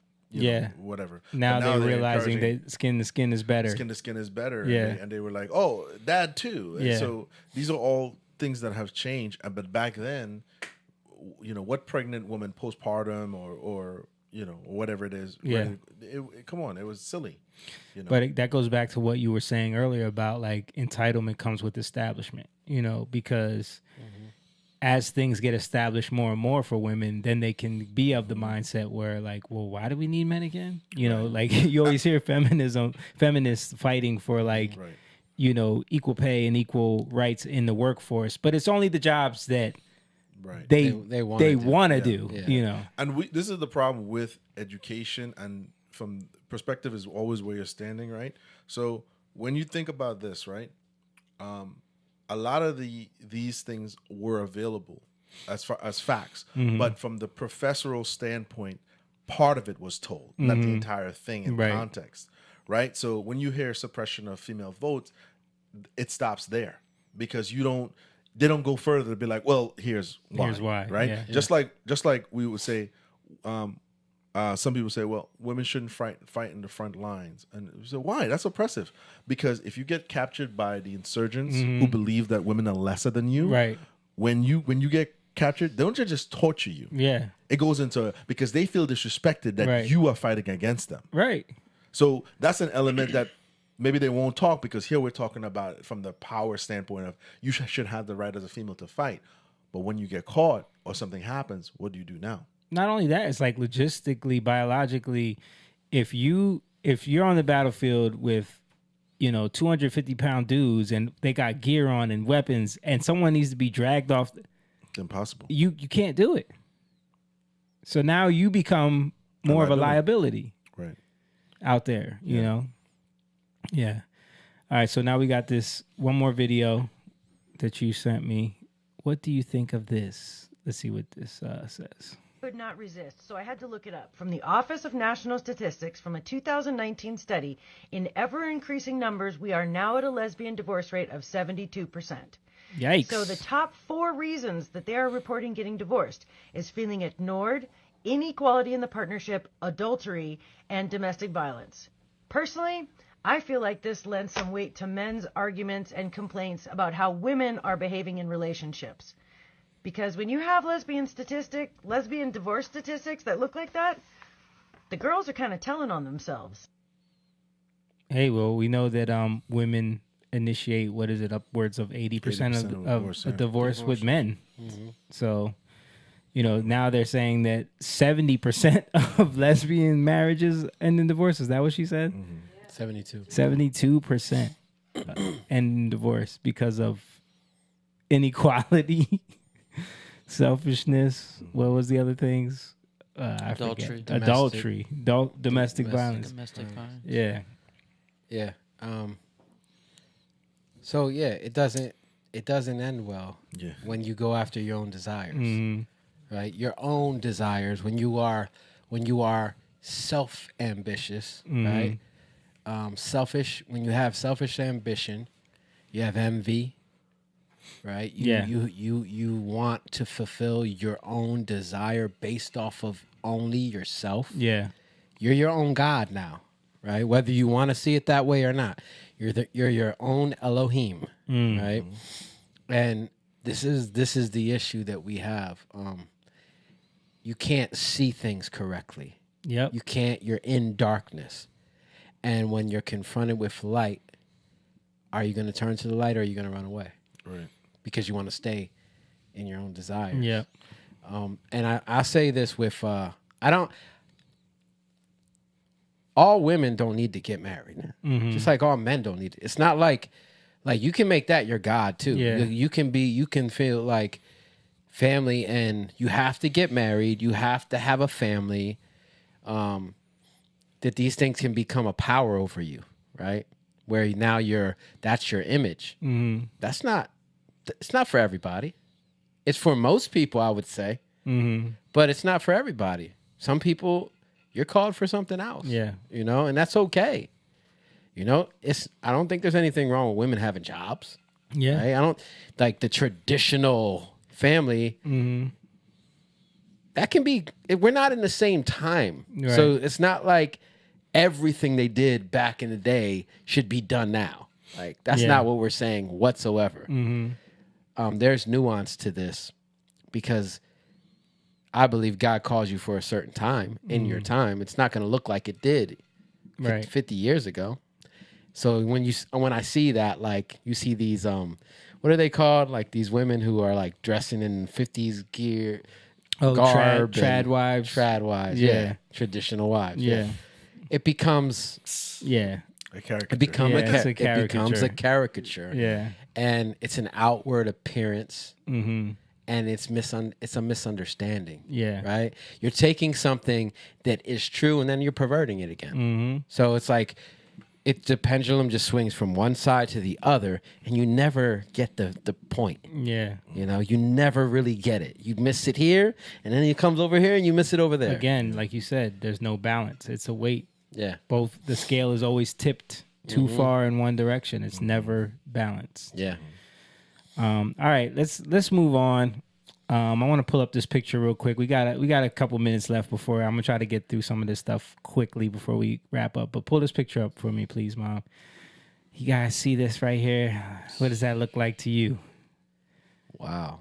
[SPEAKER 7] whatever.
[SPEAKER 2] Now they're realizing that skin to skin is better.
[SPEAKER 7] Skin to skin is better.
[SPEAKER 2] Yeah,
[SPEAKER 7] and they were like, oh, dad too. And so these are all things that have changed. But back then, what pregnant woman postpartum or whatever it is.
[SPEAKER 2] Yeah.
[SPEAKER 7] Come on, it was silly.
[SPEAKER 2] But that goes back to what you were saying earlier about like entitlement comes with establishment, because as things get established more and more for women, then they can be of the mindset where like, well, why do we need men again? Like you always hear feminists fighting for like, equal pay and equal rights in the workforce, but it's only the jobs that they want to do.
[SPEAKER 7] And this is the problem with education, and from perspective is always where you're standing, right? So when you think about this, right, a lot of these things were available as far as facts, but from the professorial standpoint, part of it was told, not the entire thing in context, right? So when you hear suppression of female votes, it stops there because they don't go further to be like, well, here's why, right?
[SPEAKER 2] Yeah.
[SPEAKER 7] Just like we would say, some people say, well, women shouldn't fight in the front lines, and we say, why? That's oppressive. Because if you get captured by the insurgents who believe that women are lesser than you,
[SPEAKER 2] right?
[SPEAKER 7] When you get captured, they don't just torture you.
[SPEAKER 2] Yeah,
[SPEAKER 7] it goes into because they feel disrespected that you are fighting against them.
[SPEAKER 2] Right.
[SPEAKER 7] So that's an element that maybe they won't talk, because here we're talking about it from the power standpoint of you should have the right as a female to fight. But when you get caught or something happens, what do you do now?
[SPEAKER 2] Not only that, it's like logistically, biologically, if you're on the battlefield with, 250-pound dudes and they got gear on and weapons and someone needs to be dragged off.
[SPEAKER 7] It's impossible.
[SPEAKER 2] You can't do it. So now you become more of a liability.
[SPEAKER 7] Right.
[SPEAKER 2] Out there, you know? Yeah. All right, so now we got this one more video that you sent me. What do you think of this? Let's see what this says.
[SPEAKER 14] Could not resist, so I had to look it up. From the Office of National Statistics, from a 2019 study, in ever-increasing numbers, we are now at a lesbian divorce rate of 72%.
[SPEAKER 2] Yikes.
[SPEAKER 14] So the top 4 reasons that they are reporting getting divorced is feeling ignored, inequality in the partnership, adultery, and domestic violence. Personally, I feel like this lends some weight to men's arguments and complaints about how women are behaving in relationships. Because when you have lesbian divorce statistics that look like that, the girls are kind of telling on themselves.
[SPEAKER 2] Hey, well, we know that women initiate, upwards of 80% of divorce with men. Mm-hmm. So, now they're saying that 70% of lesbian marriages end in divorce. Is that what she said?
[SPEAKER 5] Mm-hmm.
[SPEAKER 2] 72% end in divorce because of inequality. Selfishness. What was the other things?
[SPEAKER 4] Adultery.
[SPEAKER 2] Adultery. Domestic violence.
[SPEAKER 4] Domestic violence.
[SPEAKER 2] Yeah.
[SPEAKER 5] Yeah. So yeah, it doesn't end well when you go after your own desires. Mm-hmm. Right? Your own desires when you are self-ambitious, right? Selfish, when you have selfish ambition, you have envy. Right? You want to fulfill your own desire based off of only yourself.
[SPEAKER 2] Yeah.
[SPEAKER 5] You're your own God now. right? Whether you want to see it that way or not, you're your own Elohim, right? And this is the issue that we have. You can't see things correctly.
[SPEAKER 2] Yep.
[SPEAKER 5] You can't. You're in darkness, and when you're confronted with light, are you going to turn to the light or are you going to run away?
[SPEAKER 7] Right.
[SPEAKER 5] Because you want to stay in your own desires.
[SPEAKER 2] Yep.
[SPEAKER 5] And I say this with all women don't need to get married. Just like all men don't need to. It's not like you can make that your God too.
[SPEAKER 2] Yeah.
[SPEAKER 5] You can feel like family and you have to get married. You have to have a family. That these things can become a power over you, right? Where now that's your image. It's not for everybody. It's for most people, I would say. But it's not for everybody. Some people, you're called for something else.
[SPEAKER 2] Yeah.
[SPEAKER 5] And that's okay. I don't think there's anything wrong with women having jobs.
[SPEAKER 2] Yeah.
[SPEAKER 5] Right? I don't like the traditional family. That can be, we're not in the same time.
[SPEAKER 2] Right.
[SPEAKER 5] So it's not like everything they did back in the day should be done now. Like, that's not what we're saying whatsoever. There's nuance to this because I believe God calls you for a certain time in your time. It's not going to look like it did 50 years ago. So when I see that, like, you see these, what are they called? Like these women who are like dressing in 50s gear.
[SPEAKER 2] Oh,
[SPEAKER 5] garb
[SPEAKER 2] trad wives.
[SPEAKER 5] Trad wives.
[SPEAKER 2] Yeah.
[SPEAKER 5] Traditional wives.
[SPEAKER 2] Yeah.
[SPEAKER 5] It becomes
[SPEAKER 7] a caricature.
[SPEAKER 5] It becomes a caricature.
[SPEAKER 2] Yeah.
[SPEAKER 5] And it's an outward appearance. And it's a misunderstanding.
[SPEAKER 2] Yeah.
[SPEAKER 5] Right? You're taking something that is true and then you're perverting it again. So it's like the pendulum just swings from one side to the other and you never get the point.
[SPEAKER 2] Yeah.
[SPEAKER 5] You never really get it. You miss it here and then it comes over here and you miss it over there.
[SPEAKER 2] Again, like you said, there's no balance. It's a weight.
[SPEAKER 5] Yeah.
[SPEAKER 2] The scale is always tipped too far in one direction. It's never balanced.
[SPEAKER 5] Yeah.
[SPEAKER 2] All right, let's move on. I want to pull up this picture real quick. We got a couple minutes left before I'm gonna try to get through some of this stuff quickly before we wrap up. But pull this picture up for me, please, Mom. You guys see this right here? What does that look like to you?
[SPEAKER 5] Wow,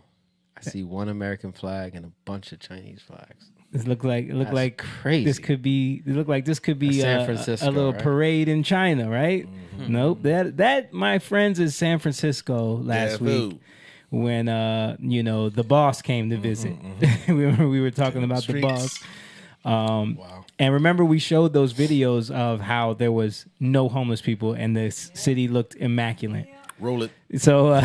[SPEAKER 5] I see one American flag and a bunch of Chinese flags.
[SPEAKER 2] This look like
[SPEAKER 5] crazy.
[SPEAKER 2] This could be
[SPEAKER 5] San Francisco,
[SPEAKER 2] a little
[SPEAKER 5] right?
[SPEAKER 2] parade in China, right? Nope. That my friends is San Francisco last week. When the boss came to visit. we were talking about the boss.
[SPEAKER 5] Wow.
[SPEAKER 2] And remember we showed those videos of how there was no homeless people and the city looked immaculate.
[SPEAKER 7] Roll it.
[SPEAKER 2] So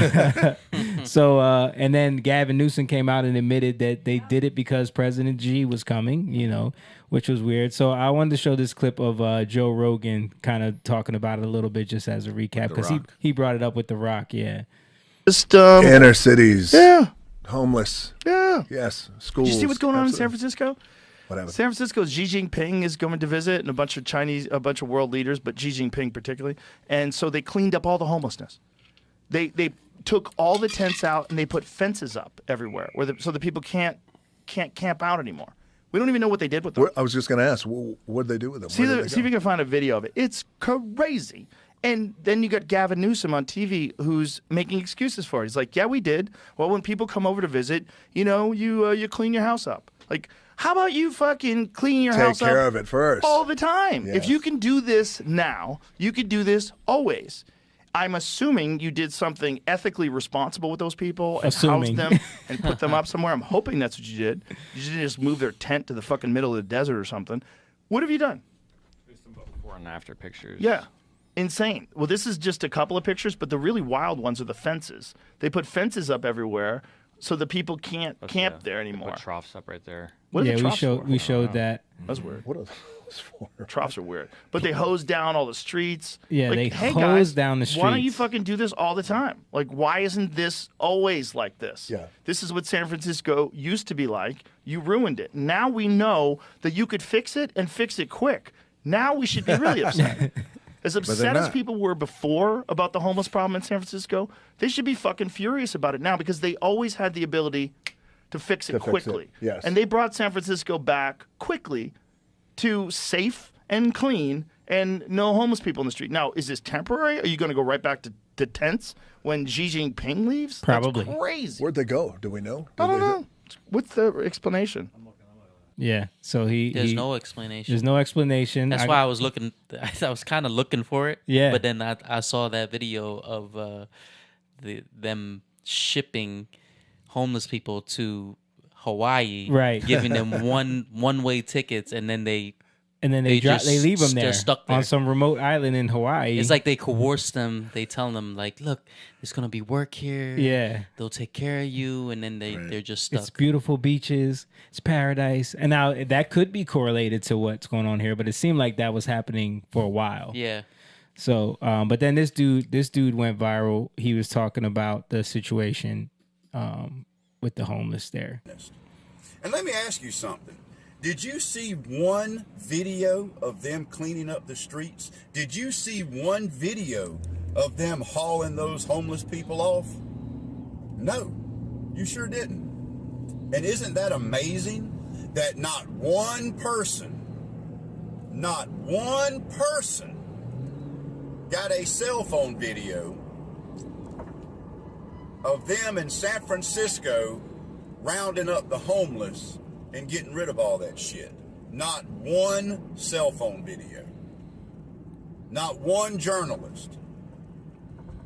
[SPEAKER 2] and then Gavin Newsom came out and admitted that they did it because President Xi was coming, which was weird. So I wanted to show this clip of Joe Rogan kind of talking about it a little bit just as a recap because he brought it up with The Rock. Yeah.
[SPEAKER 15] Just
[SPEAKER 16] inner cities.
[SPEAKER 15] Yeah.
[SPEAKER 16] Homeless.
[SPEAKER 15] Yeah.
[SPEAKER 16] Yes. Schools.
[SPEAKER 15] Did you see what's going on in San Francisco?
[SPEAKER 16] Whatever.
[SPEAKER 15] San Francisco's Xi Jinping is going to visit and a bunch of world leaders, but Xi Jinping particularly. And so they cleaned up all the homelessness. They took all the tents out and they put fences up everywhere so the people can't camp out anymore. We don't even know what they did with them.
[SPEAKER 16] I was just going to ask, what did they do with them?
[SPEAKER 15] See if you can find a video of it. It's crazy. And then you got Gavin Newsom on TV who's making excuses for it. He's like, yeah, we did. Well, when people come over to visit, you clean your house up. Like, how about you fucking clean your house up?
[SPEAKER 16] Take care of it first.
[SPEAKER 15] All the time.
[SPEAKER 16] Yes.
[SPEAKER 15] If you can do this now, you could do this always. I'm assuming you did something ethically responsible with those people and housed them and put them up somewhere. I'm hoping that's what you did. You didn't just move their tent to the fucking middle of the desert or something. What have you done?
[SPEAKER 17] There's some before and after pictures.
[SPEAKER 15] Yeah. Insane. Well, this is just a couple of pictures, but the really wild ones are the fences. They put fences up everywhere so the people can't camp there anymore.
[SPEAKER 17] Put troughs up right there.
[SPEAKER 15] What are the troughs for?
[SPEAKER 2] we showed that.
[SPEAKER 15] That's weird.
[SPEAKER 16] What are those for?
[SPEAKER 15] Troughs are weird. But they hose down all the streets.
[SPEAKER 2] Yeah,
[SPEAKER 15] like,
[SPEAKER 2] they
[SPEAKER 15] hey
[SPEAKER 2] hose
[SPEAKER 15] guys,
[SPEAKER 2] down the
[SPEAKER 15] why don't you
[SPEAKER 2] streets.
[SPEAKER 15] fucking do this all the time? Like, why isn't this always like this?
[SPEAKER 16] Yeah.
[SPEAKER 15] This is what San Francisco used to be like. You ruined it. Now we know that you could fix it and fix it quick. Now we should be really upset. As upset as people were before about the homeless problem in San Francisco, they should be fucking furious about it now because they always had the ability to fix it quickly.
[SPEAKER 16] Yes.
[SPEAKER 15] And they brought San Francisco back quickly to safe and clean and no homeless people in the street. Now, is this temporary? Are you going to go right back to tents when Xi Jinping leaves?
[SPEAKER 2] Probably.
[SPEAKER 15] That's crazy.
[SPEAKER 16] Where'd they go? Do we know?
[SPEAKER 15] I don't know. What's the explanation?
[SPEAKER 2] Yeah. So
[SPEAKER 4] There's no explanation.
[SPEAKER 2] There's no explanation.
[SPEAKER 4] That's why I was looking. I was kind of looking for it.
[SPEAKER 2] Yeah.
[SPEAKER 4] But then I saw that video of them shipping homeless people to Hawaii,
[SPEAKER 2] Right.
[SPEAKER 4] giving them one-way tickets, and then they
[SPEAKER 2] leave them there
[SPEAKER 4] They're stuck there
[SPEAKER 2] on some remote island in Hawaii.
[SPEAKER 4] It's like they coerce them. They tell them like, "Look, there's gonna be work here.
[SPEAKER 2] Yeah.
[SPEAKER 4] they'll take care of you," and then they're just stuck.
[SPEAKER 2] It's beautiful beaches. It's paradise. And now that could be correlated to what's going on here, but it seemed like that was happening for a while.
[SPEAKER 4] Yeah.
[SPEAKER 2] So, but then this dude went viral. He was talking about the situation with the homeless there.
[SPEAKER 18] And let me ask you something. Did you see one video of them cleaning up the streets? Did you see one video of them hauling those homeless people off? No, you sure didn't. And isn't that amazing that not one person got a cell phone video of them in San Francisco rounding up the homeless and getting rid of all that shit. Not one cell phone video. Not one journalist.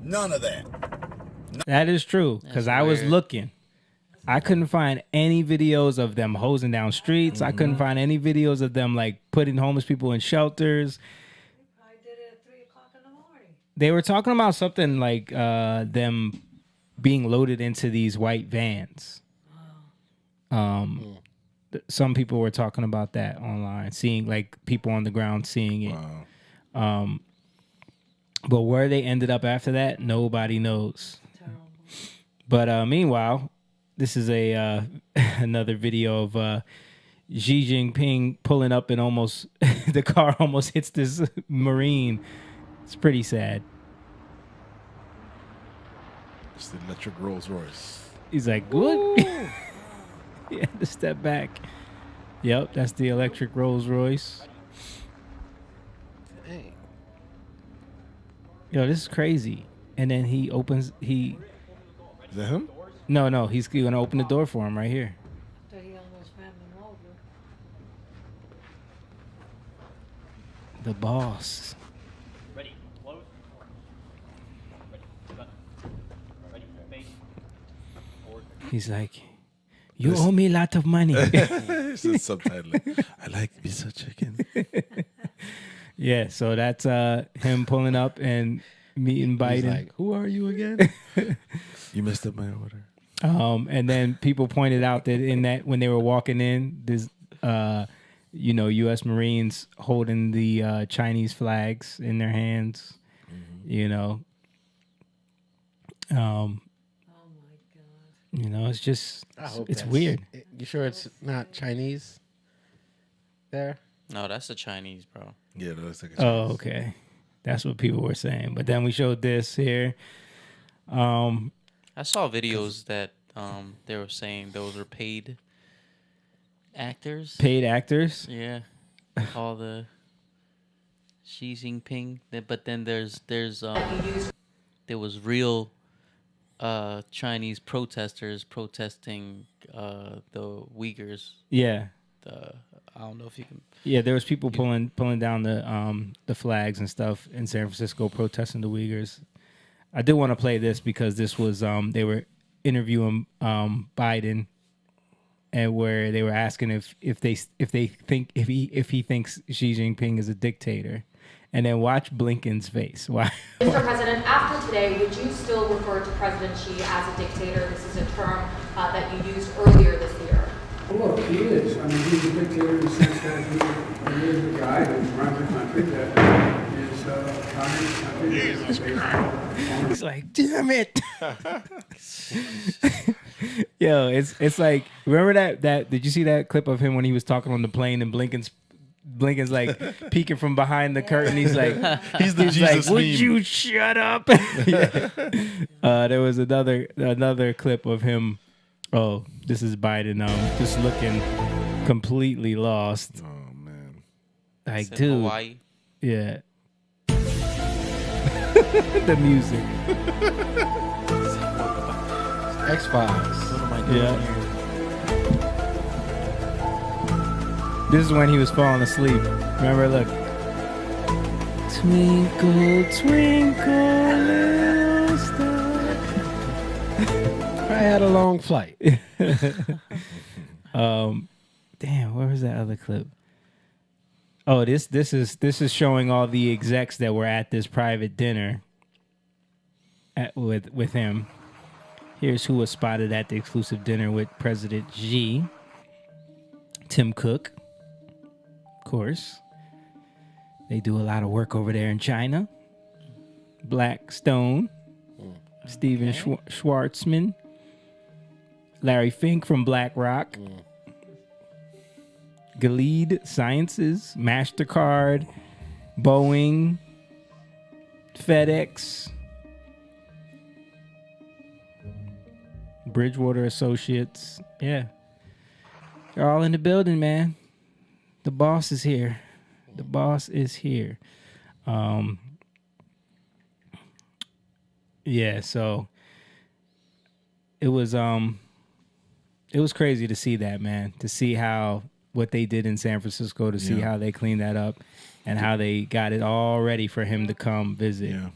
[SPEAKER 18] None of that.
[SPEAKER 2] That is true, because I was looking. I couldn't find any videos of them hosing down streets. I couldn't find any videos of them like putting homeless people in shelters. They were talking about something like them being loaded into these white vans. Some people were talking about that online, seeing like people on the ground seeing it. But where they ended up after that, nobody knows. But meanwhile, this is a another video of Xi Jinping pulling up and almost the car almost hits this Marine. It's pretty sad.
[SPEAKER 7] It's the electric Rolls Royce.
[SPEAKER 2] He's like, what? He had to step back. Yep, that's the electric Rolls Royce.
[SPEAKER 5] Dang.
[SPEAKER 2] Yo, this is crazy. And then he opens. Is
[SPEAKER 7] that him?
[SPEAKER 2] No, he's gonna open the door for him right here. The boss.
[SPEAKER 19] Ready, close. Ready, face. Forward.
[SPEAKER 2] He's like, you owe me a lot of money.
[SPEAKER 7] It's a subtitle. I like pizza chicken.
[SPEAKER 2] Yeah, so that's him pulling up and meeting Biden.
[SPEAKER 7] He's like, who are you again? You messed up my order.
[SPEAKER 2] And then people pointed out that in that when they were walking in, there's U.S. Marines holding the Chinese flags in their hands. It's just it's weird.
[SPEAKER 5] You sure it's not Chinese there?
[SPEAKER 4] No, that's the Chinese, bro.
[SPEAKER 7] Yeah, that's like a
[SPEAKER 2] Oh,
[SPEAKER 7] Chinese.
[SPEAKER 2] okay. That's what people were saying. But then we showed this here.
[SPEAKER 4] I saw videos that they were saying those were paid actors.
[SPEAKER 2] Paid actors?
[SPEAKER 4] Yeah. All the Xi Jinping. But then there was real Chinese protesters protesting the Uyghurs.
[SPEAKER 2] Yeah.
[SPEAKER 4] I don't know if you can.
[SPEAKER 2] Yeah, there was people pulling down the flags and stuff in San Francisco protesting the Uyghurs. I did want to play this because this was they were interviewing Biden, and where they were asking if he thinks Xi Jinping is a dictator, and then watch Blinken's face. Why?
[SPEAKER 20] Mr. President, after today, would you still refer to President Xi as a dictator? This is a term that you used earlier this year.
[SPEAKER 21] Well, look, he is. I mean, he's a dictator in the sense that he is the guy that runs a country that is a communist country.
[SPEAKER 2] He's like, damn it. Yo, it's like, remember that did you see that clip of him when he was talking on the plane and Blinken's like peeking from behind the curtain? He's like,
[SPEAKER 7] He's the Jesus
[SPEAKER 2] like, would
[SPEAKER 7] meme.
[SPEAKER 2] you shut up? Yeah. There was another clip of him. Oh, this is Biden just looking completely lost.
[SPEAKER 7] Oh man.
[SPEAKER 2] Like,
[SPEAKER 4] It's in
[SPEAKER 2] dude.
[SPEAKER 4] Hawaii.
[SPEAKER 2] Yeah. The music.
[SPEAKER 5] X-Files.
[SPEAKER 4] What am I doing
[SPEAKER 2] Yeah.
[SPEAKER 4] here?
[SPEAKER 2] This is when he was falling asleep. Remember, look. Twinkle, twinkle, little star.
[SPEAKER 5] I had a long flight.
[SPEAKER 2] Damn, where was that other clip? Oh, this is showing all the execs that were at this private dinner with him. Here's who was spotted at the exclusive dinner with President Xi. Tim Cook, of course. They do a lot of work over there in China. Blackstone, Steven Schwartzman, Larry Fink from BlackRock, Gilead Sciences, MasterCard, Boeing, FedEx, Bridgewater Associates. Yeah. They're all in the building, man. The boss is here. The boss is here. Yeah, so it was crazy to see that, man. To see how what they did in San Francisco, to see how they cleaned that up and how they got it all ready for him to come visit.
[SPEAKER 7] Yeah.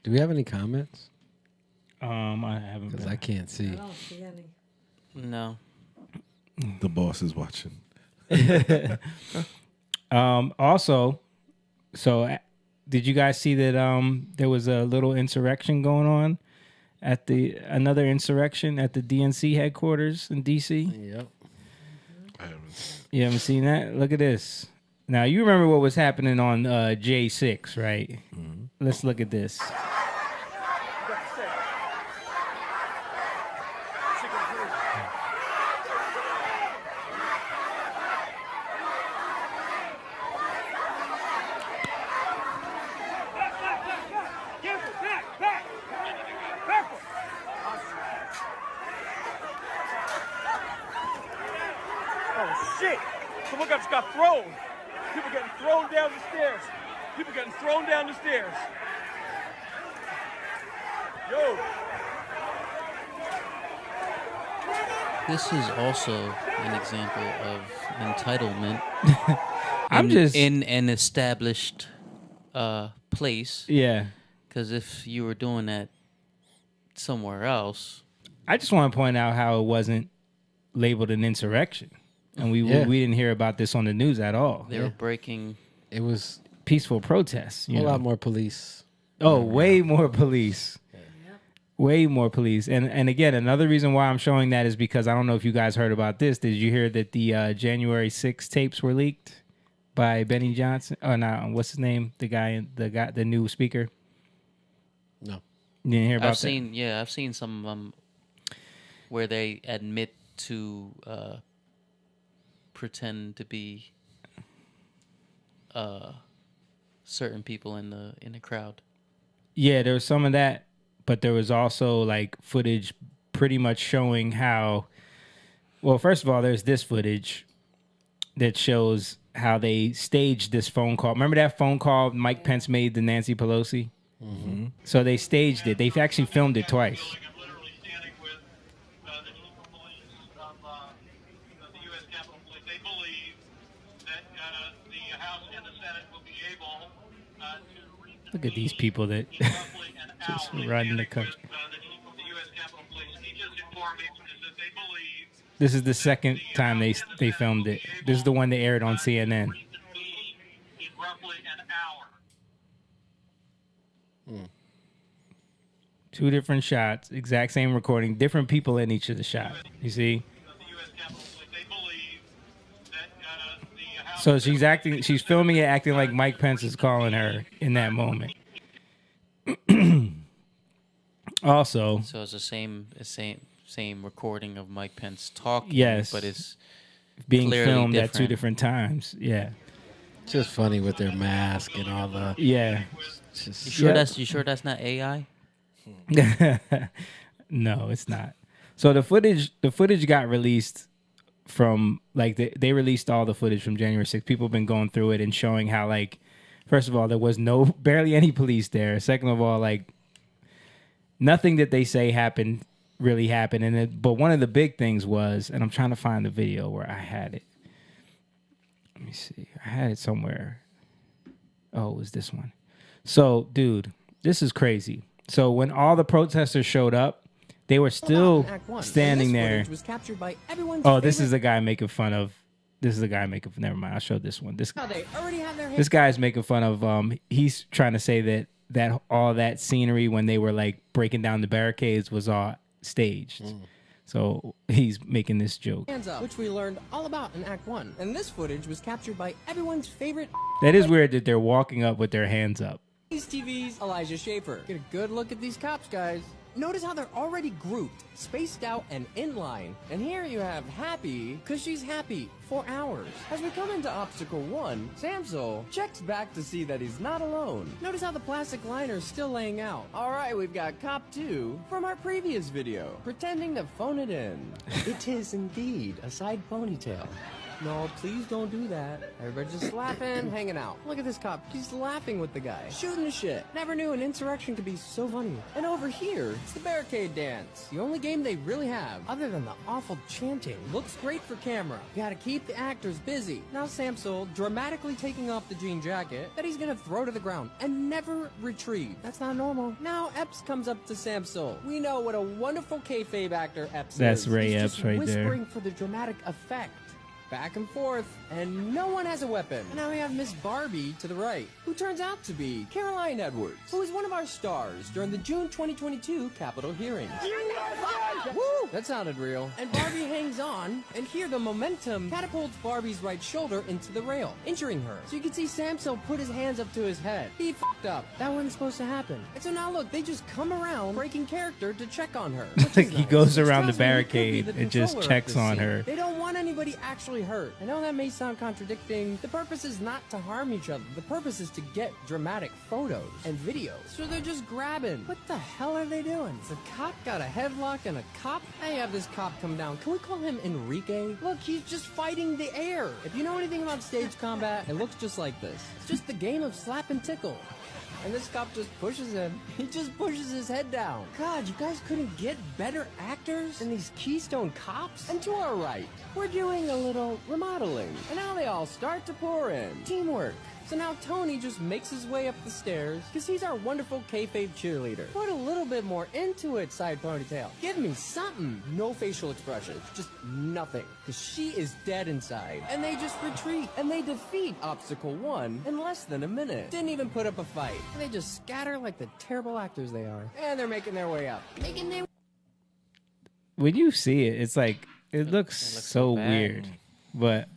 [SPEAKER 5] Do we have any comments?
[SPEAKER 2] I haven't,
[SPEAKER 5] because I can't see.
[SPEAKER 1] I don't see any.
[SPEAKER 4] No.
[SPEAKER 7] The boss is watching.
[SPEAKER 2] Also, so did you guys see that there was a little insurrection going on at another insurrection at the DNC headquarters in DC?
[SPEAKER 5] Yep.
[SPEAKER 2] You haven't seen that? Look at this. Now, you remember what was happening on J6, right? Mm-hmm. Let's look at this.
[SPEAKER 3] Oh, shit. So look, I just got thrown. People getting thrown down the stairs. People getting thrown down the stairs. Yo.
[SPEAKER 4] This is also an example of entitlement.
[SPEAKER 2] I'm just
[SPEAKER 4] in an established place.
[SPEAKER 2] Yeah.
[SPEAKER 4] Because if you were doing that somewhere else,
[SPEAKER 2] I just want to point out how it wasn't labeled an insurrection, and we didn't hear about this on the news at all.
[SPEAKER 4] they were breaking.
[SPEAKER 5] It was
[SPEAKER 2] Peaceful protests.
[SPEAKER 5] a
[SPEAKER 2] You know?
[SPEAKER 5] lot more police.
[SPEAKER 2] Oh, way more police. Way more police. And again, another reason why I'm showing that is because I don't know if you guys heard about this. Did you hear that the January 6th tapes were leaked by Benny Johnson? Oh, no, what's his name? The new speaker.
[SPEAKER 5] No,
[SPEAKER 2] you didn't hear about that?
[SPEAKER 4] I've seen some of them where they admit to pretend to be certain people in the crowd.
[SPEAKER 2] Yeah, there was some of that, but there was also like footage pretty much showing how. Well, first of all, there's this footage that shows how they staged this phone call. Remember that phone call Mike Pence made to Nancy Pelosi?
[SPEAKER 5] Mm-hmm.
[SPEAKER 2] So they staged it. They've actually filmed it twice. Look at these people that just run the country. This is the second time they filmed it. This is the one they aired on CNN. Two different shots, exact same recording, different people in each of the shots. You see? So she's filming it acting like Mike Pence is calling her in that moment. Also,
[SPEAKER 4] so it's the same recording of Mike Pence talking.
[SPEAKER 2] Yes,
[SPEAKER 4] but it's
[SPEAKER 2] being
[SPEAKER 4] clearly
[SPEAKER 2] filmed
[SPEAKER 4] different.
[SPEAKER 2] at two different times. Yeah,
[SPEAKER 5] it's just funny with their mask and all the.
[SPEAKER 2] Yeah,
[SPEAKER 4] You sure that's not AI?
[SPEAKER 2] No, it's not. So the footage got released from like they released all the footage from January 6th. People have been going through it and showing how like First of all, there was barely any police there. Second of all, like nothing that they say really happened. But one of the big things was, and I'm trying to find the video where I had it. Let me see. I had it somewhere. Oh, it was this one. So, dude, this is crazy. So when all the protesters showed up, they were still standing there.
[SPEAKER 6] Was captured by everyone's
[SPEAKER 2] This is the guy making fun of. Never mind. I'll show this one. This
[SPEAKER 6] they already have their
[SPEAKER 2] this guy's making fun of. He's trying to say that all that scenery when they were like breaking down the barricades was all staged. So he's making this joke.
[SPEAKER 6] hands up, which we learned all about in Act 1. And this footage was captured by everyone's favorite
[SPEAKER 2] That is weird that they're walking up with their hands up.
[SPEAKER 6] TV's Elijah Schaefer. Get a good look at these cops, guys. Notice how they're already grouped, spaced out, and in line. And here you have Happy, because she's happy for hours. As we come into Obstacle 1, Samsel checks back to see that he's not alone. Notice how the plastic liner's still laying out. Alright, we've got Cop 2 from our previous video, pretending to phone it in. It is indeed a side ponytail. No, please don't do that. Everybody just laughing, hanging out. Look at this cop. He's laughing with the guy. Shooting the shit. Never knew an insurrection could be so funny. And over here, it's the barricade dance. The only game they really have, other than the awful chanting. Looks great for camera. Gotta keep the actors busy. Now Samsel dramatically taking off the jean jacket that he's gonna throw to the ground and never retrieve. That's not normal. Now Epps comes up to Samsel. We know what a wonderful kayfabe actor Epps is.
[SPEAKER 2] That's Ray
[SPEAKER 6] He's
[SPEAKER 2] Epps
[SPEAKER 6] just
[SPEAKER 2] right there.
[SPEAKER 6] whispering for the dramatic effect. Back and forth, and no one has a weapon. And now we have Miss Barbie to the right, who turns out to be Caroline Edwards, who is one of our stars during the June 2022 Capitol hearings. Woo! That sounded real. And Barbie hangs on, and here the momentum catapults Barbie's right shoulder into the rail, injuring her. So you can see Samsel put his hands up to his head. He f***ed up. That wasn't supposed to happen. And so now look, they just come around, breaking character to check on her.
[SPEAKER 2] Like he goes around the
[SPEAKER 6] Tells me he could be
[SPEAKER 2] barricade
[SPEAKER 6] the
[SPEAKER 2] and just
[SPEAKER 6] controller of
[SPEAKER 2] checks
[SPEAKER 6] this
[SPEAKER 2] on
[SPEAKER 6] scene.
[SPEAKER 2] her.
[SPEAKER 6] They don't want anybody actually hurt. I know that may sound contradicting. The purpose is not to harm each other. The purpose is to get dramatic photos and videos. So they're just grabbing. What the hell are they doing? The cop got a headlock and a cop? I have this cop come down. Can we call him Enrique? Look, he's just fighting the air. If you know anything about stage combat, it looks just like this. It's just the game of slap and tickle. And this cop just pushes him. He just pushes his head down. God, you guys couldn't get better actors than these Keystone cops? And to our right, we're doing a little remodeling. And now they all start to pour in. Teamwork. So now Tony just makes his way up the stairs because he's our wonderful kayfabe cheerleader. Put a little bit more into it, side ponytail. Give me something. No facial expressions, just nothing. Because she is dead inside. And they just retreat. And they defeat Obstacle 1 in less than a minute. Didn't even put up a fight. And they just scatter like the terrible actors they are. And they're making their way up.
[SPEAKER 2] When you see it, it's like it looks so
[SPEAKER 4] bad.
[SPEAKER 2] weird. But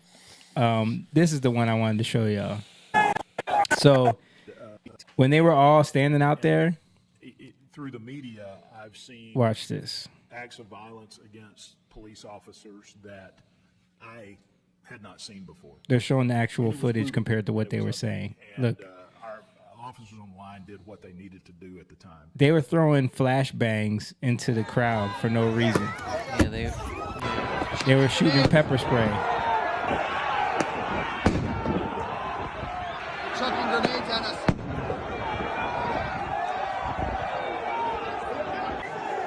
[SPEAKER 2] this is the one I wanted to show y'all. So when they were all standing out there,
[SPEAKER 22] through the media, I've seen
[SPEAKER 2] watch this.
[SPEAKER 22] acts of violence against police officers that I had not seen before.
[SPEAKER 2] They're showing the actual footage compared to what they were saying.
[SPEAKER 22] And,
[SPEAKER 2] Look,
[SPEAKER 22] our officers on the line did what they needed to do at the time.
[SPEAKER 2] they were throwing flashbangs into the crowd for no reason.
[SPEAKER 4] Yeah,
[SPEAKER 2] They were shooting pepper spray.
[SPEAKER 23] Chucking grenades at us.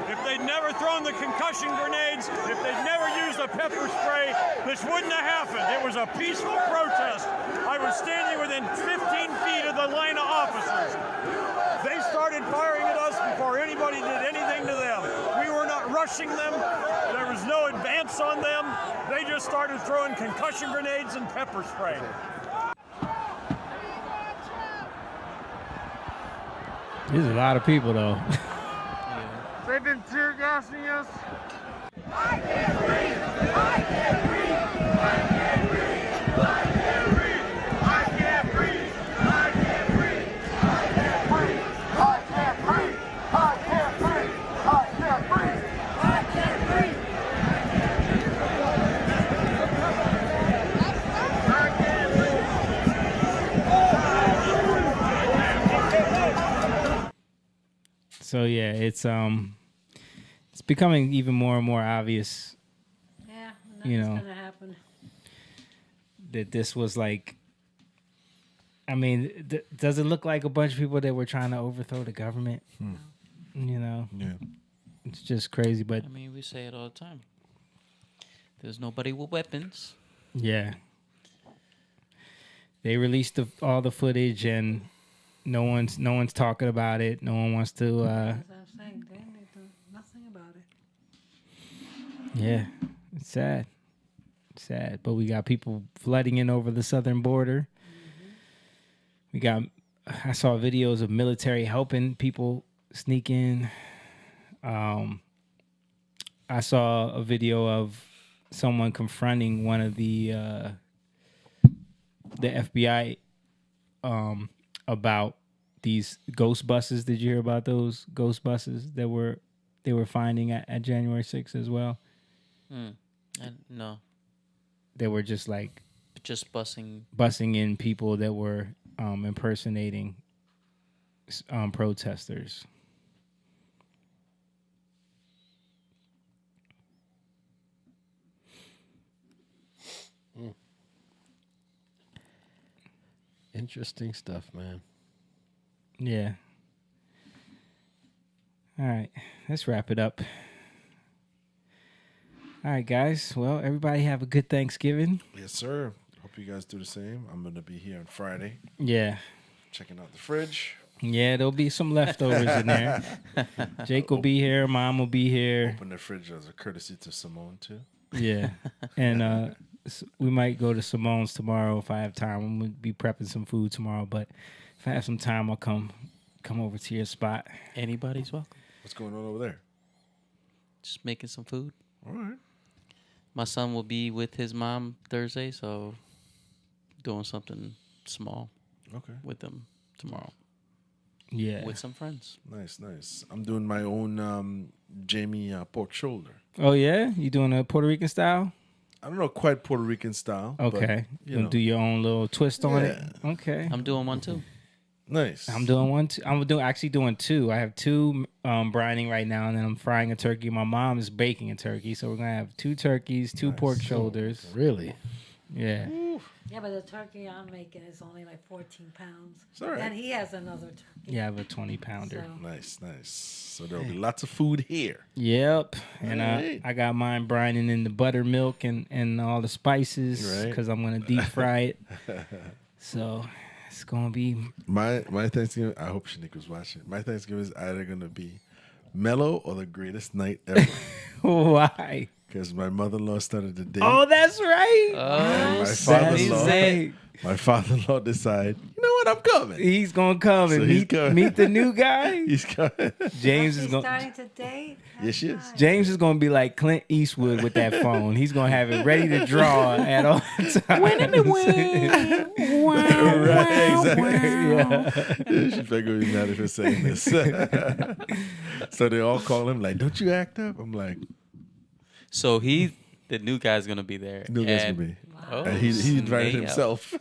[SPEAKER 3] If they'd never thrown the concussion grenades, if they'd never used the pepper spray, this wouldn't have happened. It was a peaceful protest. I was standing within 15 feet of the line of officers. They started firing at us before anybody did anything to them. We were not rushing them. There was no advance on them. They just started throwing concussion grenades and pepper spray.
[SPEAKER 2] There's a lot of people though.
[SPEAKER 3] They've been tear gassing us.
[SPEAKER 23] I can't breathe. I can't breathe. I can't breathe. I can't breathe. I can't breathe. I can't breathe. I can't breathe. I can't breathe. I can't breathe. I can't breathe. I can't breathe.
[SPEAKER 2] So yeah, it's becoming even more and more obvious.
[SPEAKER 1] Yeah,
[SPEAKER 2] you
[SPEAKER 1] nothing's
[SPEAKER 2] know,
[SPEAKER 1] gonna happen.
[SPEAKER 2] that this was like I mean, does it look like a bunch of people that were trying to overthrow the government? You know?
[SPEAKER 7] Yeah.
[SPEAKER 2] It's just crazy, but
[SPEAKER 4] I mean, we say it all the time. There's nobody with weapons.
[SPEAKER 2] yeah. They released all the footage, and no one's talking about it. No one wants to.
[SPEAKER 1] As I'm saying, they do nothing about it.
[SPEAKER 2] Yeah, it's sad. It's sad, but we got people flooding in over the southern border. I saw videos of military helping people sneak in. I saw a video of someone confronting one of the FBI about these ghost buses. Did you hear about those ghost buses that they were finding at January 6th as well?
[SPEAKER 4] No.
[SPEAKER 2] They were just like
[SPEAKER 4] bussing
[SPEAKER 2] in people that were impersonating protesters.
[SPEAKER 5] Interesting stuff, man.
[SPEAKER 2] Yeah. All right, let's wrap it up. All right, guys. Well, everybody have a good Thanksgiving.
[SPEAKER 7] Yes, sir. Hope you guys do the same. I'm going to be here on Friday.
[SPEAKER 2] Yeah.
[SPEAKER 7] Checking out the fridge.
[SPEAKER 2] Yeah, there'll be some leftovers in there. Jake will be here. Mom will be here.
[SPEAKER 7] Open the fridge as a courtesy to Simone, too.
[SPEAKER 2] Yeah. And we might go to Simone's tomorrow if I have time. I'm going to be prepping some food tomorrow. But if I have some time, I'll come over to your spot.
[SPEAKER 4] Anybody's welcome.
[SPEAKER 7] What's going on over there?
[SPEAKER 4] Just making some food.
[SPEAKER 7] All right.
[SPEAKER 4] My son will be with his mom Thursday, so doing something small with them tomorrow.
[SPEAKER 2] Yeah.
[SPEAKER 4] With some friends.
[SPEAKER 7] Nice. I'm doing my own Jamie pork shoulder.
[SPEAKER 2] Oh, yeah? You doing a Puerto Rican style?
[SPEAKER 7] I don't know quite Puerto Rican style.
[SPEAKER 2] Okay.
[SPEAKER 7] But,
[SPEAKER 2] You'll do your own little twist on it?
[SPEAKER 7] Yeah.
[SPEAKER 2] Okay.
[SPEAKER 4] I'm doing one, too.
[SPEAKER 7] Nice.
[SPEAKER 2] I'm doing one, too. I'm actually doing two. I have two brining right now, and then I'm frying a turkey. My mom is baking a turkey, so we're going to have 2 turkeys, 2 pork shoulders.
[SPEAKER 5] Really?
[SPEAKER 2] Yeah.
[SPEAKER 1] Yeah, but the turkey I'm making is only like 14 pounds.
[SPEAKER 7] It's all right.
[SPEAKER 1] And he has another turkey.
[SPEAKER 2] Yeah, I have a 20-pounder.
[SPEAKER 7] Nice. So there'll be lots of food here.
[SPEAKER 2] Yep. And
[SPEAKER 7] Right.
[SPEAKER 2] I got mine brining in the buttermilk and all the spices
[SPEAKER 7] Right.
[SPEAKER 2] because I'm going to deep fry it. So it's going to be...
[SPEAKER 7] My Thanksgiving, I hope Shaniqua's watching. My Thanksgiving is either going to be mellow or the greatest night ever.
[SPEAKER 2] Why?
[SPEAKER 7] Because my mother-in-law started the day.
[SPEAKER 2] Oh, that's right.
[SPEAKER 7] And my father-in-law decided, you know what, I'm coming.
[SPEAKER 2] He's going to come
[SPEAKER 7] So
[SPEAKER 2] and
[SPEAKER 7] he's coming.
[SPEAKER 2] meet the new guy.
[SPEAKER 7] He's coming.
[SPEAKER 2] James is going
[SPEAKER 1] Starting today?
[SPEAKER 7] Yes, she is.
[SPEAKER 2] James is going to be like Clint Eastwood with that phone. He's going to have it ready to draw at all times.
[SPEAKER 7] Right, exactly. She's not going to be mad if you're saying this. So they all call him like, don't you act up? I'm like.
[SPEAKER 4] So the new guy's going to be there.
[SPEAKER 7] New guy's going to be. And he invited himself.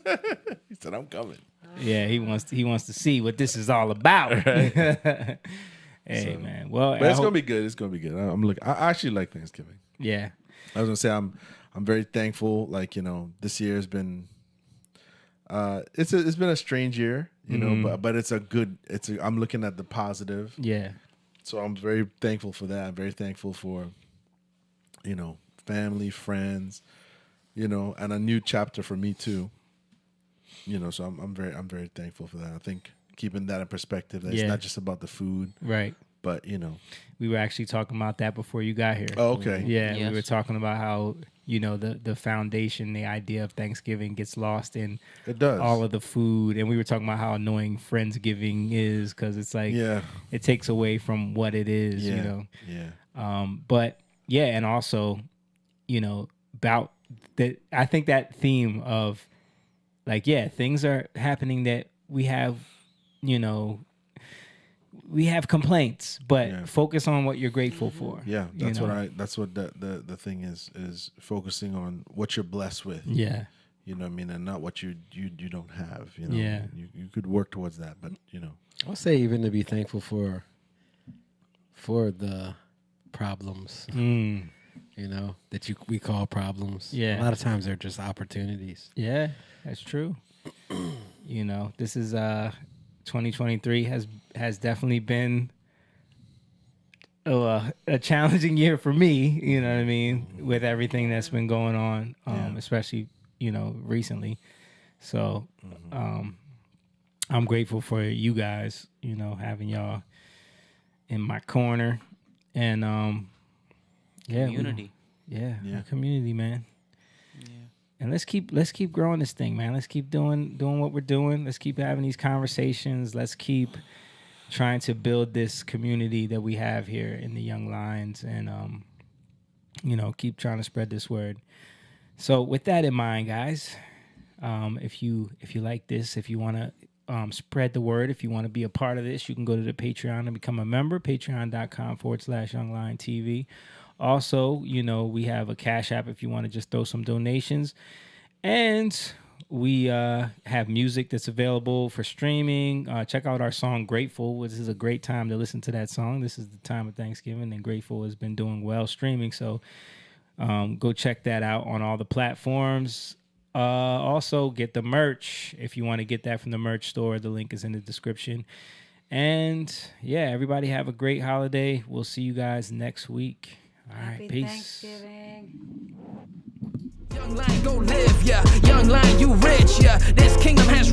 [SPEAKER 7] He said, I'm coming.
[SPEAKER 2] Yeah, he wants to see what this is all about.
[SPEAKER 7] Right.
[SPEAKER 2] Hey, man. Well,
[SPEAKER 7] but it's gonna be good. It's gonna be good. I actually like Thanksgiving.
[SPEAKER 2] Yeah.
[SPEAKER 7] I was gonna say I'm very thankful. Like, this year has been it's been a strange year, but it's a good. I'm looking at the positive.
[SPEAKER 2] Yeah. So
[SPEAKER 7] I'm very thankful for that. I'm very thankful for family, friends, and a new chapter for me too. So I'm very thankful for that. I think keeping that in perspective, that it's not just about the food,
[SPEAKER 2] right?
[SPEAKER 7] But
[SPEAKER 2] we were actually talking about that before you got here.
[SPEAKER 7] Oh, okay.
[SPEAKER 2] Yeah,
[SPEAKER 7] Yes.
[SPEAKER 2] we were talking about how the foundation, the idea of Thanksgiving gets lost in all of the food, and we were talking about how annoying Friendsgiving is because it's like it takes away from what it is. But yeah, and also about that. I think that theme of things are happening that we have, we have complaints, but focus on what you're grateful for.
[SPEAKER 7] Yeah, that's what the thing is focusing on what you're blessed with.
[SPEAKER 2] Yeah.
[SPEAKER 7] You know what I mean? And not what you don't have.
[SPEAKER 2] Yeah.
[SPEAKER 7] You could work towards that, but
[SPEAKER 5] I'll say even to be thankful for the problems. That we call problems.
[SPEAKER 2] Yeah.
[SPEAKER 5] A lot of times they're just opportunities.
[SPEAKER 2] Yeah, that's true. You know, this is 2023 has definitely been a challenging year for me. You know what I mean, with everything that's been going on, especially recently. So I'm grateful for you guys. You know, having y'all in my corner, and
[SPEAKER 4] community.
[SPEAKER 2] Community, man. And let's keep growing this thing, man. Let's keep doing what we're doing. Let's keep having these conversations. Let's keep trying to build this community that we have here in the Young Lions, and keep trying to spread this word. So with that in mind, guys, if you like this, if you want to spread the word, if you want to be a part of this, you can go to the Patreon and become a member, patreon.com/youngliontv. Also, we have a Cash App if you want to just throw some donations. And we have music that's available for streaming. Check out our song, Grateful. This is a great time to listen to that song. This is the time of Thanksgiving, and Grateful has been doing well streaming. So go check that out on all the platforms. Also, get the merch if you want to get that from the merch store. The link is in the description. And, everybody have a great holiday. We'll see you guys next week. All right,
[SPEAKER 1] Happy
[SPEAKER 2] peace.
[SPEAKER 1] Thanksgiving.
[SPEAKER 8] Young lion, go live, yeah. Young lion, you rich, yeah. This kingdom has